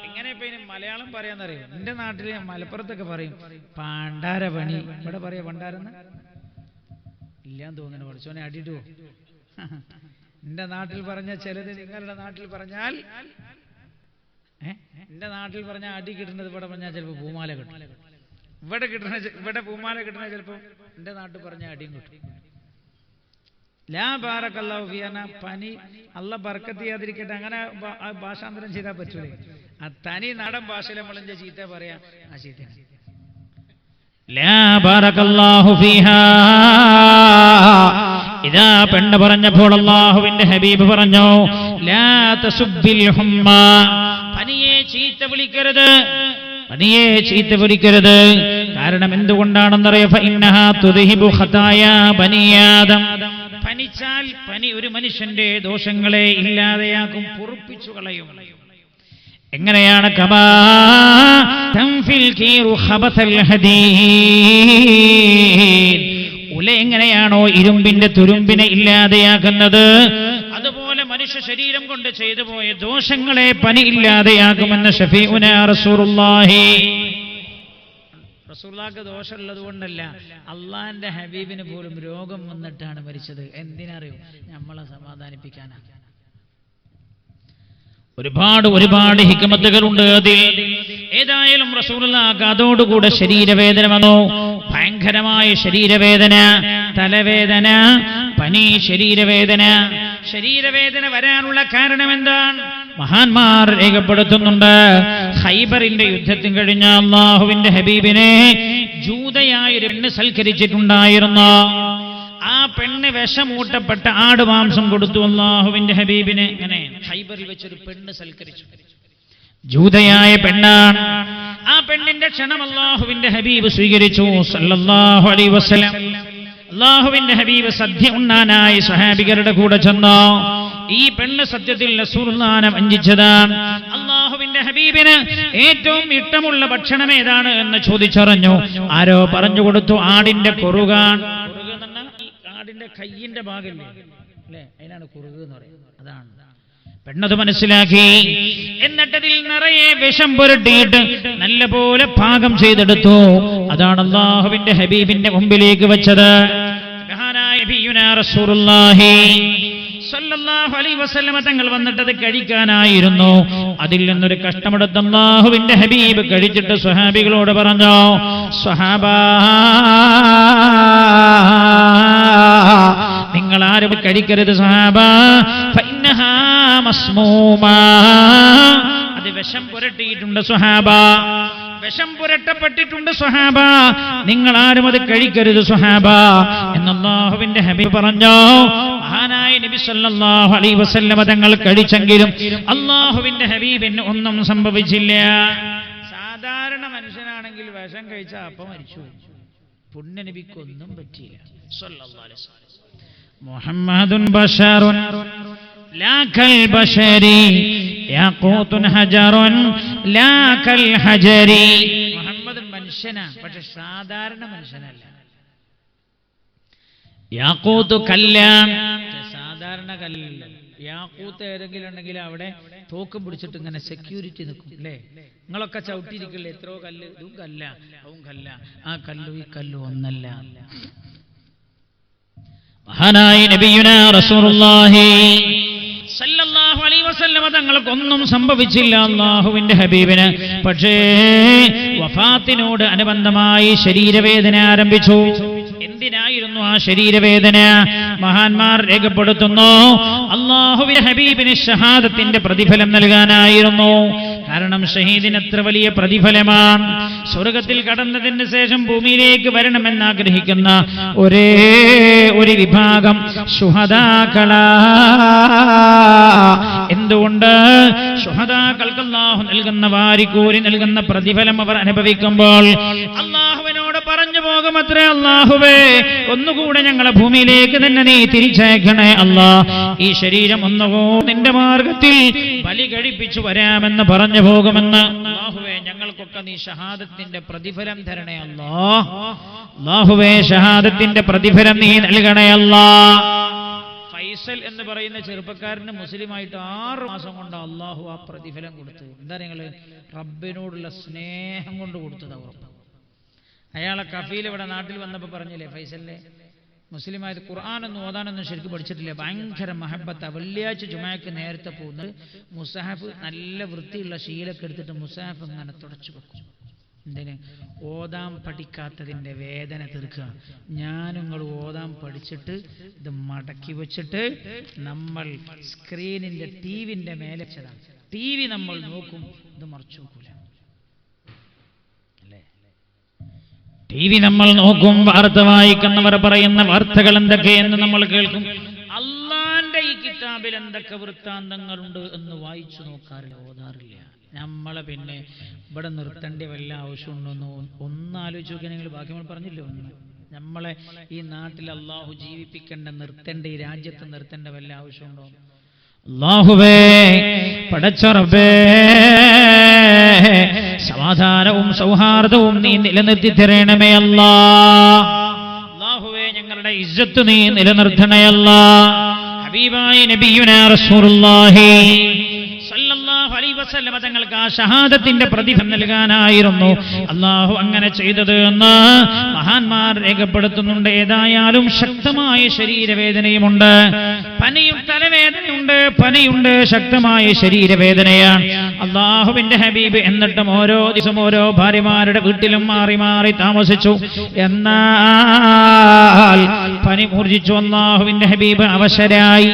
ഇങ്ങനെ ഇപ്പൊ മലയാളം പറയാന്നറിയോ? എന്റെ നാട്ടില് മലപ്പുറത്തൊക്കെ പറയും പാണ്ടാര പണി. ഇവിടെ പറയാ പണ്ടാരെന്ന് ഇല്ലാന്ന് തോന്നുന്നു. പഠിച്ചോനെ അടിയിട്ടോ. എന്റെ നാട്ടിൽ പറഞ്ഞ ചിലത് നിങ്ങളുടെ നാട്ടിൽ പറഞ്ഞാൽ, എന്റെ നാട്ടിൽ പറഞ്ഞാൽ അടി കിട്ടുന്നത് ഇവിടെ പറഞ്ഞാൽ ചിലപ്പോൾ പൂമാല കിട്ടും. ഇവിടെ പൂമാല കിട്ടുന്ന ചിലപ്പോൾ എന്റെ നാട്ടിൽ പറഞ്ഞ അടിയും കിട്ടും. ലാ ബാറകല്ലാഹു ഫീഹാ, പനി അല്ല ബർക്കത്ത് ചെയ്യാതിരിക്കട്ടെ. അങ്ങനെ ഭാഷാന്തരം ചെയ്താൽ പറ്റൂലേ? ആ തനി നാടൻ ഭാഷയിൽ നമ്മളെന്താ ചീത്ത പറയാ? ആ ചീത്ത ലാ ബാറകല്ലാഹു ഫീഹാ. ഇതാ പെണ്ണ് പറഞ്ഞപ്പോൾ അല്ലാഹുവിന്റെ ഹബീബ് പറഞ്ഞു, ലാ തസുബ്ബിൽ ഹുമ്മ, പനിയെ ചീത്ത വിളിക്കരുത്, പനിയെ ചീത്ത വിളിക്കരുത്. കാരണം എന്തുകൊണ്ടാണെന്നറിയോ? ഫഇന്നഹാ തുദ്ഹിബു ഖതായാ ബനി ആദം, പനിച്ചാൽ പനി ഒരു മനുഷ്യന്റെ ദോഷങ്ങളെ ഇല്ലാതെയാക്കും, പൊറുപ്പിച്ചു കളയും. എങ്ങനെയാണ്? കമാ തൻഫിൽ കീറു ഖബതൽ ഹദീദ്, ഉല എങ്ങനെയാണോ ഇരുമ്പിന്റെ തുരുമ്പിനെ ഇല്ലാതെയാക്കുന്നത്, അതുപോലെ മനുഷ്യ ശരീരം കൊണ്ട് ചെയ്തു പോയ ദോഷങ്ങളെ പനി ഇല്ലാതെയാകുമെന്ന് ഷഫീഉനാ റസൂലുള്ളാഹി. റസൂലുള്ളാഹിക്ക് ദോഷമുള്ളത് കൊണ്ടല്ല, അള്ളാഹിന്റെ ഹബീബിന് പോലും രോഗം വന്നിട്ടാണ് മരിച്ചത്. എന്തിനറിയോ? നമ്മളെ സമാധാനിപ്പിക്കാനാണ്. ഒരുപാട് ഹിക്മത്തുകളുണ്ട് അതിൽ. ഏതായാലും റസൂലുള്ളാഹിക്ക് അതോടുകൂടെ ശരീരവേദന വന്നു. ഭയങ്കരമായ ശരീരവേദന, തലവേദന, പനി, ശരീരവേദന വരാനുള്ള കാരണം എന്താണ്? മഹാന്മാർ രേഖപ്പെടുത്തുന്നുണ്ട്. ഖൈബറിന്റെ യുദ്ധത്തിന് കഴിഞ്ഞ അല്ലാഹുവിന്റെ ഹബീബിനെ ജൂതയായ ഒരു പെണ്ണ് സൽക്കരിച്ചിട്ടുണ്ടായിരുന്നു. ആ പെണ്ണ് വിഷമൂട്ടപ്പെട്ട ആടുമാംസം കൊടുത്തു അല്ലാഹുവിന്റെ ഹബീബിന്. ഇങ്ങനെ ഖൈബറിൽ വെച്ചൊരു പെണ്ണ് സൽക്കരിച്ചു, ജൂതയായ പെണ്ണാണ്. ആ പെണ്ണിന്റെ ക്ഷണം അല്ലാഹുവിന്റെ ഹബീബ് സ്വീകരിച്ചു സല്ലല്ലാഹു അലൈഹി വസല്ലം. അല്ലാഹുവിന്റെ ഹബീബ് സദ്യ ഉണ്ണാനായി സ്വഹാബികളുടെ കൂടെ ചെന്നു. ഈ പെണ്ണ് സത്യത്തിൽ റസൂലുള്ളാഹിനെ വഞ്ചിച്ചതാണ്. അല്ലാഹുവിന്റെ ഹബീബിന് ഏറ്റവും ഇഷ്ടമുള്ള ഭക്ഷണം ഏതാണ് എന്ന് ചോദിച്ചറിഞ്ഞു. ആരോ പറഞ്ഞു കൊടുത്തു, ആടിന്റെ കുറുകാൻ. കുറുക് എന്ന് പറഞ്ഞാൽ ഈ ആടിന്റെ കയ്യിന്റെ ഭാഗമില്ലേ, അല്ലേ, അതിനാണ് കുറുക് എന്ന് പറയുന്നത്. അതാണ്. പെണ്ണത് മനസ്സിലാക്കി. എന്നിട്ടതിൽ നിറയെ വിഷം പുരട്ടിയിട്ട് നല്ലപോലെ പാകം ചെയ്തെടുത്തു. അതാണ് അല്ലാഹുവിന്റെ ഹബീബിന്റെ മുമ്പിലേക്ക് വെച്ചത്. മഹാനായ നബിയുനാ റസൂലുള്ളാഹി സ്വല്ലല്ലാഹു അലൈഹി വസല്ലമ തങ്ങൾ വന്നിട്ടത് കഴിക്കാനായിരുന്നു. അതിൽ നിന്നൊരു കഷ്ടമെടുത്ത് അല്ലാഹുവിന്റെ ഹബീബ് കഴിച്ചിട്ട് സ്വഹാബികളോട് പറഞ്ഞു, സ്വഹാബാ, നിങ്ങൾ ആരും കഴിക്കരുത് സ്വഹാബാ, ഫഇന്നഹാ മസ്മൂമാ, അത് വിഷം പുരട്ടിയിട്ടുണ്ട് സ്വഹാബാ, വിഷം പുരട്ടപ്പെട്ടിട്ടുണ്ട് സ്വഹാബാ, നിങ്ങൾ ആരും അത് കഴിക്കരുത് സ്വഹാബാ എന്ന് അല്ലാഹുവിന്റെ ഹബീബ് പറഞ്ഞു. മഹാനായ നബി സല്ലല്ലാഹു അലൈഹി വസല്ലമ തങ്ങൾ കഴിച്ചെങ്കിലും അല്ലാഹുവിന്റെ ഹബീബിന് ഒന്നും സംഭവിച്ചില്ല. സാധാരണ മനുഷ്യനാണെങ്കിൽ വിഷം കഴിച്ചാൽ അപ്പം മരിച്ചു. പുണ്യ നബിക്കൊന്നും പറ്റിയില്ല സല്ലല്ലാഹു അലൈഹി വസല്ലം. മുഹമ്മദുൻ ബശറുൻ ലാ കൽ ബശരി യാഖൂതുൻ ഹജറുൻ ലാ കൽ ഹജരി. മുഹമ്മദ് മനുഷ്യനാണ്, പക്ഷെ സാധാരണ മനുഷ്യനല്ല. യാഖൂത്ത് കല്ലാണ്, സാധാരണ കല്ലല്ല. യാഖൂത്ത് ഏതെങ്കിലും ഉണ്ടെങ്കിൽ അവിടെ തോക്ക് പിടിച്ചിട്ട് ഇങ്ങനെ സെക്യൂരിറ്റി നിൽക്കും, അല്ലേ? നിങ്ങളൊക്കെ ചവിട്ടിയിരിക്കില്ലേ എത്രയോ കല്ല്, ഇതും കല്ല, അതും കല്ല, ആ കല്ലും ഈ കല്ലും ഒന്നല്ല. മഹാനായ നബിയുനാ റസൂലുള്ളാഹി സല്ലല്ലാഹു അലൈഹി വസല്ലമ തങ്ങൾക്കൊന്നും സംഭവിച്ചില്ല അല്ലാഹുവിന്റെ ഹബീബിന്. പക്ഷേ വഫാത്തിനോട് അനുബന്ധമായി ശരീരവേദന ആരംഭിച്ചു. എന്തിനായിരുന്നു ആ ശരീരവേദന? മഹാന്മാർ രേഖപ്പെടുത്തുന്നു, അല്ലാഹുവിന്റെ ഹബീബിന് ഷഹാദത്തിന്റെ പ്രതിഫലം നൽകാനായിരുന്നു. കാരണം ഷഹീദിന് എത്ര വലിയ പ്രതിഫലമാണ്. സ്വർഗത്തിൽ കടന്നതിന് ശേഷം ഭൂമിയിലേക്ക് വരണമെന്ന് ആഗ്രഹിക്കുന്ന ഒരേ ഒരു വിഭാഗം ശുഹദാക്കളാ. എന്തുകൊണ്ട്? ശുഹദാക്കൾക്ക് അല്ലാഹു നൽകുന്ന വാരിക്കോരി നൽകുന്ന പ്രതിഫലം അവർ അനുഭവിക്കുമ്പോൾ അല്ലാഹുവിനോട് പറഞ്ഞു പോകുമത്രേ, അല്ലാഹുവേ, ഒന്നുകൂടെ ഞങ്ങളെ ഭൂമിയിലേക്ക് തന്നെ നീ തിരിച്ചയക്കണേ അല്ലാ, ഈ ശരീരം ഒന്നുകൂടെ നിന്റെ മാർഗത്തിൽ ബലി കഴിപ്പിച്ചു വരാമെന്ന് പറഞ്ഞു പോകുമെന്ന്. അല്ലാഹുവേ, ഞങ്ങൾക്കൊക്കെ നീ ഷഹാദത്തിന്റെ പ്രതിഫലം തരണേ അല്ലാ. അല്ലാഹുവേ, ഷഹാദത്തിന്റെ പ്രതിഫലം നീ നൽകണേ അല്ലാ. ഫൈസൽ എന്ന് പറയുന്ന ചെറുപ്പക്കാരന് മുസ്ലിമായിട്ട് 6 മാസം കൊണ്ട് അല്ലാഹു ആ പ്രതിഫലം കൊടുത്തു. എന്താ നിങ്ങള്? റബ്ബിനോടുള്ള സ്നേഹം കൊണ്ട് കൊടുത്തത് ഉറപ്പ്. അയാളെ കഫീൽ ഇവിടെ നാട്ടിൽ വന്നപ്പോൾ പറഞ്ഞില്ലേ, ഫൈസലിനെ മുസ്ലിമായത് ഖുർആനൊന്നും ഓതാനൊന്നും ശരിക്കും പഠിച്ചിട്ടില്ല, ഭയങ്കര മഹബത്ത. വെള്ളിയാഴ്ച ജുമാക്ക് നേരത്തെ പോകുന്നത് മുസാഫ് നല്ല വൃത്തിയുള്ള ശീലൊക്കെ എടുത്തിട്ട് മുസാഫ് ഇങ്ങനെ തുടച്ചു വെക്കും. എന്തിന്? ഓതാൻ പഠിക്കാത്തതിൻ്റെ വേദന തീർക്കുക. നിങ്ങൾ ഓതാൻ പഠിച്ചിട്ട് ഇത് മടക്കി വെച്ചിട്ട് നമ്മൾ സ്ക്രീനിന്റെ ടിവിന്റെ മേലെ വെച്ചതാണ്. ടി വി നമ്മൾ നോക്കും, ഇത് മറച്ചു നോക്കൂല. ടി വി നമ്മൾ നോക്കും, വാർത്ത വായിക്കുന്നവർ പറയുന്ന വാർത്തകൾ എന്തൊക്കെയെന്ന് നമ്മൾ കേൾക്കും. അള്ളാന്റെ ഈ കിതാബിൽ എന്തൊക്കെ വൃത്താന്തങ്ങളുണ്ട് എന്ന് വായിച്ചു നോക്കാറില്ല, ഓതാറില്ല. നമ്മളെ പിന്നെ ഇവിടെ നിർത്തേണ്ട വല്ല ആവശ്യമുണ്ടോന്ന് ഒന്നാലോചിച്ച് നോക്കിയാൽ നിങ്ങൾ ബാക്കി നമ്മൾ പറഞ്ഞില്ലേ, ഒന്ന് നമ്മളെ ഈ നാട്ടിൽ അള്ളാഹു ജീവിപ്പിക്കേണ്ട, നിർത്തേണ്ട, ഈ രാജ്യത്ത് നിർത്തേണ്ട വല്ല ആവശ്യമുണ്ടോ? അല്ലാഹുവേ, പടച്ച റബ്ബേ, സമാധാനവും സൗഹാർദ്ദവും നീ നിലനിർത്തി തരണമേ അല്ലാ. അല്ലാഹുവേ, ഞങ്ങളുടെ ഇസ്സത്ത് നീ നിലനിർത്തണേ അല്ലാ. ഹബീബായ നബിയുനാ റസൂലുള്ളാഹി സല്ലല്ലാഹു അലൈഹി വസല്ലം തങ്ങൾക്ക് ആ ഷഹാദത്തിന്റെ പ്രതിഫലം നൽകാനായിരുന്നു അല്ലാഹു അങ്ങനെ ചെയ്തത് എന്ന് മഹാന്മാർ രേഖപ്പെടുത്തുന്നുണ്ട്. ഏതായാലും ശക്തമായ ശരീരവേദനയുമുണ്ട്, പനിയും തലവേദനയുണ്ട്, പനിയുണ്ട്, ശക്തമായ ശരീരവേദനയാണ്. അല്ലാഹുവിന്റെ ഹബീബ് എന്നിട്ടും ഓരോ ദിവസം ഓരോ ഭാര്യമാരുടെ വീട്ടിലും മാറി മാറി താമസിച്ചു. എന്നാൽ പനി മൂർജിച്ചു. അല്ലാഹുവിന്റെ ഹബീബ് അവശരായി.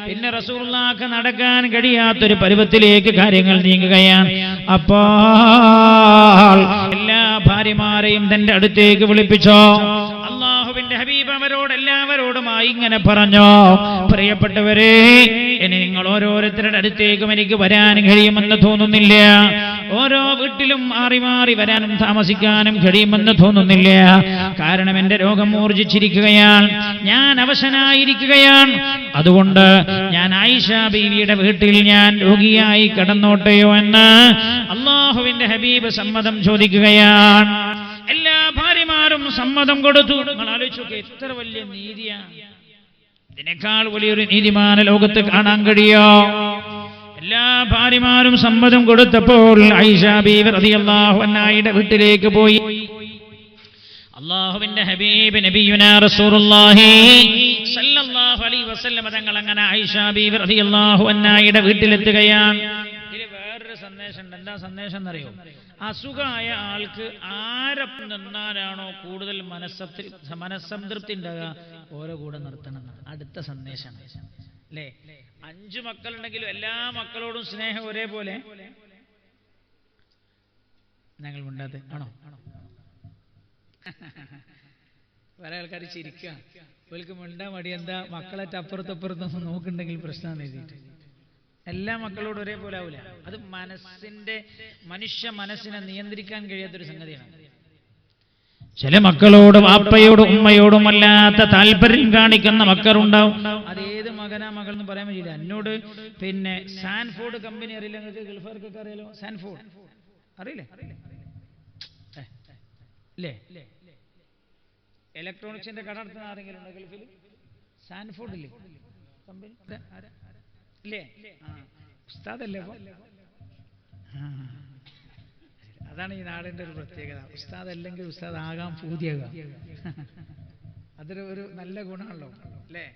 പിന്നെ റസൂലുള്ളാഹിക്ക് നടക്കാൻ കഴിയാത്തൊരു പരുവത്തിലേക്ക് കാര്യങ്ങൾ നീങ്ങുകയാണ്. അപ്പോൾ എല്ലാ ഭാര്യമാരെയും തന്റെ അടുത്തേക്ക് വിളിപ്പിച്ചോ. അല്ലാഹുവിന്റെ ഹബീബ് എല്ലാവരോടുമായി ഇങ്ങനെ പറഞ്ഞു, പ്രിയപ്പെട്ടവരെ, ഇനി നിങ്ങൾ ഓരോരുത്തരുടെ അടുത്തേക്കും എനിക്ക് വരാൻ കഴിയുമെന്ന് തോന്നുന്നില്ല. ഓരോ വീട്ടിലും മാറി മാറി വരാനും താമസിക്കാനും കഴിയുമെന്ന് തോന്നുന്നില്ല. കാരണം എന്റെ രോഗം മൂർജിച്ചിരിക്കുകയാണ്, ഞാൻ അവശനായിരിക്കുകയാണ്. അതുകൊണ്ട് ഞാൻ ആയിഷ ബീവിയുടെ വീട്ടിൽ ഞാൻ രോഗിയായി കിടന്നോട്ടെയോ എന്ന് അല്ലാഹുവിന്റെ ഹബീബ് സമ്മതം ചോദിക്കുകയാണ്. എല്ലാ ഭാര്യമാരും സമ്മതം കൊടുത്തു. നിങ്ങൾ ആലോചിച്ചു, എത്ര വലിയ നീതിയാണ്! ഇതിനേക്കാൾ വലിയൊരു നീതിമാന ലോകത്ത് കാണാൻ കഴിയോ? എല്ലാ ഭാര്യമാരും സമ്മതം കൊടുത്തപ്പോൾ ആയിഷ ബീവി റളിയല്ലാഹു അൻഹയുടെ വീട്ടിലേക്ക് പോയി. അല്ലാഹുവിന്റെ ഹബീബ് നബിയുനാ റസൂലുള്ളാഹി സല്ലല്ലാഹു അലൈഹി വസല്ലം തങ്ങൾ അങ്ങനെ ആയിഷ ബീവി റളിയല്ലാഹു അൻഹയുടെ വീട്ടിലെത്തുകയാണ്. ഇതിൽ വേറൊരു സന്ദേശം ഉണ്ട്. എന്താ സന്ദേശം എന്നറിയോ? അസുഖമായ ആൾക്ക് ആരൊപ്പം നിന്നാലാണോ കൂടുതൽ മനസ്സംതൃപ്തി ഉണ്ടാകുക, ഓരോ കൂടെ നിർത്തണം. അടുത്ത സന്ദേശമാണ് അല്ലേ? 5 മക്കളുണ്ടെങ്കിലും എല്ലാ മക്കളോടും സ്നേഹം ഒരേപോലെ. ഞങ്ങൾ മിണ്ടാതെ ആണോ? വേറെ ആൾക്കാർ ചിരിക്കുക, അവർക്ക് മിണ്ടാൻ മടി. എന്താ, മക്കളേറ്റ് അപ്പുറത്തപ്പുറത്തൊന്നും നോക്കുന്നുണ്ടെങ്കിൽ പ്രശ്നമാണ് എഴുതിയിട്ട്. എല്ലാ മക്കളോടും ഒരേപോലെ ആവില്ല. അത് മനുഷ്യ മനസ്സിനെ നിയന്ത്രിക്കാൻ കഴിയാത്തൊരു സംഗതിയാണ്. ചില മക്കളോടും അപ്പയോടും ഉമ്മയോടും അല്ലാത്ത താല്പര്യം കാണിക്കുന്ന മക്കളുണ്ടാവും. അത് ഏത് മകനാ മകൾ എന്ന് പറയാൻ പറ്റില്ല. എന്നോട് പിന്നെ സാൻഫോർഡ് കമ്പനി അറിയില്ല നിങ്ങൾക്ക്? ഗൾഫുകാർക്കൊക്കെ അറിയാലോ സാൻഫോർഡ്, അറിയില്ലേ? ഇല്ലേ? ഇലക്ട്രോണിക്സിന്റെ കട നടത്തുന്ന ആരെങ്കിലും ഉണ്ടോ ഗൾഫിൽ? സാൻഫോർഡ് ഇല്ലേ കമ്പനി? ഇല്ലേ? ഉസ്താദല്ലേ? അതാണ് ഈ നാടിന്റെ ഒരു പ്രത്യേകത. ഉസ്താദ് അല്ലെങ്കിൽ ഉസ്താദ് ആകാൻ പൂതിയാകാം. അതൊരു നല്ല ഗുണമാണല്ലോ അല്ലേ?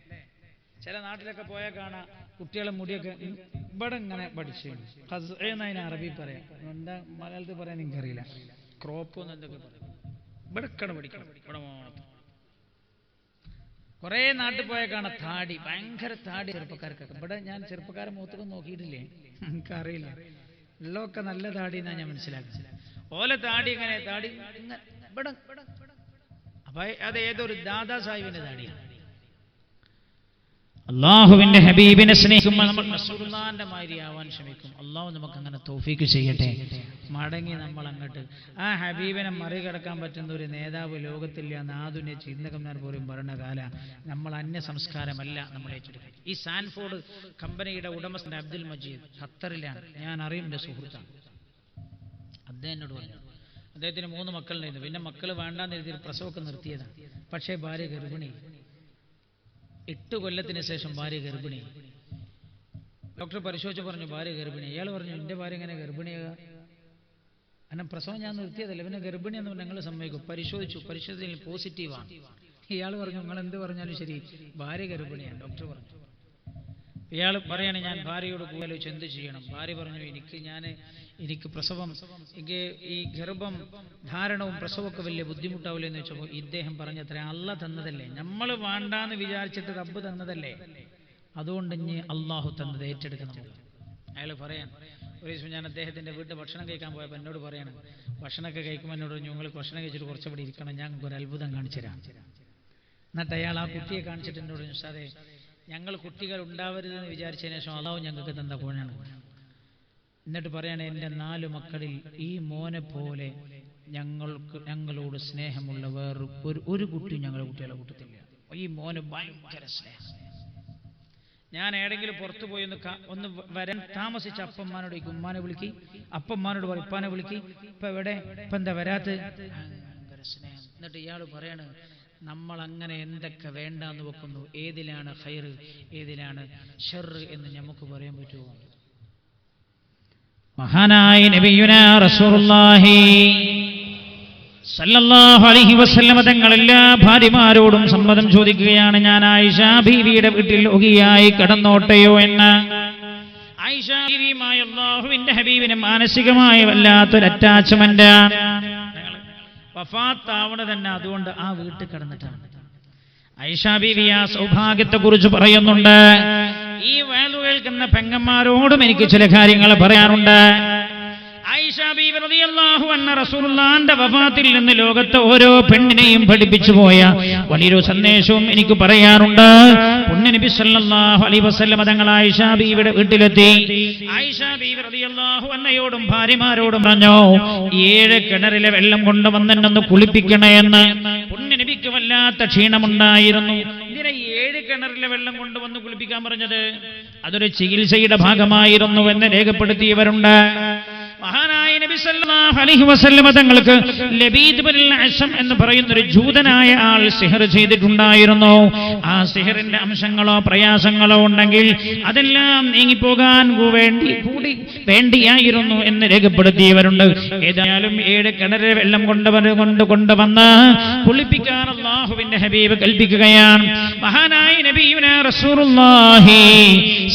ചില നാട്ടിലൊക്കെ പോയാൽ കാണാം കുട്ടികളെ മുടിയൊക്കെ ഇവിടെ ഇങ്ങനെ പഠിച്ചു. അതിന് അറബി പറയാം, എന്താ മലയാളത്തിൽ പറയാൻ എനിക്കറിയില്ല. ക്രോപ്പ് എന്ന് എന്തൊക്കെ പറയും. ഇവിടെ പഠിക്കണം, ഇവിടെ മാത്രം. കുറെ നാട്ടിൽ പോയാൽ കാണാം താടി, ഭയങ്കര താടി ചെറുപ്പക്കാർക്കൊക്കെ. ഇവിടെ ഞാൻ ചെറുപ്പക്കാരെ മുഖത്തൊക്കെ നോക്കിയിട്ടില്ലേ, എനിക്കറിയില്ല. ഉള്ളതൊക്കെ നല്ല താടി എന്നാ ഞാൻ മനസ്സിലാക്കുന്നത്. ഓല താടി ഇങ്ങനെ താടി ഇവിടെ. അപ്പൊ അത് ഏതൊരു ദാദാ സാഹിബിന്റെ താടിയാണ്. അള്ളാഹുവിന്റെ ഹബീബിനെ സ്നേഹിക്കുമ്പോൾ നമ്മൾ റസൂലുള്ളാഹിന്റെ മാതിരി ആവാൻ ശ്രമിക്കും. അള്ളാഹു നമുക്ക് അങ്ങനെ തൗഫീക്ക് ചെയ്യട്ടെ. മടങ്ങി നമ്മൾ അങ്ങോട്ട് ആ ഹബീബിനെ മറികടക്കാൻ പറ്റുന്ന ഒരു നേതാവ് ലോകത്തില്ല എന്ന് ആധുനിക ചിന്തകന്മാർ പോലും പറയുന്ന കാല. നമ്മൾ അന്യ സംസ്കാരമല്ല നമ്മൾ ഏറ്റെടുക്കുക. ഈ സാൻഫോർഡ് കമ്പനിയുടെ ഉടമസ്ഥൻ അബ്ദുൽ മജീദ് ഖത്തറിലാണ്. ഞാൻ അറിയും, എൻ്റെ സുഹൃത്താണ്. അദ്ദേഹം എന്നോട് പറഞ്ഞു, അദ്ദേഹത്തിന് 3 മക്കളുണ്ടായിരുന്നു. പിന്നെ മക്കൾ വേണ്ടാന്ന് എഴുതി പ്രസവമൊക്കെ നിർത്തിയതാണ്. പക്ഷേ ഭാര്യ ഗർഭിണി. 8 കൊല്ലത്തിന് ശേഷം ഭാര്യ ഗർഭിണി. ഡോക്ടർ പരിശോധിച്ച് പറഞ്ഞു ഭാര്യ ഗർഭിണി. ഇയാൾ പറഞ്ഞു, എൻ്റെ ഭാര്യ എങ്ങനെ ഗർഭിണിയാകുക? കാരണം പ്രസവം ഞാൻ നിർത്തിയതല്ല, പിന്നെ ഗർഭിണിയെന്ന് ഞങ്ങൾ സമ്മതിക്കും. പരിശോധിച്ചതിൽ പോസിറ്റീവാണ്. ഇയാൾ പറഞ്ഞു, നിങ്ങൾ എന്ത് പറഞ്ഞാലും ശരി, ഭാര്യ ഗർഭിണിയാണ്. ഡോക്ടർ പറഞ്ഞു. ഇയാൾ പറയാണ്, ഞാൻ ഭാര്യയോട് കൂലോചിച്ച് എന്ത് ചെയ്യണം? ഭാര്യ പറഞ്ഞു, എനിക്ക് പ്രസവം, എനിക്ക് ഈ ഗർഭം ധാരണവും പ്രസവമൊക്കെ വലിയ ബുദ്ധിമുട്ടാവില്ല എന്ന് വെച്ചപ്പോൾ ഇദ്ദേഹം പറഞ്ഞത്ര അല്ല തന്നതല്ലേ, നമ്മൾ വേണ്ടാന്ന് വിചാരിച്ചിട്ട് റബ്ബ് തന്നതല്ലേ, അതുകൊണ്ട് ഇനി അള്ളാഹു തന്നത് ഏറ്റെടുക്കണം. അയാൾ പറയാൻ, ഒരു ദിവസം ഞാൻ അദ്ദേഹത്തിന്റെ വീട്ടിൽ ഭക്ഷണം കഴിക്കാൻ പോയപ്പോൾ എന്നോട് പറയണം, ഭക്ഷണമൊക്കെ കഴിക്കുമ്പോൾ എന്നോട് നിങ്ങൾ ഭക്ഷണം കഴിച്ചിട്ട് കുറച്ചുകൂടി ഇരിക്കണം, ഞാൻ ഒരു അത്ഭുതം കാണിച്ചു തരാം. എന്നിട്ട് അയാൾ ആ കുട്ടിയെ കാണിച്ചിട്ട് എന്നോട് സാറേ, ഞങ്ങൾ കുട്ടികൾ ഉണ്ടാവരുതെന്ന് വിചാരിച്ചതിന് ശേഷം അള്ളാഹു ഞങ്ങൾക്ക് തന്ന ഗുണമാണ്. എന്നിട്ട് പറയണേ, എൻ്റെ 4 മക്കളിൽ ഈ മോനെ പോലെ ഞങ്ങളോട് സ്നേഹമുള്ള ഒരു കുട്ടി ഞങ്ങളുടെ കുട്ടികളെ കൂട്ടത്തില്ല. ഈ മോന് ഭയങ്കര സ്നേഹം. ഞാൻ ഏതെങ്കിലും പുറത്തു പോയി ഒന്ന് വരാൻ താമസിച്ച അപ്പന്മാരോട് ഉമ്മാനെ വിളിക്കി, അപ്പന്മാരോട് പറയും ഉപ്പാനെ വിളിക്കി, ഇപ്പൊ എവിടെ, ഇപ്പൊ എന്താ വരാത്ത, ഭയങ്കര സ്നേഹം. എന്നിട്ട് ഇയാൾ പറയാണ് നമ്മൾ അങ്ങനെ എന്തൊക്കെ വേണ്ടാന്ന് വെക്കുന്നു, ഏതിലാണ് ഖൈർ ഏതിലാണ് ഷർ എന്ന് നമുക്ക് പറയാൻ പറ്റുമോ? മഹാനായ നബിയുനാ റസൂലുള്ളാഹി സല്ലല്ലാഹു അലൈഹി വസല്ലം തങ്ങൾ എല്ലാ ഭാര്യമാരോടും സമ്മതം ചോദിക്കുകയാണ്, ഞാൻ ആയിഷ ബീവിയുടെ വീട്ടിൽ ഒകിയായി കടന്നോട്ടെയോ എന്ന്. ആയിഷ ബീവിയുമായി അല്ലാഹുവിന്റെ ഹബീബിന് മാനസികമായ വല്ലാത്തൊരു അറ്റാച്ച്മെന്റ്. വഫാത്താവണ തന്നെ അതുകൊണ്ട് ആ വീട്ടിൽ കടന്നിട്ടാണ്. ആയിഷ ബീവി ആ സൗഭാഗ്യത്തെ കുറിച്ച് പറയുന്നുണ്ട്. ഈ വയലു കേൾക്കുന്ന പെങ്ങന്മാരോടും എനിക്ക് ചില കാര്യങ്ങൾ പറയാറുണ്ട്. ആയിഷ ബീവി റളിയല്ലാഹു അൻഹ റസൂലുള്ളാഹിന്റെ വഫാത്തിൽ നിന്ന് ലോകത്തെ ഓരോ പെണ്ണിനെയും പഠിപ്പിച്ചു പോയ വലിയൊരു സന്ദേശവും എനിക്ക് പറയാറുണ്ട്. പുണ്യനബി സല്ലല്ലാഹു അലൈഹി വസല്ലം തങ്ങൾ ആയിഷ ബീവിയുടെ വീട്ടിലെത്തി. ആയിഷ ബീവി റളിയല്ലാഹു അൻഹയോടും ഭാര്യമാരോടും പറഞ്ഞു, 7 കിണറിലെ വെള്ളം കൊണ്ടുവന്നെന്നൊന്ന് കുളിപ്പിക്കണേ എന്ന്. പുണ്യനബിക്ക് വല്ലാത്ത ക്ഷീണമുണ്ടായിരുന്നു. ഇതിനെ 7 കിണറിലെ വെള്ളം കൊണ്ടുവന്ന് കുളിപ്പിക്കാൻ പറഞ്ഞത് അതൊരു ചികിത്സയുടെ ഭാഗമായിരുന്നു എന്ന് രേഖപ്പെടുത്തിയവരുണ്ട്. മഹാനായ നബി സല്ലല്ലാഹു അലൈഹി വസല്ലം തങ്ങൾക്ക് ലബീദ് ബിൻ അസ്സം എന്ന് പറയുന്ന ഒരു ജൂതനായ ആൾ സിഹർ ചെയ്തിട്ടുണ്ടായിരുന്നു. ആ സിഹറിന്റെ അംശങ്ങളോ പ്രയാസങ്ങളോ ഉണ്ടെങ്കിൽ അതെല്ലാം നീങ്ങിപ്പോകാൻ വേണ്ടിയായിരുന്നു എന്ന് രേഖപ്പെടുത്തിയവരുണ്ട്. ഏതായാലും 7 കിണറിലെ വെള്ളം കൊണ്ടുവന്ന് കുളിപ്പിക്കാൻ അല്ലാഹുവിന്റെ ഹബീബ് കൽപ്പിക്കുകയാണ്. മഹാനായ നബിയുനാ റസൂലുള്ളാഹി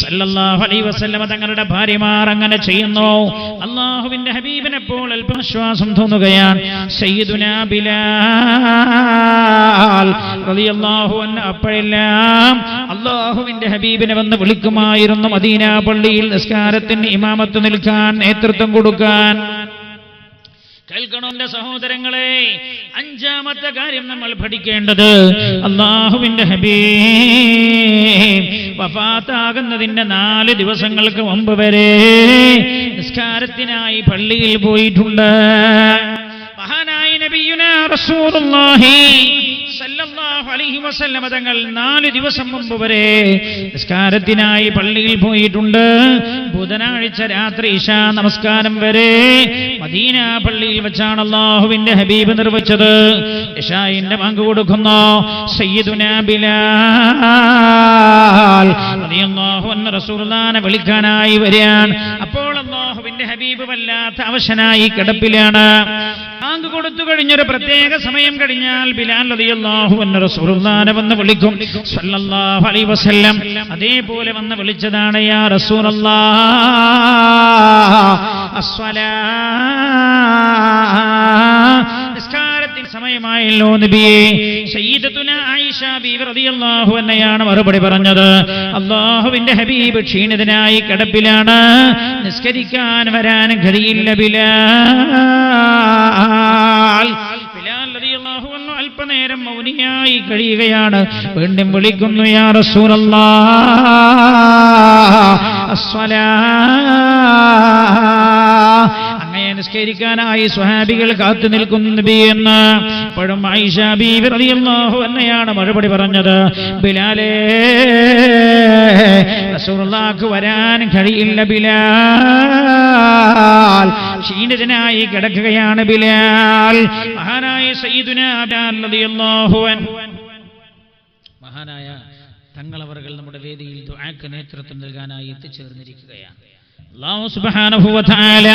സല്ലല്ലാഹു അലൈഹി വസല്ലം തങ്ങളുടെ ഭാര്യമാർ അങ്ങനെ ചെയ്യുന്നു. അല്ലാഹുവിന്റെ ഹബീബിനെ പ്പോൾ അല്പശ്വാസം തോന്നുകയാണ്. സയ്യിദുനാ ബിലാൽ റളിയല്ലാഹു അൻഹു അപ്പോഴെല്ലാം അല്ലാഹുവിന്റെ ഹബീബിനെ വന്ന് വിളിക്കുമായിരുന്നു. മദീന പള്ളിയിൽ നിസ്കാരത്തിന് ഇമാമത്ത് നിൽക്കാൻ, നേതൃത്വം കൊടുക്കാൻ. കേൾക്കണോ എന്റെ സഹോദരങ്ങളെ, 5ാമത്തെ കാര്യം നമ്മൾ പഠിക്കേണ്ടത്, അല്ലാഹുവിന്റെ ഹബീബ് വഫാത്താകുന്നതിന്റെ 4 ദിവസങ്ങൾക്ക് മുമ്പ് വരെ നിസ്കാരത്തിനായി പള്ളിയിൽ പോയിട്ടുണ്ട്. മഹാനായ നബിയുനാ റസൂലുള്ളാഹി സല്ലല്ലാഹു അലൈഹി വസല്ലം തങ്ങൾ 4 ദിവസം മുമ്പ് വരെ നിസ്കാരത്തിനായി പള്ളിയിൽ പോയിട്ടുണ്ട്. ബുധനാഴ്ച രാത്രി ഇശാ നമസ്കാരം വരെ മദീന പള്ളിയിൽ വെച്ചാണ് അല്ലാഹുവിന്റെ ഹബീബ് നിർവഹിച്ചത്. ഇശായിന്റെ ബാങ്ക് കൊടുക്കുന്നു. സയ്യിദുനാ ബിലാൽ റളിയല്ലാഹു അൻഹു റസൂലുള്ളാഹിനെ വിളിക്കാനായി വരികയാണ്. അപ്പോൾ അല്ലാഹുവിന്റെ ഹബീബ് വല്ലാത്ത അവശനായി കിടപ്പിലാണ്. ബാങ്ക് കൊടുത്തു കഴിഞ്ഞൊരു പ്രത്യേക സമയം കഴിഞ്ഞാൽ ബിലാൽ റളിയല്ലാഹു അൻഹു റസൂലുള്ളാഹിനെ വന്ന് വിളിക്കും സല്ലല്ലാഹു അലൈഹി വസല്ലം. അതേപോലെ വന്ന് വിളിച്ചതാണ്, യാ റസൂലല്ലാഹ് നിസ്കാരത്തിന് സമയമായല്ലോ നബിയേ. സയ്യിദത്തുനാ ആയിഷ ബീവി റളിയല്ലാഹു അൻഹയാണ് മറുപടി പറഞ്ഞത്, അല്ലാഹുവിന്റെ ഹബീബ് ക്ഷീണിതനായി കിടപ്പിലാണ്, നിസ്കരിക്കാൻ വരാൻ കഴിയില്ല ബിലാൽ. ബിലാൽ റളിയല്ലാഹു അൻഹു അല്പനേരം മൗനിയായി കഴിയുകയാണ്. വീണ്ടും വിളിക്കുന്നു, യാ റസൂലല്ലാഹ് അങ്ങനെ നിസ്കരിക്കാനായി സ്വഹാബികൾ കാത്തു നിൽക്കുന്നു നബിയെ എന്ന്. അപ്പോഴും ആയിഷ ബീവി റളിയല്ലാഹു അൻഹയാണ് മറുപടി പറഞ്ഞത്, ബിലാലേ റസൂലുള്ളാഹിക്ക് വരാൻ കഴിയില്ല ബിലാൽ, ക്ഷീണിതനായി കിടക്കുകയാണ് ബിലാൽ. മഹാനായ സയ്യിദുനാ ബിലാൽ റളിയല്ലാഹു അൻഹു, മഹാനായ തങ്ങളവറുകൾ നമ്മുടെ വേദിയിൽ ദുആക്ക് നേതൃത്വം നൽകാനായി എത്തിച്ചേർന്നിരിക്കുകയാണ്. അല്ലാഹു സുബ്ഹാനഹു വ തആല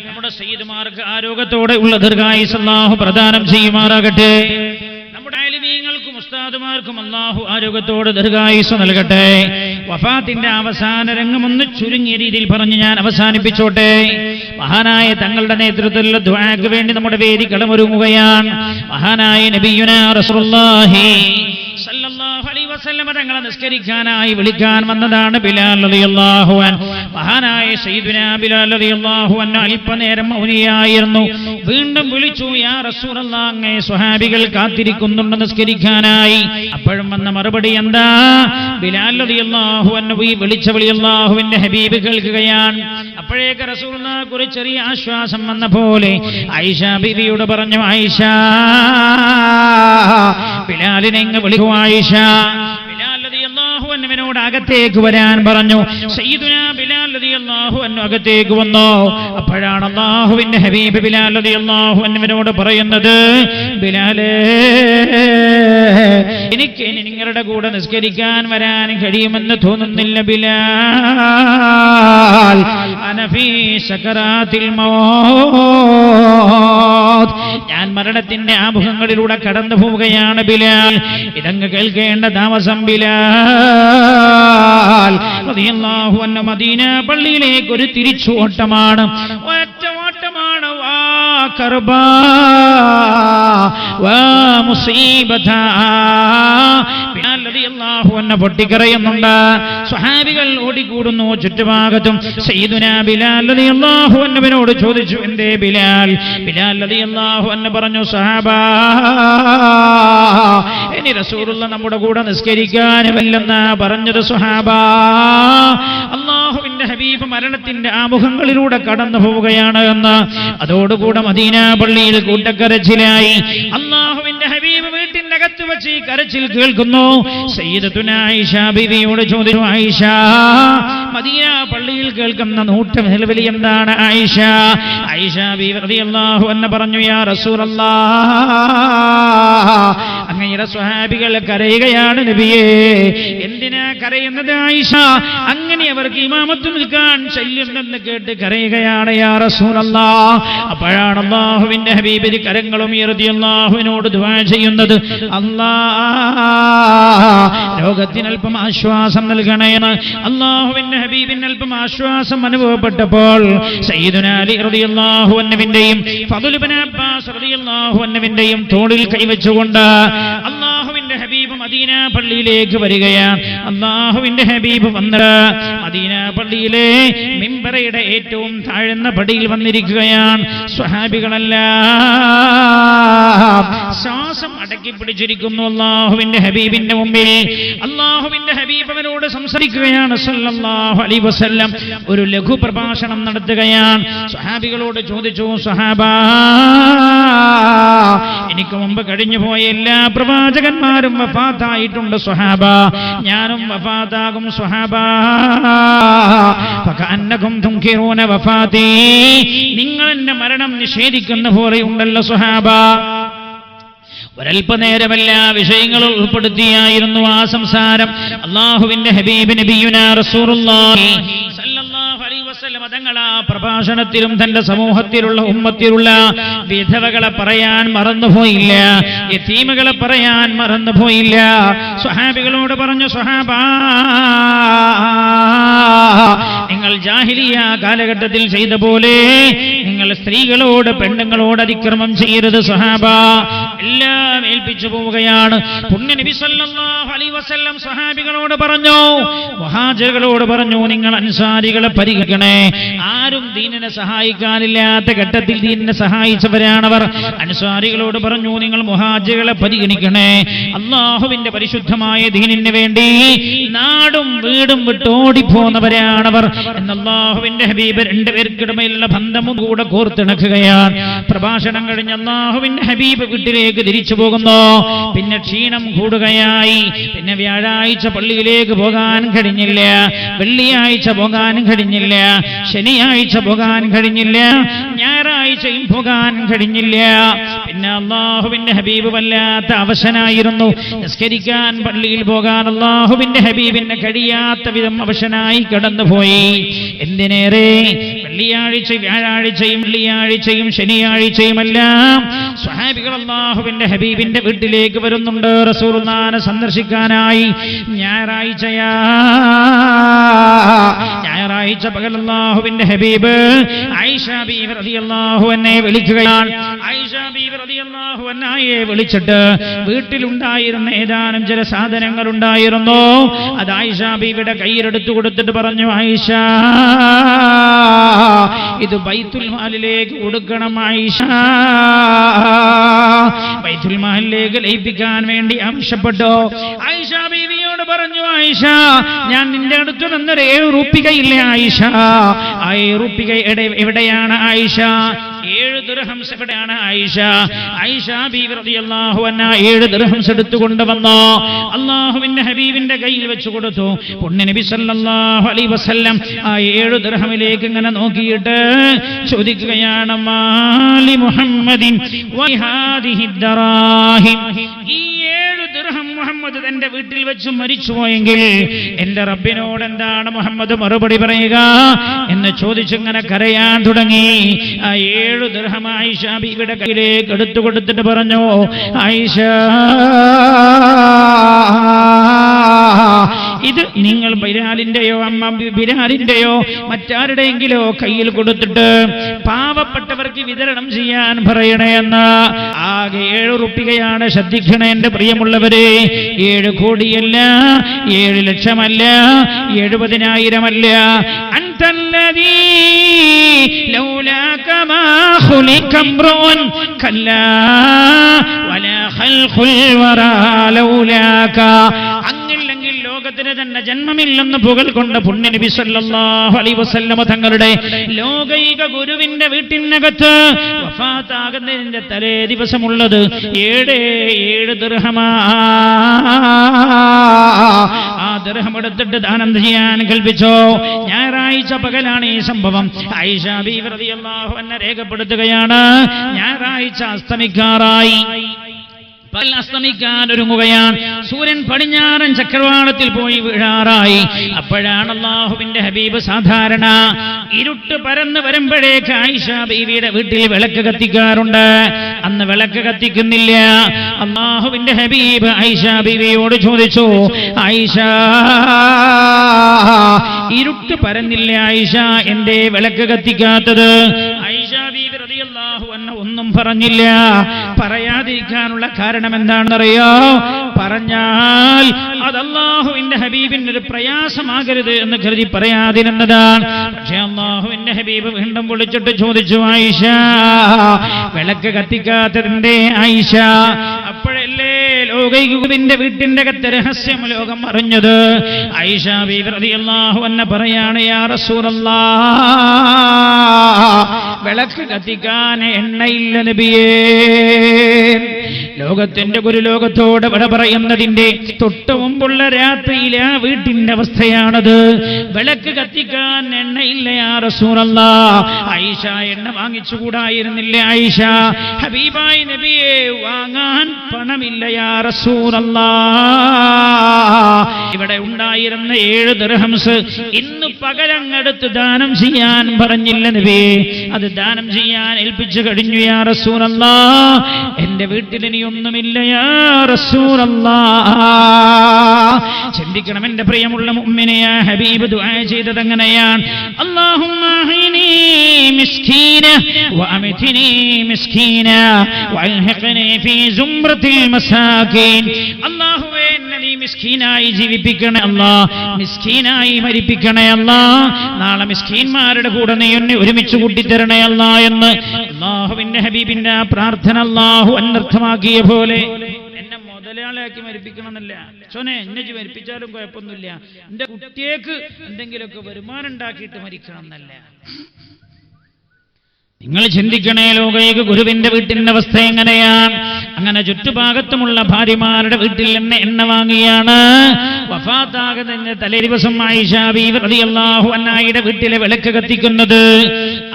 നമ്മുടെ സയ്യിദുമാർക്ക് ആരോഗ്യത്തോടെ ഉള്ള ദീർഘായുസ്സ് അല്ലാഹു പ്രദാനം ചെയ്യുമാറാകട്ടെ. നമ്മുടെ ആലിമീങ്ങൾക്കും ഉസ്താദുമാർക്കും അല്ലാഹു ആരോഗ്യത്തോടെ ദീർഘായുസ്സ് നൽകട്ടെ. വഫാത്തിന്റെ അവസാന രംഗമൊന്ന് ചുരുങ്ങിയ രീതിയിൽ പറഞ്ഞ് ഞാൻ അവസാനിപ്പിച്ചോട്ടെ. മഹാനായ തങ്ങളുടെ നേതൃത്വത്തിലുള്ള ദുആക്ക് വേണ്ടി നമ്മുടെ വേദി കളമൊരുങ്ങുകയാണ്. മഹാനായ നബിയുനാ റസൂലുള്ളാഹി സല്ലല്ലാഹു അലൈഹി വസല്ലമ തങ്ങളെ നിസ്കരിക്കാനായി വിളിക്കാൻ വന്നതാണ് ബിലാൽ റളിയല്ലാഹു അൻഹു. മഹാനായ സയ്യിദുനാ ബിലാൽ റളിയല്ലാഹു അൻഹു അല്പനേരം മൗനിയായിരുന്നു. വീണ്ടും വിളിച്ചു, യാ റസൂലല്ലാഹ്, അങ്ങേ സ്വഹാബികൾ കാത്തിരിക്കുന്നുണ്ട് നിസ്കരിക്കാനായി. അപ്പോഴും വന്ന മറുപടി എന്താ? ബിലാൽ റളിയല്ലാഹു അൻഹു ഈ വിളിച്ച വിളി അല്ലാഹുവിന്റെ ഹബീബ് കേൾക്കുകയാണ്. അപ്പോഴേക്ക് റസൂലുള്ളാഹിക്ക് ഒരു ചെറിയ ആശ്വാസം വന്ന പോലെ ആയിഷ ബീവിയോട് പറഞ്ഞു, ആയിഷ, ബിലാലിനെ ഇങ്ങ് വിളിക്കൂ ആയിഷ. ബിലാൽ റളിയല്ലാഹു അൻഹുവിനോട് അകത്തേക്ക് വരാൻ പറഞ്ഞു. സയ്യിദുനാ ബിലാൽ റളിയല്ലാഹു അൻഹു അകത്തേക്ക് വന്നു. അപ്പോഴാണ് അല്ലാഹുവിന്റെ ഹബീബ് ബിലാൽ റളിയല്ലാഹു അൻഹുവിനോട് പറയുന്നത്, ബിലാലേ, എനിക്ക് നിങ്ങളുടെ കൂടെ നിസ്കരിക്കാൻ വരാൻ കഴിയുമെന്ന് തോന്നുന്നില്ല ബിലാൽ. അനഫീ സകറാത്തിൽ മൗത്ത്, ഞാൻ മരണത്തിന്റെ ആമുഖങ്ങളിലൂടെ കടന്നു പോവുകയാണ് ബിലാൽ. ഇതങ്ങ് കേൾക്കേണ്ട താമസം ബിലാൽ റളിയല്ലാഹു അൻഹു മദീന പള്ളിയിലേക്ക് ഒരു തിരിച്ചുഓട്ടമാണ്, ഒറ്റ ഓട്ടമാണ്. വാ കർബാ വാ മുസീബതാ, ബിലാൽ റളിയല്ലാഹു അൻഹു പൊട്ടിക്കരയുന്നുണ്ട്. സ്വഹാബികൾ ഓടിക്കൂടുന്നു ചുറ്റുഭാഗത്തും. സയ്യിദുനാ ബിലാൽ റളിയല്ലാഹു അൻഹുവിനോട് ചോദിച്ചു, എന്തേ ബിലാൽ? ബിലാൽ റളിയല്ലാഹു അൻഹു പറഞ്ഞു, സഹാബാ, ഇനി റസൂലുള്ളാഹി നമ്മുടെ കൂടെ നിസ്കരിക്കാനുമില്ലെന്നാ പറഞ്ഞത് സ്വഹാബാ. അല്ലാഹുവിന്റെ ഹബീബ് മരണത്തിന്റെ ആമുഖങ്ങളിലൂടെ കടന്നു പോവുകയാണ് എന്ന്. അതോടുകൂടെ മദീന പള്ളിയിൽ കൂട്ടക്കരച്ചിലായി. അല്ലാഹുവിന്റെ ഹബീബ് വീട്ടിന്റെ അകത്ത് വെച്ച് ഈ കരച്ചിൽ കേൾക്കുന്നു. സയ്യിദത്തുനാ ആയിഷ ബീവിയോട് ചോദിച്ചു, ആയിഷ, മദീന പള്ളിയിൽ കേൾക്കുന്ന നിലവിളി എന്താണ് ആയിഷ? ആയിഷ ബീവി റളിയല്ലാഹു അൻഹ പറഞ്ഞു, യാ റസൂലല്ലാഹ്, അങ്ങയുടെ സ്വഹാബികൾ കരയുകയാണ് നബിയേ. എന്തിനാ കരയുന്നത് ആയിഷ? അങ്ങനെ അവർക്ക് ഇമാമത്ത് നിൽക്കാൻ ശല്യമെന്ന് കേട്ട് കരയുകയാണ് യാ റസൂലല്ലാഹ്. അപ്പോഴാണ് അല്ലാഹുവിന്റെ ഹബീബ് കരങ്ങളും ഉയർത്തി അല്ലാഹുവിനോട് ദുആ ചെയ്യുന്നത്, അല്ലാഹ് ലോകത്തിന് അല്പം ആശ്വാസം നൽകണേന്ന്. അല്ലാഹുവിന്റെ ഹബീബിന് അല്പം ആശ്വാസം അനുഭവപ്പെട്ടപ്പോൾ സയ്യിദുനാ അലി റളിയല്ലാഹു അൻഹുവിന്റെയും ഫദ്ൽ ഇബ്നു അബ്ബാസ് റളിയല്ലാഹു അൻഹുവിന്റെയും തോളിൽ കൈവച്ചുകൊണ്ട് അല്ലാഹുവിന്റെ ഹബീബ് മദീന പള്ളിയിലേക്ക് വരികയാണ്. അല്ലാഹുവിന്റെ ഹബീബ് വന്നത് മദീന പള്ളിയിലെ മിമ്പറയുടെ ഏറ്റവും താഴ്ന്ന പടിയിൽ വന്നിരിക്കുകയാണ്. സ്വഹാബികളെല്ലാം ശ്വാസം അടക്കി പിടിച്ചിരിക്കുന്നു അല്ലാഹുവിന്റെ ഹബീബിന്റെ മുമ്പിൽ. അല്ലാഹുവിന്റെ ഹബീബ് അവനോട് സംസാരിക്കുകയാണ് സല്ലല്ലാഹു അലൈഹി വസല്ലം. ഒരു ലഘു പ്രഭാഷണം നടത്തുകയാണ്. സ്വഹാബികളോട് ചോദിച്ചു, സ്വഹാബാ, എനിക്ക് മുമ്പ് കഴിഞ്ഞു പോയ എല്ലാ പ്രവാചകന്മാരും വഫാത്തായിട്ടുണ്ട് സ്വഹാബ, ഞാനും വഫാത്താകും സ്വഹാബ. ഫകഅന്നകും തുൻകിറൂന വഫാതി, നിങ്ങൾ എന്റെ മരണം നിഷേധിക്കുന്ന പോലെയുണ്ടല്ലോ സ്വഹാബ. ഒരൽപ്പനേരമല്ല വിഷയങ്ങൾ ഉൾപ്പെടുത്തിയായിരുന്നു ആ സംസാരം. അല്ലാഹുവിന്റെ ഹബീബ് നബിയുനാ റസൂലുള്ളാഹി സല്ലല്ലാഹു അലൈഹി വസല്ലം തങ്ങൾ ആ പ്രഭാഷണത്തിലും തന്റെ സമൂഹത്തിലുള്ള ഉമ്മത്തിലുള്ള വിധവകളെ പറയാൻ മറന്നുപോയില്ല, യതീമുകളെ പറയാൻ മറന്നുപോയില്ല. സ്വഹാബികളോട് പറഞ്ഞു, സ്വഹാബാ, നിങ്ങൾ ജാഹിലിയ കാലഘട്ടത്തിൽ ചെയ്ത പോലെ നിങ്ങൾ സ്ത്രീകളോട് പെണ്ണുങ്ങളോട് അതിക്രമം ചെയ്യരുത് സ്വഹാബ. എല്ലാം ഏൽപ്പിച്ചു പോവുകയാണ്. പുണ്യ നബി സല്ലല്ലാഹു അലൈഹി വസല്ലം സ്വഹാബികളോട് പറഞ്ഞു, മുഹാജിറുകളോട് പറഞ്ഞു, നിങ്ങൾ അൻസാരികളെ പരിഗണിക്കണേ. ആരും ദീനിനെ സഹായിക്കാനില്ലാത്ത ഘട്ടത്തിൽ ദീനിനെ സഹായിച്ചവരാണവർ. അൻസാരികളോട് പറഞ്ഞു, നിങ്ങൾ മുഹാജിറുകളെ പരിഗണിക്കണേ. അല്ലാഹുവിന്റെ പരിശുദ്ധമായ ദീനിന് വേണ്ടി നാടും വീടും വിട്ടോടിപ്പോന്നവരാണവർ എന്ന് അല്ലാഹുവിന്റെ ഹബീബ് രണ്ടുപേർക്കിടമയിലുള്ള ബന്ധമും കൂടെ കോർത്തിണക്കുകയാണ്. പ്രഭാഷണം കഴിഞ്ഞ് അല്ലാഹുവിന്റെ ഹബീബ് വീട്ടിലേക്ക് തിരിച്ചു പോകുന്നു. പിന്നെ ക്ഷീണം കൂടുകയായി. പിന്നെ വ്യാഴാഴ്ച പള്ളിയിലേക്ക് പോകാൻ കഴിഞ്ഞില്ല, വെള്ളിയാഴ്ച പോകാൻ കഴിഞ്ഞില്ല, ശനിയാഴ്ച പോകാൻ കഴിഞ്ഞില്ല, ഞായറാഴ്ചയും പോകാൻ കഴിഞ്ഞില്ല. പിന്നെ അല്ലാഹുവിന്റെ ഹബീബ് വല്ലാത്ത അവശനായിരുന്നു. നിസ്കരിക്കാൻ പള്ളിയിൽ പോകാൻ അല്ലാഹുവിന്റെ ഹബീബിന് കഴിയാത്ത വിധം അവശനായി കടന്നുപോയി. എന്തിനേറെ വെള്ളിയാഴ്ച വ്യാഴാഴ്ചയും വെള്ളിയാഴ്ചയും ശനിയാഴ്ചയുമെല്ലാം സ്വഹാബികൾ അല്ലാഹുവിന്റെ ഹബീബിന്റെ വീട്ടിലേക്ക് വരുന്നുണ്ട് റസൂലുള്ളാഹിനെ സന്ദർശിക്കാനായി. ഞായറാഴ്ച പകൽ അല്ലാഹുവിന്റെ ഹബീബ് ആയിഷ ബീവി റളിയല്ലാഹു അൻഹയെ വിളിക്കുകയാണ്. ആയിഷ ബീവി റളിയല്ലാഹു അൻഹയെ വിളിച്ചിട്ട് വീട്ടിലുണ്ടായിരുന്ന ഏതാനും ചില സാധനങ്ങൾ ഉണ്ടായിരുന്നു. അത് ആയിഷ ബീവിയുടെ കയ്യിലെടുത്തു കൊടുത്തിട്ട് പറഞ്ഞു, ആയിഷ, ഇത് ബൈത്തുൽ മാലിലേക്ക് കൊടുക്കണം ആയിഷ. ബൈത്തുൽ മാലിലേക്ക് ലയിപ്പിക്കാൻ വേണ്ടി ആവശ്യപ്പെട്ടു. ആയിഷ ബീവിയോട് പറഞ്ഞു, ആയിഷ, ഞാൻ നിന്റെ അടുത്ത് തന്നൊരു 7 റുപ്പികയില്ലേ ആയിഷ, ആ 7 റുപ്പിക എവിടെയാണ് ആയിഷ? 7 ദിർഹംസ് എവിടെയാണ് ആയിഷ? ആയിഷ ബീവി റളിയല്ലാഹു അൻഹ 7 ദിർഹംസ് എടുത്തുകൊണ്ട് വന്നു. അല്ലാഹുവിന്റെ ഹബീബിന്റെ കയ്യിൽ വെച്ച് കൊടുത്തു. പുണ്യ നബി സല്ലല്ലാഹു അലൈഹി വസല്ലം ആ 7 ദിർഹമിലേക്ക് ഇങ്ങനെ നോക്കിയിട്ട് ചോദിക്കുകയാണ്, മാലി മുഹമ്മദിൻ വഹാദിഹി ദറാഹിം, ഈ 7 ദിർഹം മുഹമ്മദ് തന്റെ വീട്ടിൽ വെച്ച് മരിച്ചുപോയെങ്കിൽ എന്റെ റബ്ബിനോട് എന്താണ് മുഹമ്മദ് മറുപടി പറയുക എന്ന് ചോദിച്ചിങ്ങനെ കരയാൻ തുടങ്ങി. ആ 7 ദിർഹം ആയിഷ ബീവിയുടെ കയ്യിലേക്ക് എടുത്തു കൊടുത്തിട്ട് പറഞ്ഞു, ആയിഷ, ഇത് നിങ്ങൾ ബിലാലിന്റെയോ അമ്മ ബിലാലിന്റെയോ മറ്റാരുടെയെങ്കിലോ കയ്യിൽ കൊടുത്തിട്ട് പാവപ്പെട്ടവർക്ക് വിതരണം ചെയ്യാൻ പറയണേ എന്ന്. ആകെ 7 റുപ്പികയാണ്. ശ്രദ്ധിക്കണേ എന്റെ പ്രിയമുള്ളവരെ, 7 കോടിയല്ല, 7 ലക്ഷമല്ല, 70,000 അല്ല. അൻതല്ലദീ ലൗലാക മാ ഖുലിക ഇംറുൻ കല്ലാ വലാ ഖൽഖുൽ വറാ ലൗലാക. അങ്ങില്ലെങ്കിൽ ലോകത്തിന് തന്നെ ജന്മമില്ലെന്ന് പുകഴ് കൊണ്ട് പുണ്യ നബി സല്ലല്ലാഹു അലൈഹി വസല്ലം തങ്ങളുടെ ലോകൈക ഗുരുവിന്റെ വീട്ടിനകത്ത് വഫാത്താകുന്നതിന്റെ തലേ ദിവസമുള്ളത് 7 ദിർഹമാ. ആ ദിർഹം എടുത്തിട്ട് ദാനം ചെയ്യാൻ കൽപ്പിച്ചോ. ഞായറാഴ്ച പകലാണ് ഈ സംഭവം. ആയിഷ ബീവി റളിയല്ലാഹു അൻഹ രേഖപ്പെടുത്തുകയാണ്, ഞായറാഴ്ച അസ്തമിക്കാറായി, അസ്തമിക്കാൻ ഒരുങ്ങുകയാണ്. സൂര്യൻ പടിഞ്ഞാറൻ ചക്രവാളത്തിൽ പോയി വീഴാറായി. അപ്പോഴാണ് അല്ലാഹുവിന്റെ ഹബീബ് സാധാരണ ഇരുട്ട് പരന്ന് വരുമ്പോഴേക്ക് ആയിഷ ബീവിയുടെ വീട്ടിൽ വിളക്ക് കത്തിക്കാറുണ്ട്. അന്ന് വിളക്ക് കത്തിക്കുന്നില്ല. അല്ലാഹുവിന്റെ ഹബീബ് ആയിഷ ബീവിയോട് ചോദിച്ചു, ആയിഷ, ഇരുട്ട് പരന്നില്ല ആയിഷ, എന്തേ വിളക്ക് കത്തിക്കാത്തത്? ആയിഷ ബീവി റളിയല്ലാഹു അൻഹ ഒന്നും പറഞ്ഞില്ല. പറയാതിരിക്കാനുള്ള കാരണം എന്താണെന്നറിയോ? പറഞ്ഞാൽ അത് അല്ലാഹുവിന്റെ ഹബീബിന് ഒരു പ്രയാസമാകരുത് എന്ന് കരുതി പറയാതിരുന്നതാണ്. പക്ഷെ അല്ലാഹുവിന്റെ ഹബീബ് വീണ്ടും വിളിച്ചിട്ട് ചോദിച്ചു, ആയിഷ, വിളക്ക് കത്തിക്കാത്തതിന്റെ ആയിഷ? അപ്പോഴല്ലേ ലോകൈകുവിന്റെ വീട്ടിന്റെ അകത്തെ രഹസ്യം ലോകം അറിഞ്ഞത്. ആയിഷ ബീവി റളിയല്ലാഹു അൻഹ പറയാണ്, യാ റസൂലല്ലാഹ്, വിളക്ക് കത്തിക്കാൻ എണ്ണയില്ല നബിയേ. ലോകത്തിന്റെ ഒരു ലോകത്തോട് വിട പറയുന്നതിന്റെ തൊട്ട് മുമ്പുള്ള രാത്രിയിലെ ആ വീട്ടിന്റെ അവസ്ഥയാണത്. വിളക്ക് കത്തിക്കാൻ എണ്ണയില്ല യാ റസൂലല്ലാഹ്. ആയിഷ, എണ്ണ വാങ്ങിച്ചുകൂടായിരുന്നില്ല ആയിഷ? ഹബീബായ നബിയെ, വാങ്ങാൻ പണമില്ല യാ റസൂലല്ലാഹ്. ഇവിടെ ഉണ്ടായിരുന്ന 7 ദിർഹംസ് ഇന്ന് പകലങ്ങടുത്ത് ദാനം ചെയ്യാൻ പറഞ്ഞില്ല നബിയെ, അത് ദാനം ചെയ്യാൻ ഏൽപ്പിച്ചു കഴിഞ്ഞു യാ റസൂലല്ലാഹ്. എന്റെ വീട്ടിൽ ഇനിയൊന്നുമില്ല യാ റസൂലല്ലാഹ്. ചിന്തിക്കണം എന്റെ പ്രിയമുള്ള മുഅ്മിനേ, ഹബീബ് ദുആ ചെയ്തത് എങ്ങനെയാണ്? അല്ലാഹുമ്മ അഹ്നി മിസ്കീന വഅമിത്നി മിസ്കീന വഅൽഹിഖ്നി ഫീ സുംറത്തിൽ മസാകീൻ. അല്ലാഹുവേ, എന്നെ നീ മിസ്കീനായി ജീവിപ്പിക്കണേ അല്ലാഹ്, മിസ്കീനായി മരിപ്പിക്കണേ അല്ലാഹ്. നാളെ മിസ്കീന്മാരുടെ കൂടെ നീ എന്നെ ഒരുമിച്ച് കൂട്ടിത്തരണേ അല്ലാഹ് എന്ന് അല്ലാഹുവിന്റെ ഹബീബിന്റെ പ്രാർത്ഥന അല്ലാഹു അനർത്ഥമാക്കിയ പോലെ എന്നെ മുതലാളിയാക്കി മരിപ്പിക്കണമെന്നല്ല. ചോനെ എന്നെ മരിപ്പിച്ചാലും കുഴപ്പമൊന്നുമില്ല, എന്റെ കുട്ടിയേക്ക് എന്തെങ്കിലുമൊക്കെ വരുമാനം ഉണ്ടാക്കിയിട്ട് മരിക്കണം എന്നല്ല. നിങ്ങൾ ചിന്തിക്കണേ, ലോകൈക ഗുരുവിന്റെ വീട്ടിന്റെ അവസ്ഥ എങ്ങനെയാണ്? അങ്ങനെ ചുറ്റുഭാഗത്തുമുള്ള ഭാര്യമാരുടെ വീട്ടിൽ നിന്ന് എണ്ണ വാങ്ങിയാണ് വഫാത്താകുന്നതിന്റെ തലേ ദിവസം ആയിഷ ബീവി റളിയല്ലാഹു അൻഹയുടെ വീട്ടിലെ വിളക്ക് കത്തിക്കുന്നത്.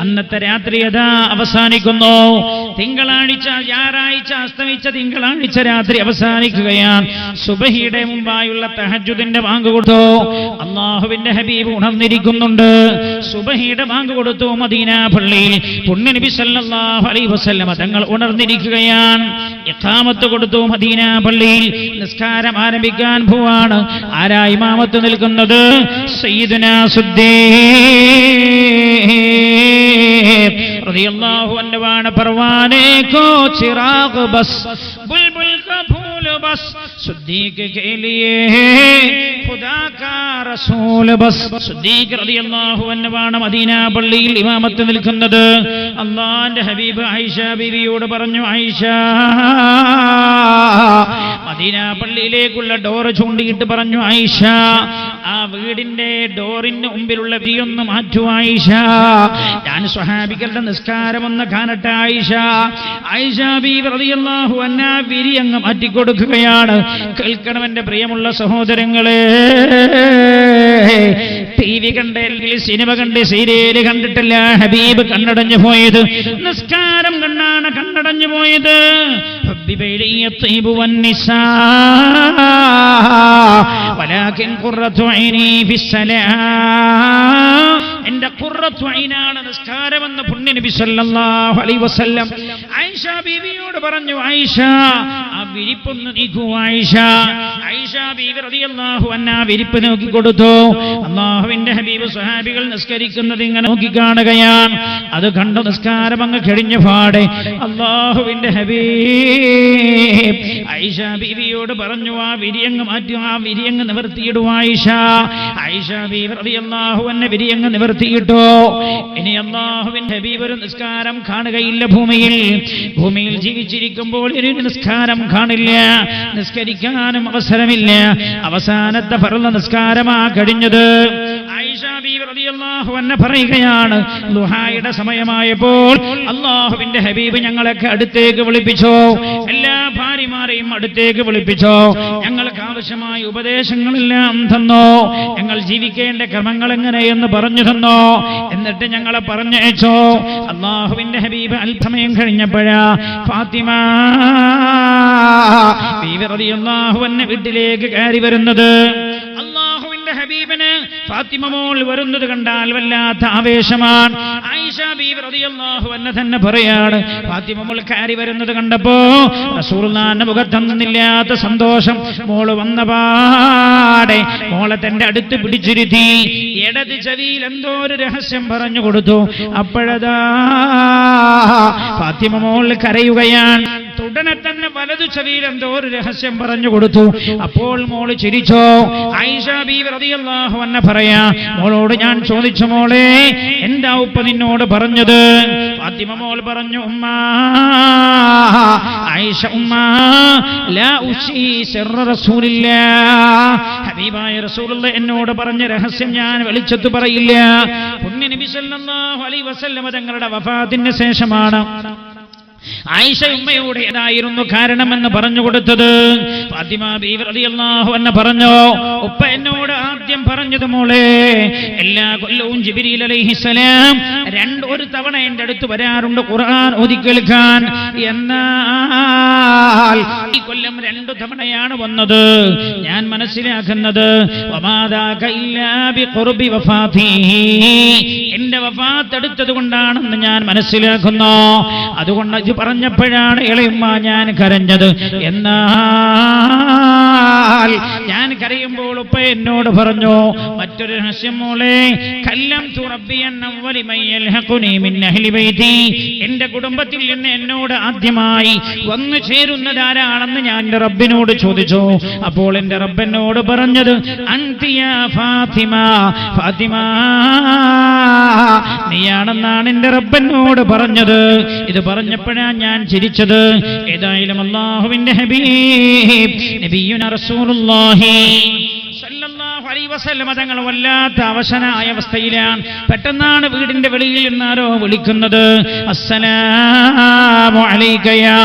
അന്നത്തെ രാത്രി അതാ അവസാനിക്കുന്നു. തിങ്കളാഴ്ച, ഞായറാഴ്ച അസ്തമിച്ച തിങ്കളാഴ്ച രാത്രി അവസാനിക്കുകയാണ്. സുബഹിയുടെ മുമ്പായുള്ള തഹജ്ജുദിന്റെ ബാങ്ക് കൊടുത്തു. അല്ലാഹുവിന്റെ ഹബീബ് ഉണർന്നിരിക്കുന്നുണ്ട്. സുബഹിയുടെ ബാങ്ക് കൊടുത്തു മദീന പള്ളിയിൽ. പുണ്യ നബി സല്ലല്ലാഹു അലൈഹി വസല്ലം തങ്ങൾ ഉണർന്നിരിക്കുകയാണ്. ഇഖാമത്ത് കൊടുത്തു മദീന പള്ളിയിൽ. നിസ്കാരം ആരംഭിക്കാൻ പോവാണ്. ആരാ ഇമാമത്ത് നിൽക്കുന്നത്? സയ്യിദുനാ സുദ്ദീഖ് റളിയല്ലാഹു അൻഹുവാണ് परवाने को चिराग बस बुलबुल का फूल बस सिद्दीक के लिए खुदा का रसूल बस सिद्दीक റളിയല്ലാഹു അൻഹുവാണ് മദീന പള്ളിയിൽ ഇമാമത്ത് നിൽക്കുന്നത്. അല്ലാഹുവിന്റെ ഹബീബ് ആയിഷ ബീവിയോട് പറഞ്ഞു, ആയിഷ, മദീന പള്ളിയിലേക്കുള്ള ഡോർ ചൂണ്ടിയിട്ട് പറഞ്ഞു, ആയിഷ, ആ വീടിന്റെ ഡോറിന് മുമ്പിലുള്ള വിരിയൊന്ന് മാറ്റൂ ആയിഷ, ഞാൻ സ്വഹാബികളുടെ നിസ്കാരം ഒന്ന് കാണട്ടെ ആയിഷ. ആയിഷ ബീവി റളിയല്ലാഹു അൻഹാ വിരി അങ്ങ് മാറ്റിക്കൊടുക്കുകയാണ്. കേൾക്കണം എന്റെ പ്രിയമുള്ള സഹോദരങ്ങളെ, TV കണ്ടെങ്കിൽ സിനിമ കണ്ട് സീരിയല് കണ്ടിട്ടില്ല ഹബീബ് കണ്ണടഞ്ഞു പോയത്, നിസ്കാരം കണ്ണാണ് കണ്ണടഞ്ഞു പോയത്. എന്റെ ഖുർറത്തു ഐനാണ് നിസ്കാരമെന്ന് പുണ്യനബി സല്ലല്ലാഹു അലൈഹി വസല്ലം ആയിഷ ബീവിയോട് പറഞ്ഞു, ആയിഷ, ആ വിരിപ്പൊന്ന് നീക്കൂ ആയിഷ. ആയിഷ ബീവി റളിയല്ലാഹു അൻഹാ വിരിപ്പ് നോക്കി കൊടുത്തു. അല്ലാഹുവിന്റെ ഹബീബ് സ്വഹാബികൾ നിസ്കരിക്കുന്നത് ഇങ്ങനെ നോക്കി കാണുകയാണ്. അത് കണ്ടു നിസ്കാരം അങ്ങ് കഴിഞ്ഞു പാടെ അല്ലാഹുവിന്റെ ഹബീബ് ആയിഷ ബീവിയോട് പറഞ്ഞു, ആ വിരിയങ്ങ് മാറ്റും, ആ വിരിയങ്ങ് നിവർത്തിയിടൂ ആയിഷ. ആയിഷ ബീവി റളിയല്ലാഹു അൻഹ വിരിയങ്ങ് നിവർത്തിയിട്ടു. ഇനി അല്ലാഹുവിന്റെ ഹബീബ് ഒരു നിസ്കാരം കാണുകയില്ല ഭൂമിയിൽ ജീവിച്ചിരിക്കുമ്പോൾ ഒരു നിസ്കാരം കാണില്ല, നിസ്കരിക്കാനും അവസരമില്ല. അവസാനത്തെ ഫർള് നിസ്കാരമാ കഴിഞ്ഞത്. ആയിഷ ബീവി റളിയല്ലാഹു അൻഹ പറയുകയാണ്, ദുഹായുടെ സമയമായപ്പോൾ അല്ലാഹുവിന്റെ ഹബീബ് ഞങ്ങളൊക്കെ അടുത്തേക്ക് വിളിപ്പിച്ചു, എല്ലാ ഭാര്യമാരെയും അടുത്തേക്ക് വിളിപ്പിച്ചു, ഞങ്ങൾക്ക് ആവശ്യമായ ഉപദേശങ്ങളെല്ലാം തന്നു, ഞങ്ങൾ ജീവിക്കേണ്ട ക്രമങ്ങൾ എങ്ങനെയെന്ന് പറഞ്ഞു തന്നു. എന്നിട്ട് ഞങ്ങളെ പറഞ്ഞയച്ചോ. അല്ലാഹുവിന്റെ ഹബീബ് അല്പമയം കഴിഞ്ഞപ്പോഴാ ഫാത്തിമ ബീവി റളിയല്ലാഹു അൻഹ വീട്ടിലേക്ക് കയറി വരുന്നത്. അല്ലാഹുവിന്റെ ഹബീബിന് ഫാത്തിമ മോൾ വരുന്നത് കണ്ടാൽ വല്ലാത്ത ആവേശമാണ്. ആയിഷ ബീവി റളിയല്ലാഹു അൻഹ തന്നെ പറയാണ്, ഫാത്തിമ മോൾ കയറി വരുന്നത് കണ്ടപ്പോ റസൂലുള്ളാഹിന്റെ മുഖത്തൊന്നുമില്ലാത്ത സന്തോഷം. മോള് വന്ന പാടെ മോളെ തന്റെ അടുത്ത് പിടിച്ചിരുത്തി, ഇടത് ചെവിയിൽ എന്തോ ഒരു രഹസ്യം പറഞ്ഞു കൊടുത്തു. അപ്പോഴതാ ഫാത്തിമ മോൾ കരയുകയാണ്. ഉടനെ തന്നെ വലതു ചെവിയിൽ എന്തോ ഒരു രഹസ്യം പറഞ്ഞു കൊടുത്തു. അപ്പോൾ മോള് ചിരിച്ചോ. ആയിഷ ബീവി റളിയല്ലാഹു അൻഹ പറയാ, മോളോട് ഞാൻ ചോദിച്ചു, മോളെ, എന്താ ഉപ്പ നിന്നോട് പറഞ്ഞത്? ഫാത്തിമ മോൾ പറഞ്ഞു, ഉമ്മ, ആയിഷ ഉമ്മ, ലാ ഉശീ സിർറ റസൂലില്ലാഹ്, ഹബീബായ റസൂലുള്ളാഹി എന്നോട് പറഞ്ഞ രഹസ്യം ഞാൻ വെളിച്ചത്ത് പറയില്ല. പുണ്യ നബി സല്ലല്ലാഹു അലൈഹി വസല്ലം തങ്ങളുടെ വഫാത്തിന് ശേഷമാണ് ആയിഷ ഉമ്മയോട് ഏതായിരുന്നു കാരണമെന്ന് പറഞ്ഞു കൊടുത്തത്. ഫാത്തിമ ബീവി റളിയല്ലാഹു അൻഹ പറഞ്ഞു, ഉപ്പ എന്നോട് ആദ്യം പറഞ്ഞത്, മോളെ, എല്ലാ കൊല്ലവും ജിബ്രീൽ അലൈഹിസ്സലാം ഒരു തവണ എന്റെ അടുത്ത് വരാറുണ്ട് ഖുർആൻ ഓതി കേൾക്കാൻ. എന്നാൽ ഈ കൊല്ലം 2 തവണയാണ് വന്നത്. ഞാൻ മനസ്സിലാക്കുന്നത് വമാദാക ഇല്ലാ ബിഖുർബി വഫാതി, എന്റെ വഫാത്ത് അടുത്തത് കൊണ്ടാണെന്ന് ഞാൻ മനസ്സിലാക്കുന്നു. അതുകൊണ്ട് ഇത് പറഞ്ഞപ്പോഴാണ് ഇളയമ്മ ഞാൻ കരഞ്ഞത്. എന്നാൽ ഞാൻ കരയുമ്പോൾ ഉപ്പ എന്നോട് പറഞ്ഞു മറ്റൊരു രഹസ്യം, മോളെ, കല്ലംതു റബ്ബിയൻ അവ്വലി മൻ യൽഹഖുനി മിൻ അഹ്ലി ബൈതി, എന്റെ കുടുംബത്തിൽ നിന്ന് എന്നോട് ആദ്യമായി വന്നു ചേരുന്നത് ആരാണെന്ന് ഞാൻ എന്റെ റബ്ബിനോട് ചോദിച്ചു. അപ്പോൾ എന്റെ റബ്ബിനോട് പറഞ്ഞത് അൻതി യാ ഫാത്തിമ, ഫാത്തിമ നീയാണെന്നാണ് എന്റെ റബ്ബിനോട് പറഞ്ഞത്. ഇത് പറഞ്ഞപ്പോഴാണ് ഞാൻ ചിരിച്ചത്. ഏതായാലും അല്ലാഹുവിന്റെ ഹബീബ് നബിയുന റസൂലുള്ളാഹി സല്ലല്ലാഹു അലൈഹി വസല്ലം തങ്ങൾ വല്ലാത്ത അവശനായ അവസ്ഥയിലാണ്. പെട്ടെന്നാണ് വീടിന്റെ വെളിയിൽ നിന്നാരോ വിളിക്കുന്നത്, അസ്സലാമു അലൈക യാ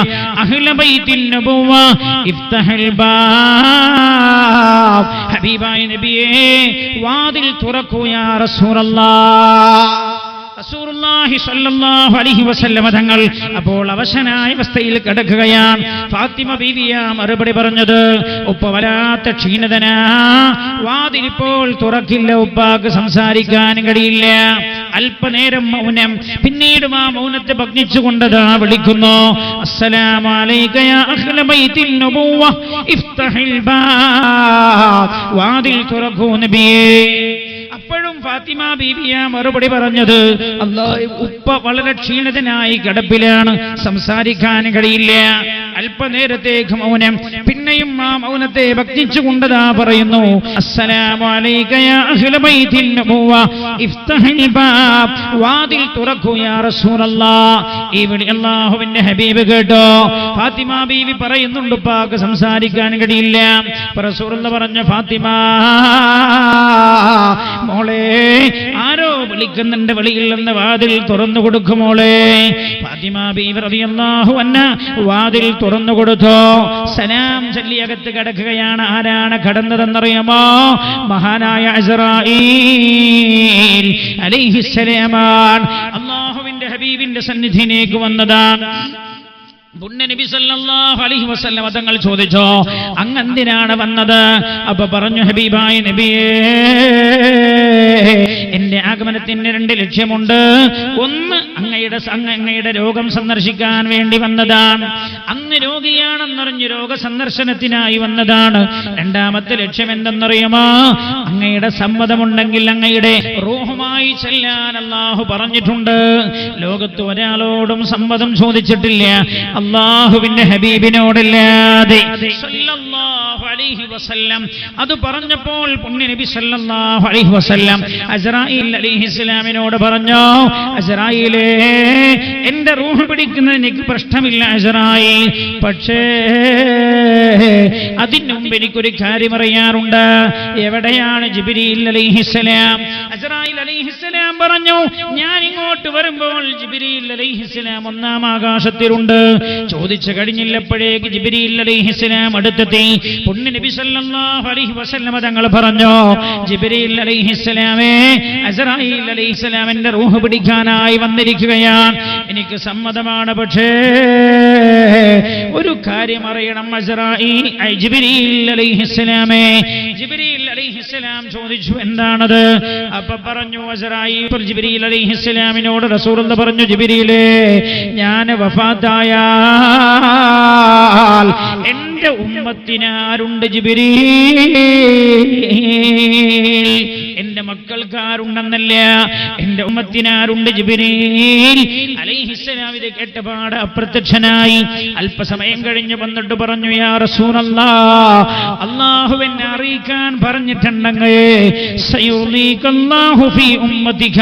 അഹ്ല ബൈത്തിൻ നബുവ ഇഫ്തഹൽ ബാബ്, ഹബീബായ നബിയേ വാതിൽ തുറക്കൂ യാ റസൂലല്ലാഹ്. റസൂലുള്ളാഹി സ്വല്ലല്ലാഹു അലൈഹി വസല്ലം തങ്ങൾ അപ്പോൾ അവശനായ അവസ്ഥയിൽ കിടക്കുകയാണ്. ഫാത്തിമ ബീവിയ മറുപടി പറഞ്ഞത്, ഉപ്പ വല്ലാത്ത ക്ഷീണിതനാ, വാതിലിപ്പോൾ തുറക്കില്ല, ഉപ്പാക്ക് സംസാരിക്കാൻ കഴിയില്ല. അല്പനേരം മൗനം, പിന്നീട് ആ മൗനത്തെ ഭഗ്നിച്ചുകൊണ്ടതാ വിളിക്കുന്നു, അസ്സലാമു അലൈക യാ അഹ്ല ബൈത്തിൻ നബുവ ഇഫ്തഹിൽ ബാബ്, വാതിൽ തുറക്കൂ നബിയേ. അപ്പോഴും ഫാത്തിമ ബീവിയ മറുപടി പറഞ്ഞത്, അല്ലാഹ്, ഉപ്പ വളരെ ക്ഷീണിതനായി കിടപ്പിലാണ്, സംസാരിക്കാൻ കഴിയില്ല. അല്പനേരത്തേക്ക് മൗനം. പിന്നെയും ആ മൗനത്തെ ഭക്തിച്ചുകൊണ്ടതാ പറയുന്നു, അസ്സലാമു അലൈക യാ അഹ്ല ബൈത്തിൻ നബുവ ഇഫ്തഹിൽ ബാബ്, വാതിൽ തുറക്കൂ യാ റസൂലല്ലാഹ്. ഈ വിളി അല്ലാഹുവിന്റെ ഹബീബ് കേട്ടോ. ഫാത്തിമ ബീവി പറയുന്നുണ്ട്, ഉപ്പാക്ക് സംസാരിക്കാൻ കഴിയില്ല. റസൂലുള്ളാഹി പറഞ്ഞു, ഫാത്തിമ മോളെ, ആരോ വിളിക്കുന്നുണ്ട്, വെളിയിൽ നിന്ന് വാതിൽ തുറന്നു കൊടുക്കുമോളെ. ഫാത്തിമ ബീവി റളിയല്ലാഹു അൻഹാ വാതിൽ തുറന്നു കൊടുത്തു. സലാം ചൊല്ലി അകത്ത് കിടക്കുകയാണ്. ആരാണ് കടന്നതെന്നറിയാമോ? മഹാനായ അസ്റായീൽ അലൈഹിസ്സലാമാണ്. അല്ലാഹുവിന്റെ ഹബീബിന്റെ സന്നിധിയിലേക്ക് വന്നതാണ്. പുണ്യനബി സല്ലല്ലാഹു അലൈഹി വസല്ലം തങ്ങൾ ചോദിച്ചോ, അങ്ങെന്തിനാണ് വന്നത്? അപ്പൊ പറഞ്ഞു, ഹബീബായ നബിയേ, എന്റെ ആഗമനത്തിന് 2 ലക്ഷ്യമുണ്ട്. ഒന്ന്, അങ്ങയുടെ രോഗം സന്ദർശിക്കാൻ വേണ്ടി വന്നതാണ്. അന്ന് രോഗിയാണെന്നറിഞ്ഞ് രോഗസന്ദർശനത്തിനായി വന്നതാണ്. രണ്ടാമത്തെ ലക്ഷ്യം എന്തെന്നറിയുമോ? അങ്ങയുടെ സമ്മതമുണ്ടെങ്കിൽ അങ്ങയുടെ റൂഹുമായി ചെല്ലാൻ അല്ലാഹു പറഞ്ഞിട്ടുണ്ട്. ലോകത്ത് ഒരാളോടും സമ്മതം ചോദിച്ചിട്ടില്ല, അല്ലാഹുവിന്റെ ഹബീബിനോടല്ലാതെ സല്ലല്ലാഹു അലൈഹി വസല്ലം. അത് പറഞ്ഞപ്പോൾ പുണ്യനബി സല്ലല്ലാഹു അലൈഹി വസല്ലം അസ്റായീൽ അലൈഹിസ്സലാമിനോട് പറഞ്ഞു, അസ്റായീലേ, എന്റെ റൂഹ് പിടിക്കുന്നത് എനിക്ക് പ്രശ്നമില്ല അസ്റായീൽ, പക്ഷേ അതിനു മുമ്പ് എനിക്കൊരു കാര്യം അറിയാറുണ്ട്. എവിടെയാണ് ജിബ്രീൽ അലൈഹിസ്സലാം? അസ്റായീൽ അലൈഹിസ്സലാം പറഞ്ഞു, ഞാൻ ഇങ്ങോട്ട് വരുമ്പോൾ ജിബ്രീൽ അലൈഹിസ്സലാം 1-ാം ആകാശത്തിലുണ്ട്. ചോദിച്ചു കഴിഞ്ഞില്ലപ്പോഴേക്ക് ജിബ്രീൽ അലൈഹിസ്സലാം അടുത്തെത്തി. പുണ്യനബി സല്ലല്ലാഹു അലൈഹി വസല്ലം തങ്ങൾ പറഞ്ഞു, ജിബ്രീൽ അലൈഹിസ്സലാമേ, അസ്റായീൽ അലൈഹിസ്സലാമിന്റെ റൂഹ് പിടിക്കാനായി വന്നിരിക്കുകയാണ്. എനിക്ക് സമ്മതമാണ്, പക്ഷേ ഒരു കാര്യം അറിയണം അസ്റായീൽ. ജിബ്രീൽ അലൈഹിസ്സലാമേ. ജിബ്രീൽ അലൈഹിസ്സലാം ചോദിച്ചു, എന്താണത്? അപ്പൊ പറഞ്ഞു അസ്റായീൽ. ജിബ്രീൽ അലൈഹിസ്സലാമിനോട് റസൂലുള്ളാഹി പറഞ്ഞു, ജിബ്രീലേ, ഞാൻ വഫാത്തായാൽ എന്റെ ഉമ്മത്തിനാരുണ്ട് ജിബ്രീൽ? എന്റെ മക്കൾക്കാരുണ്ടെന്നല്ല, എന്റെ ഉമ്മത്തിനാരുണ്ട് ജിബ്രീൽ അലൈഹിസ്സലാം. ഇത് കേട്ടപാട് അപ്രത്യക്ഷനായി. അല്പസമയം കഴിഞ്ഞ് വന്നിട്ട് പറഞ്ഞു, യാ റസൂലല്ലാഹ്, അല്ലാഹു എന്നെ അറിയിക്കാൻ പറഞ്ഞിട്ടുണ്ടെങ്കിൽ സയുളീകല്ലാഹു ഫീ ഉമ്മതിക,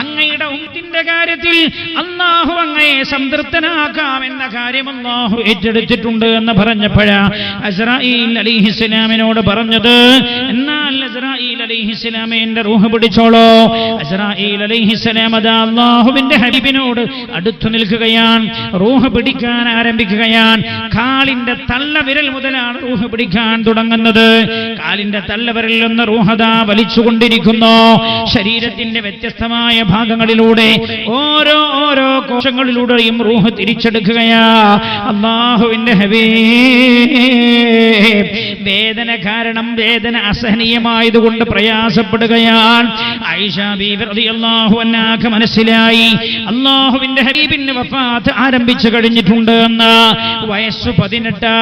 അങ്ങയുടെ ഉമ്മത്തിന്റെ കാര്യത്തിൽ അല്ലാഹു അങ്ങയെ സംതൃപ്തനാക്കാം എന്ന കാര്യം അല്ലാഹു ഏറ്റെടുത്തിട്ടുണ്ട് എന്ന് പറഞ്ഞപ്പോഴാ അസ്റായീൽ അലൈഹിസ്സലാമിനോട് പറഞ്ഞത്, എന്നാൽ അസ്റായീൽ അലൈഹിസ്സലാമേ, എന്റെ റൂഹ് പിടിച്ചോളൂ. അസ്റായീൽ അലൈഹിസ്സലാം അതാ അല്ലാഹുവിന്റെ ഹബീബിനോട് അടുത്തു നിൽക്കുകയാണ്. റൂഹ് പിടിക്കാൻ ആരംഭിക്കുകയാണ്. കാലിന്റെ തള്ളവിരൽ മുതലാണ് റൂഹ് പിടിക്കാൻ തുടങ്ങുന്നത്. കാലിന്റെ തള്ളവിരലിൽ നിന്ന് റൂഹദാ വലിച്ചുകൊണ്ടിരിക്കുന്നു. ശരീരത്തിന്റെ വ്യത്യസ്തമായ ഭാഗങ്ങളിലൂടെ ഓരോ കോശങ്ങളിലൂടെയും റൂഹ് തിരിച്ചെടുക്കുകയാ. അല്ലാഹുവിന്റെ ഹബീബ് വേദന കാരണം, വേദന അസഹനീയമായതുകൊണ്ട് പ്രയാസപ്പെടുകയാണ്. ആയിഷ ബീവി റളിയല്ലാഹു അൻഹാക്ക് മനസ്സിലായി, അല്ലാഹുവിന്റെ ഹബീബിന്റെ വഫാത്ത് ആരംഭിച്ചു കഴിഞ്ഞിട്ടുണ്ട് എന്ന്. വയസ്സ് 18,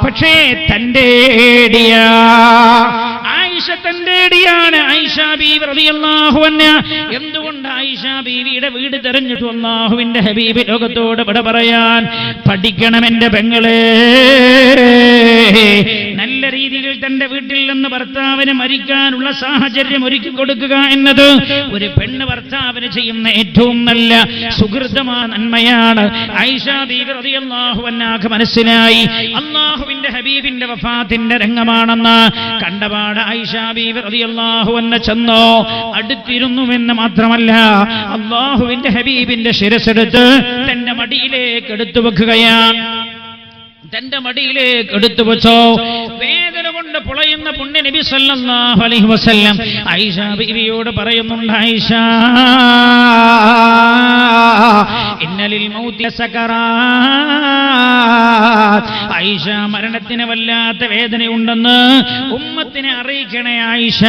പക്ഷേ തന്റേടിയാ ആയിഷ, തന്റേടിയാണ് ആയിഷ ബീവി റളിയല്ലാഹു അൻഹാ. എന്തുകൊണ്ട് ആയിഷ ബീവിയുടെ വീട് തെരഞ്ഞിട്ടു? അല്ലാഹുവിന്റെ ഹബീബ് ലോകത്തോട് വിട പറയാൻ. പഠിക്കണം എന്റെ പെങ്ങളെ, നല്ല രീതിയിൽ തന്റെ വീട്ടിൽ നിന്ന് ഭർത്താവിന് മരിക്കാനുള്ള സാഹചര്യം ഒരുക്കി കൊടുക്കുക എന്നത് ഒരു പെണ്ണ് ഭർത്താവിന് ചെയ്യുന്ന ഏറ്റവും നല്ല സുഹൃതമായ നന്മയാണ്. ആയിഷ ബീവി റളിയല്ലാഹു അൻഹാക്ക് മനസ്സിലായി അല്ലാഹുവിന്റെ ഹബീബിന്റെ വഫാത്തിന്റെ രംഗമാണെന്ന്. കണ്ടപാട് ആയിഷ ബീവി റളിയല്ലാഹു അൻഹ ചെന്നോ, അടുത്തിരുന്നുവെന്ന് മാത്രമല്ല, അല്ലാഹുവിന്റെ ഹബീബിന്റെ ശിരസ്സെടുത്ത് തന്റെ മടിയിലേക്ക് എടുത്തു വെക്കുകയാണ്. തന്റെ മടിയിലേക്ക് എടുത്തു വെച്ചോ. വേദന കൊണ്ട് പുളയുന്ന പുണ്യനബി സല്ലല്ലാഹു അലൈഹി വസല്ലം ആയിഷ ബീവിയോട് പറയുന്നുണ്ട്, ആയിഷ, ഇന്നലിൽ മൗതി സകറാത്ത്, ആയിഷ, മരണത്തിന് വല്ലാത്ത വേദനയുണ്ടെന്ന് ഉമ്മത്തിനെ അറിയിക്കണേ ആയിഷ.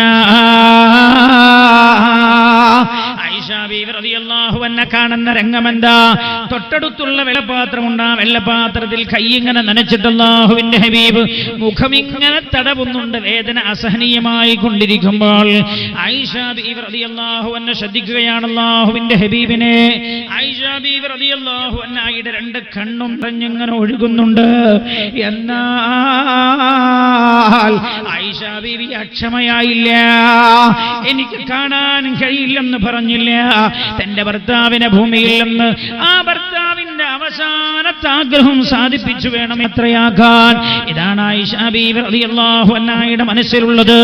ആയിഷ ആയിഷ ബീവി റളിയല്ലാഹു അൻഹ കാണുന്ന രംഗമെന്താ? തൊട്ടടുത്തുള്ള വെള്ളപാത്രമുണ്ട്. ആ വെള്ളപാത്രത്തിൽ കൈ ഇങ്ങനെ നനച്ചിട്ട് അല്ലാഹുവിന്റെ ഹബീബ് മുഖമിങ്ങനെ തടവുന്നുണ്ട്. വേദന അസഹനീയമായി കൊണ്ടിരിക്കുമ്പോൾ ആയിഷ ബീവി റളിയല്ലാഹു അൻഹ ശ്രദ്ധിക്കുകയാണ് അല്ലാഹുവിന്റെ ഹബീബിനെ. ആയിഷ ബീവി റളിയല്ലാഹു അൻഹയുടെ രണ്ട് കണ്ണും നിറഞ്ഞിങ്ങനെ ഒഴുകുന്നുണ്ട്. എന്നാൽ ആയിഷ ബീവി അക്ഷമയായില്ല. എനിക്ക് കാണാൻ കഴിയില്ലെന്ന് പറഞ്ഞില്ല. തന്റെ ഭർത്താവിനെ ഭൂമിയിൽ നിന്ന് ആ ഭർത്താവിന്റെ അവസാനത്തെ ആഗ്രഹം സാധിപ്പിച്ചു വേണം എത്രയാക്കാൻ. ഇതാണ് ആയിഷ ബീവി റളിയല്ലാഹു അൻഹയുടെ മനസ്സിലുള്ളത്.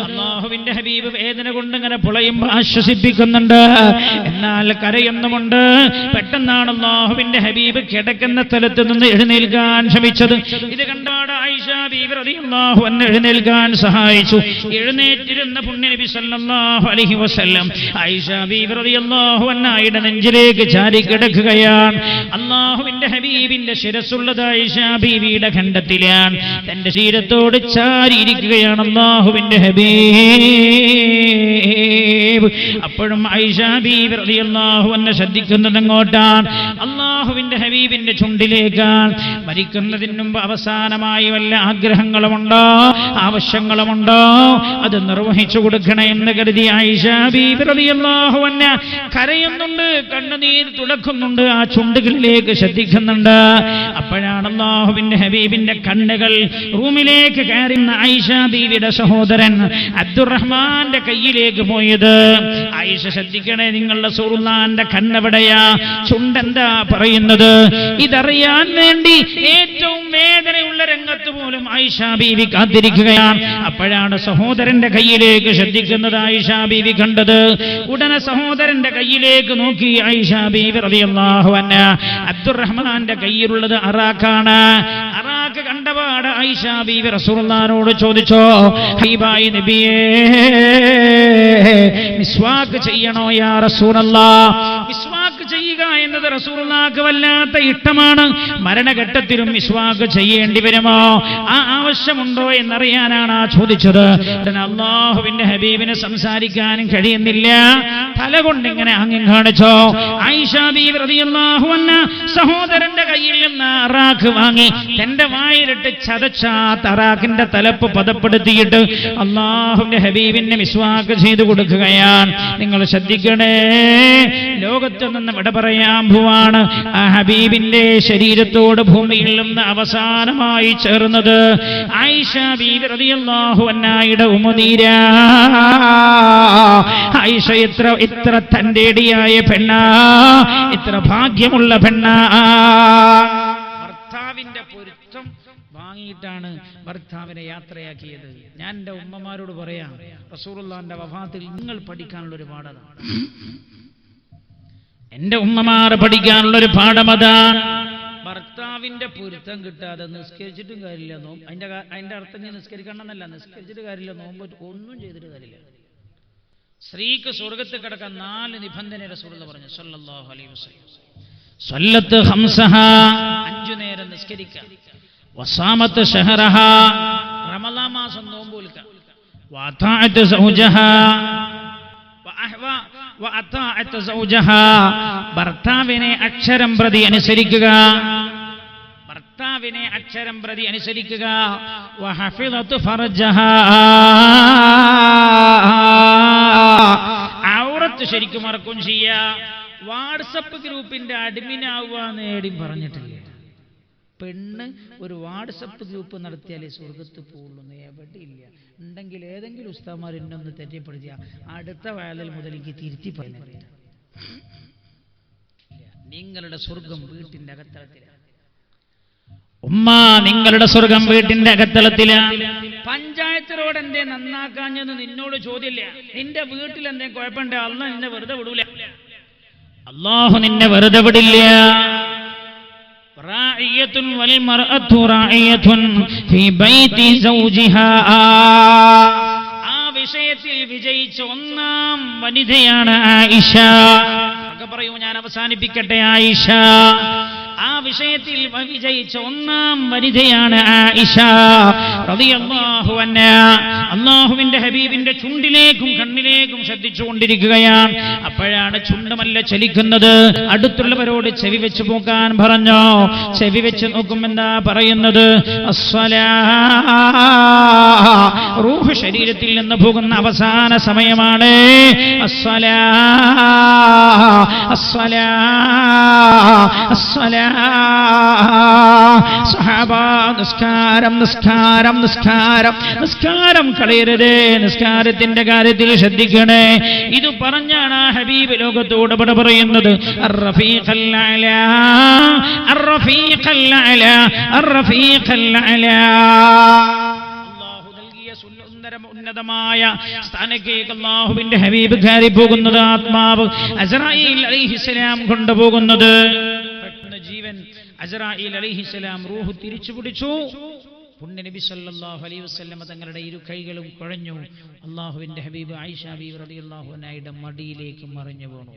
അല്ലാഹുവിന്റെ ഹബീബ് വേദന കൊണ്ട് ഇങ്ങനെ പുളയുമ്പോൾ ആശ്വസിപ്പിക്കുന്നുണ്ട്, എന്നാൽ കരയുന്നുമുണ്ട്. പെട്ടെന്നാണ് അല്ലാഹുവിന്റെ ഹബീബ് കിടക്കുന്ന സ്ഥലത്ത് നിന്ന് എഴുന്നേൽക്കാൻ ശ്രമിച്ചത്. ഇത് കണ്ടാണ് ആയിഷ ബീവി റളിയല്ലാഹു അൻഹ എഴുന്നേൽക്കാൻ സഹായിച്ചു. എഴുന്നേറ്റിരുന്ന പുണ്യനബി സല്ലല്ലാഹു അലൈഹി വസല്ലം ആയിഷ ബീവി റളിയല്ലാഹു അൻഹയുടെ നെഞ്ചിലേക്ക് ചാരി കിടക്കുകയാണ്. അല്ലാഹുവിന്റെ ഹബീബിന്റെ ശിരസ്സുള്ളത് ആയിഷ ബീവിയുടെ ഖണ്ഡത്തിലാണ്. തന്റെ ശരീരത്തോട് ചാരിയിരിക്കുകയാണ് അല്ലാഹുവിന്റെ ഹബീബ്. അപ്പോഴും ആയിഷ ബീവി റളിയല്ലാഹു അൻഹ ശ്രദ്ധിക്കുന്നത് എങ്ങോട്ടാണ്? അല്ലാഹുവിന്റെ ഹബീബിന്റെ ചുണ്ടിലേക്കാണ്. മരിക്കുന്നതിന് മുമ്പ് അവസാനമായി വല്ല ആഗ്രഹങ്ങളുമുണ്ടോ, ആവശ്യങ്ങളുമുണ്ടോ, അത് നിർവഹിച്ചു കൊടുക്കണേ എന്ന് കരുതി ആയിഷ ബീവി റളിയല്ലാഹു അൻഹ കരയുന്നുണ്ട്, കണ്ണുനീർ തുടക്കുന്നുണ്ട്, ആ ചുണ്ടുകളിലേക്ക് ശ്രദ്ധിക്കുന്നുണ്ട്. അപ്പോഴാണ് അല്ലാഹുവിന്റെ ഹബീബിന്റെ കണ്ണുകൾ റൂമിലേക്ക് കയറുന്ന ആയിഷ ബീവിയുടെ സഹോദരൻ അബ്ദുറഹ്മാന്റെ കയ്യിലേക്ക് പോയത്. ആയിഷ ശ്രദ്ധിക്കണേ, നിങ്ങളുടെ റസൂലുള്ളാഹിന്റെ കണ്ണെവിടെയാ, ചുണ്ടെന്താ പറയുന്നത്? ഇതറിയാൻ വേണ്ടി ഏറ്റവും വേദനയുള്ള രംഗത്ത് പോലും ആയിഷ ബീവി കാത്തിരിക്കുകയാണ്. അപ്പോഴാണ് സഹോദരന്റെ കയ്യിലേക്ക് ശ്രദ്ധിക്കുന്നത് ആയിഷ ബീവി കണ്ടത്. ഉടനെ സഹോദരന്റെ കയ്യിലേക്ക് നോക്കി ആയിഷ ബീവി റളിയല്ലാഹു അൻഹ. അബ്ദുറഹ്മാന്റെ കയ്യിലുള്ളത് അറാഖാണ്. അറാഖ് കണ്ടപാട് ആയിഷ ബീവി റസൂലുള്ളാഹിനോട് ചോദിച്ചോ, ഹബീബായ നബിയേ, മിസ്വാക്ക് ചെയ്യണോ യാ റസൂലല്ലാഹ്? മിസ്വാക്ക് ചെയ്യുക എന്നത് റസൂലുള്ളാഹിക്ക് വല്ലാത്ത ഇഷ്ടമാണ്. മരണഘട്ടത്തിലും മിസ്വാക്ക് ചെയ്യേണ്ടി വരുമോ, ആ ആവശ്യമുണ്ടോ എന്നറിയാനാണ് ആ ചോദിച്ചത്. ഉടനെ അല്ലാഹുവിന്റെ ഹബീബിന് സംസാരിക്കാനും കഴിയുന്നില്ല, തല കൊണ്ട് ഇങ്ങനെ ആംഗ്യം കാണിച്ചോ. ആയിഷ ബീവി റളിയല്ലാഹു അൻഹ സഹോദരന്റെ കയ്യിൽ നിന്ന് അറാഖ് വാങ്ങി തന്റെ വായിലിട്ട് ചതച്ച തറാഖിന്റെ തലപ്പ് പദപ്പെടുത്തിയിട്ട് അല്ലാഹുവിന്റെ ഹബീബിനെ മിസ്വാക്ക് ചെയ്തു കൊടുക്കുകയാണ്. നിങ്ങൾ ശ്രദ്ധിക്കണേ, ലോകത്ത് നിന്ന് വിട പറയാൻ പോവാണ്. ആ ഹബീബിന്റെ ശരീരത്തോട് ഭൂമിയിൽ നിന്ന് അവസാനമായി ചേർന്നത് ആയിഷ ബീവി റളിയല്ലാഹു അൻഹയുടെ ഉമ്മനീരാ. ആയിഷ ഇത്ര തന്റേടിയായ പെണ്ണാ, ഇത്ര ഭാഗ്യമുള്ള പെണ്ണാ. ഭർത്താവിന്റെ പൊരുത്തം വാങ്ങിയിട്ടാണ് ഭർത്താവിനെ യാത്രയാക്കിയത്. ഞാൻ എൻ്റെ ഉമ്മമാരോട് പറയാം, റസൂലുള്ളാഹിന്റെ വഫാത്തിൽ നിങ്ങൾ പഠിക്കാനുള്ള ഒരു പാഠമാണ്. എന്റെ ഉമ്മമാർ പഠിക്കാനുള്ള ഒരു പാഠമതാണ്. ഭർത്താവിന്റെ പൊരുത്തം കിട്ടാതെ നിസ്കരിച്ചിട്ടും കാര്യമില്ല. അതിന്റെ അർത്ഥം ഞാൻ നിസ്കരിക്കണമെന്നല്ല, നിസ്കരിച്ചിട്ട് കാര്യമില്ല, നോമ്പ് ഒന്നും ചെയ്തിട്ട് കാര്യമില്ല. സ്ത്രീക്ക് സ്വർഗത്തിൽ കിടക്കാൻ 4 നിബന്ധന റസൂലുള്ളാഹി പറഞ്ഞു സല്ലല്ലാഹു അലൈഹി വസല്ലം. സ്വല്ലത്ത് ഖംസഹ, 5 നേരം നിസ്കരിക്കുക. വസാമത്ത് ശഹറഹ, റമളാൻ മാസം നോമ്പ് നോൽക്കുക. വഅതാഅത്ത് സൗജഹ, വഅതാഅത്ത് സൗജഹ, ഭർത്താവിനെ അക്ഷരം പ്രതി അനുസരിക്കുക. ഭർത്താവിനെ അക്ഷരം പ്രതി അനുസരിക്കുക. വഹഫിളതു ഫർജഹ, ഔറത്ത് ശരിക്കും മറക്കും ചെയ്യുക. വാട്സപ്പ് ഗ്രൂപ്പിന്റെ അഡ്മിനാവുക നേടി പറഞ്ഞിട്ടില്ല. പെണ്ണ് ഒരു വാട്സപ്പ് ഗ്രൂപ്പ് നടത്തിയാലേ സ്വർഗത്ത് പോകുള്ളൂ, എവിടെയില്ല. ഉണ്ടെങ്കിൽ ഏതെങ്കിലും ഉസ്താദ്മാർ എന്നൊന്ന് തെറ്റപ്പെടുത്തിയ അടുത്ത വയലിൽ മുതൽ എനിക്ക് തിരുത്തി പറയുന്നില്ല. നിങ്ങളുടെ സ്വർഗം വീട്ടിന്റെ അകത്തളത്തിലാണ്. ഉമ്മ, നിങ്ങളുടെ സ്വർഗം വീട്ടിന്റെ അകത്തളത്തിലാണ്. പഞ്ചായത്ത് റോഡ് എന്തേ നന്നാക്കാഞ്ഞെന്ന് നിന്നോട് ചോദ്യമില്ല. നിന്റെ വീട്ടിൽ എന്തേ കുഴപ്പമുണ്ട്, അല്ലാഹ് നിന്നെ വെറുതെ വിടൂല. അല്ലാഹു നിന്നെ വെറുതെ വിടില്ല. റാഇയത്തുൻ വൽ മർഅതു റാഇയത്തുൻ ഫീ ബൈതി സൗജിഹാ, ആ വിഷയത്തിൽ വിജയിച്ച ഒന്നാം വനിതയാണ് ആയിഷ. പറയൂ, ഞാൻ അവസാനിപ്പിക്കട്ടെ. ആയിഷ ആ വിഷയത്തിൽ വിജയിച്ച ഒന്നാം വനിതയാണ് ആയിഷ റളിയല്ലാഹു അൻഹാ. അല്ലാഹുവിന്റെ ഹബീബിന്റെ ചുണ്ടിലേക്കും കണ്ണിലേക്കും ശ്രദ്ധിച്ചുകൊണ്ടിരിക്കുകയാണ്. അപ്പോഴാണ് ചുണ്ടുമല്ല ചലിക്കുന്നത്. അടുത്തുള്ളവരോട് ചെവി വെച്ച് പോകാൻ പറഞ്ഞു. ചെവി വെച്ച് നോക്കും എന്താ പറയുന്നത്? അസ്സലാ. റൂഹ് ശരീരത്തിൽ നിന്ന് പോകുന്ന അവസാന സമയമാണ്. അസ്സലാ അസ്സലാ അസ്സലാ. സഹാബാ, നിസ്കാരം നിസ്കാരം നിസ്കാരം നിസ്കാരം കളയരുത്. നിസ്കാരത്തിന്റെ കാര്യത്തിൽ ശ്രദ്ധിക്കണേ. ഇത് പറഞ്ഞാണ് ആ ഹബീബ് ലോകത്തോട് പറയുന്നത്. അർ-റഫീഖൽ അഅ്ലാ അർ-റഫീഖൽ അഅ്ലാ അർ-റഫീഖൽ അഅ്ലാ. അല്ലാഹു നൽകിയ ഉന്നതമായ സ്ഥാനത്തേക്ക് അല്ലാഹുവിന്റെ ഹബീബ് കയറി പോകുന്നത്. ആത്മാവ് അസ്റായീൽ അലൈഹിസ്സലാം കൊണ്ടുപോകുന്നത്. പെട്ടെന്ന് ജീവൻ അസ്റായീൽ അലൈഹിസ്സലാം റൂഹ് തിരിച്ചു പിടിച്ചു. പുണ്യ നബി സല്ലല്ലാഹു അലൈഹി വസല്ലം തങ്ങളുടെ ഇരു കൈകളും കുഴഞ്ഞു. അല്ലാഹുവിന്റെ ഹബീബ് ആയിഷ ബീവി റളിയല്ലാഹു അൻഹയുടെ മടിയിലേക്ക് മറിഞ്ഞു വീണു.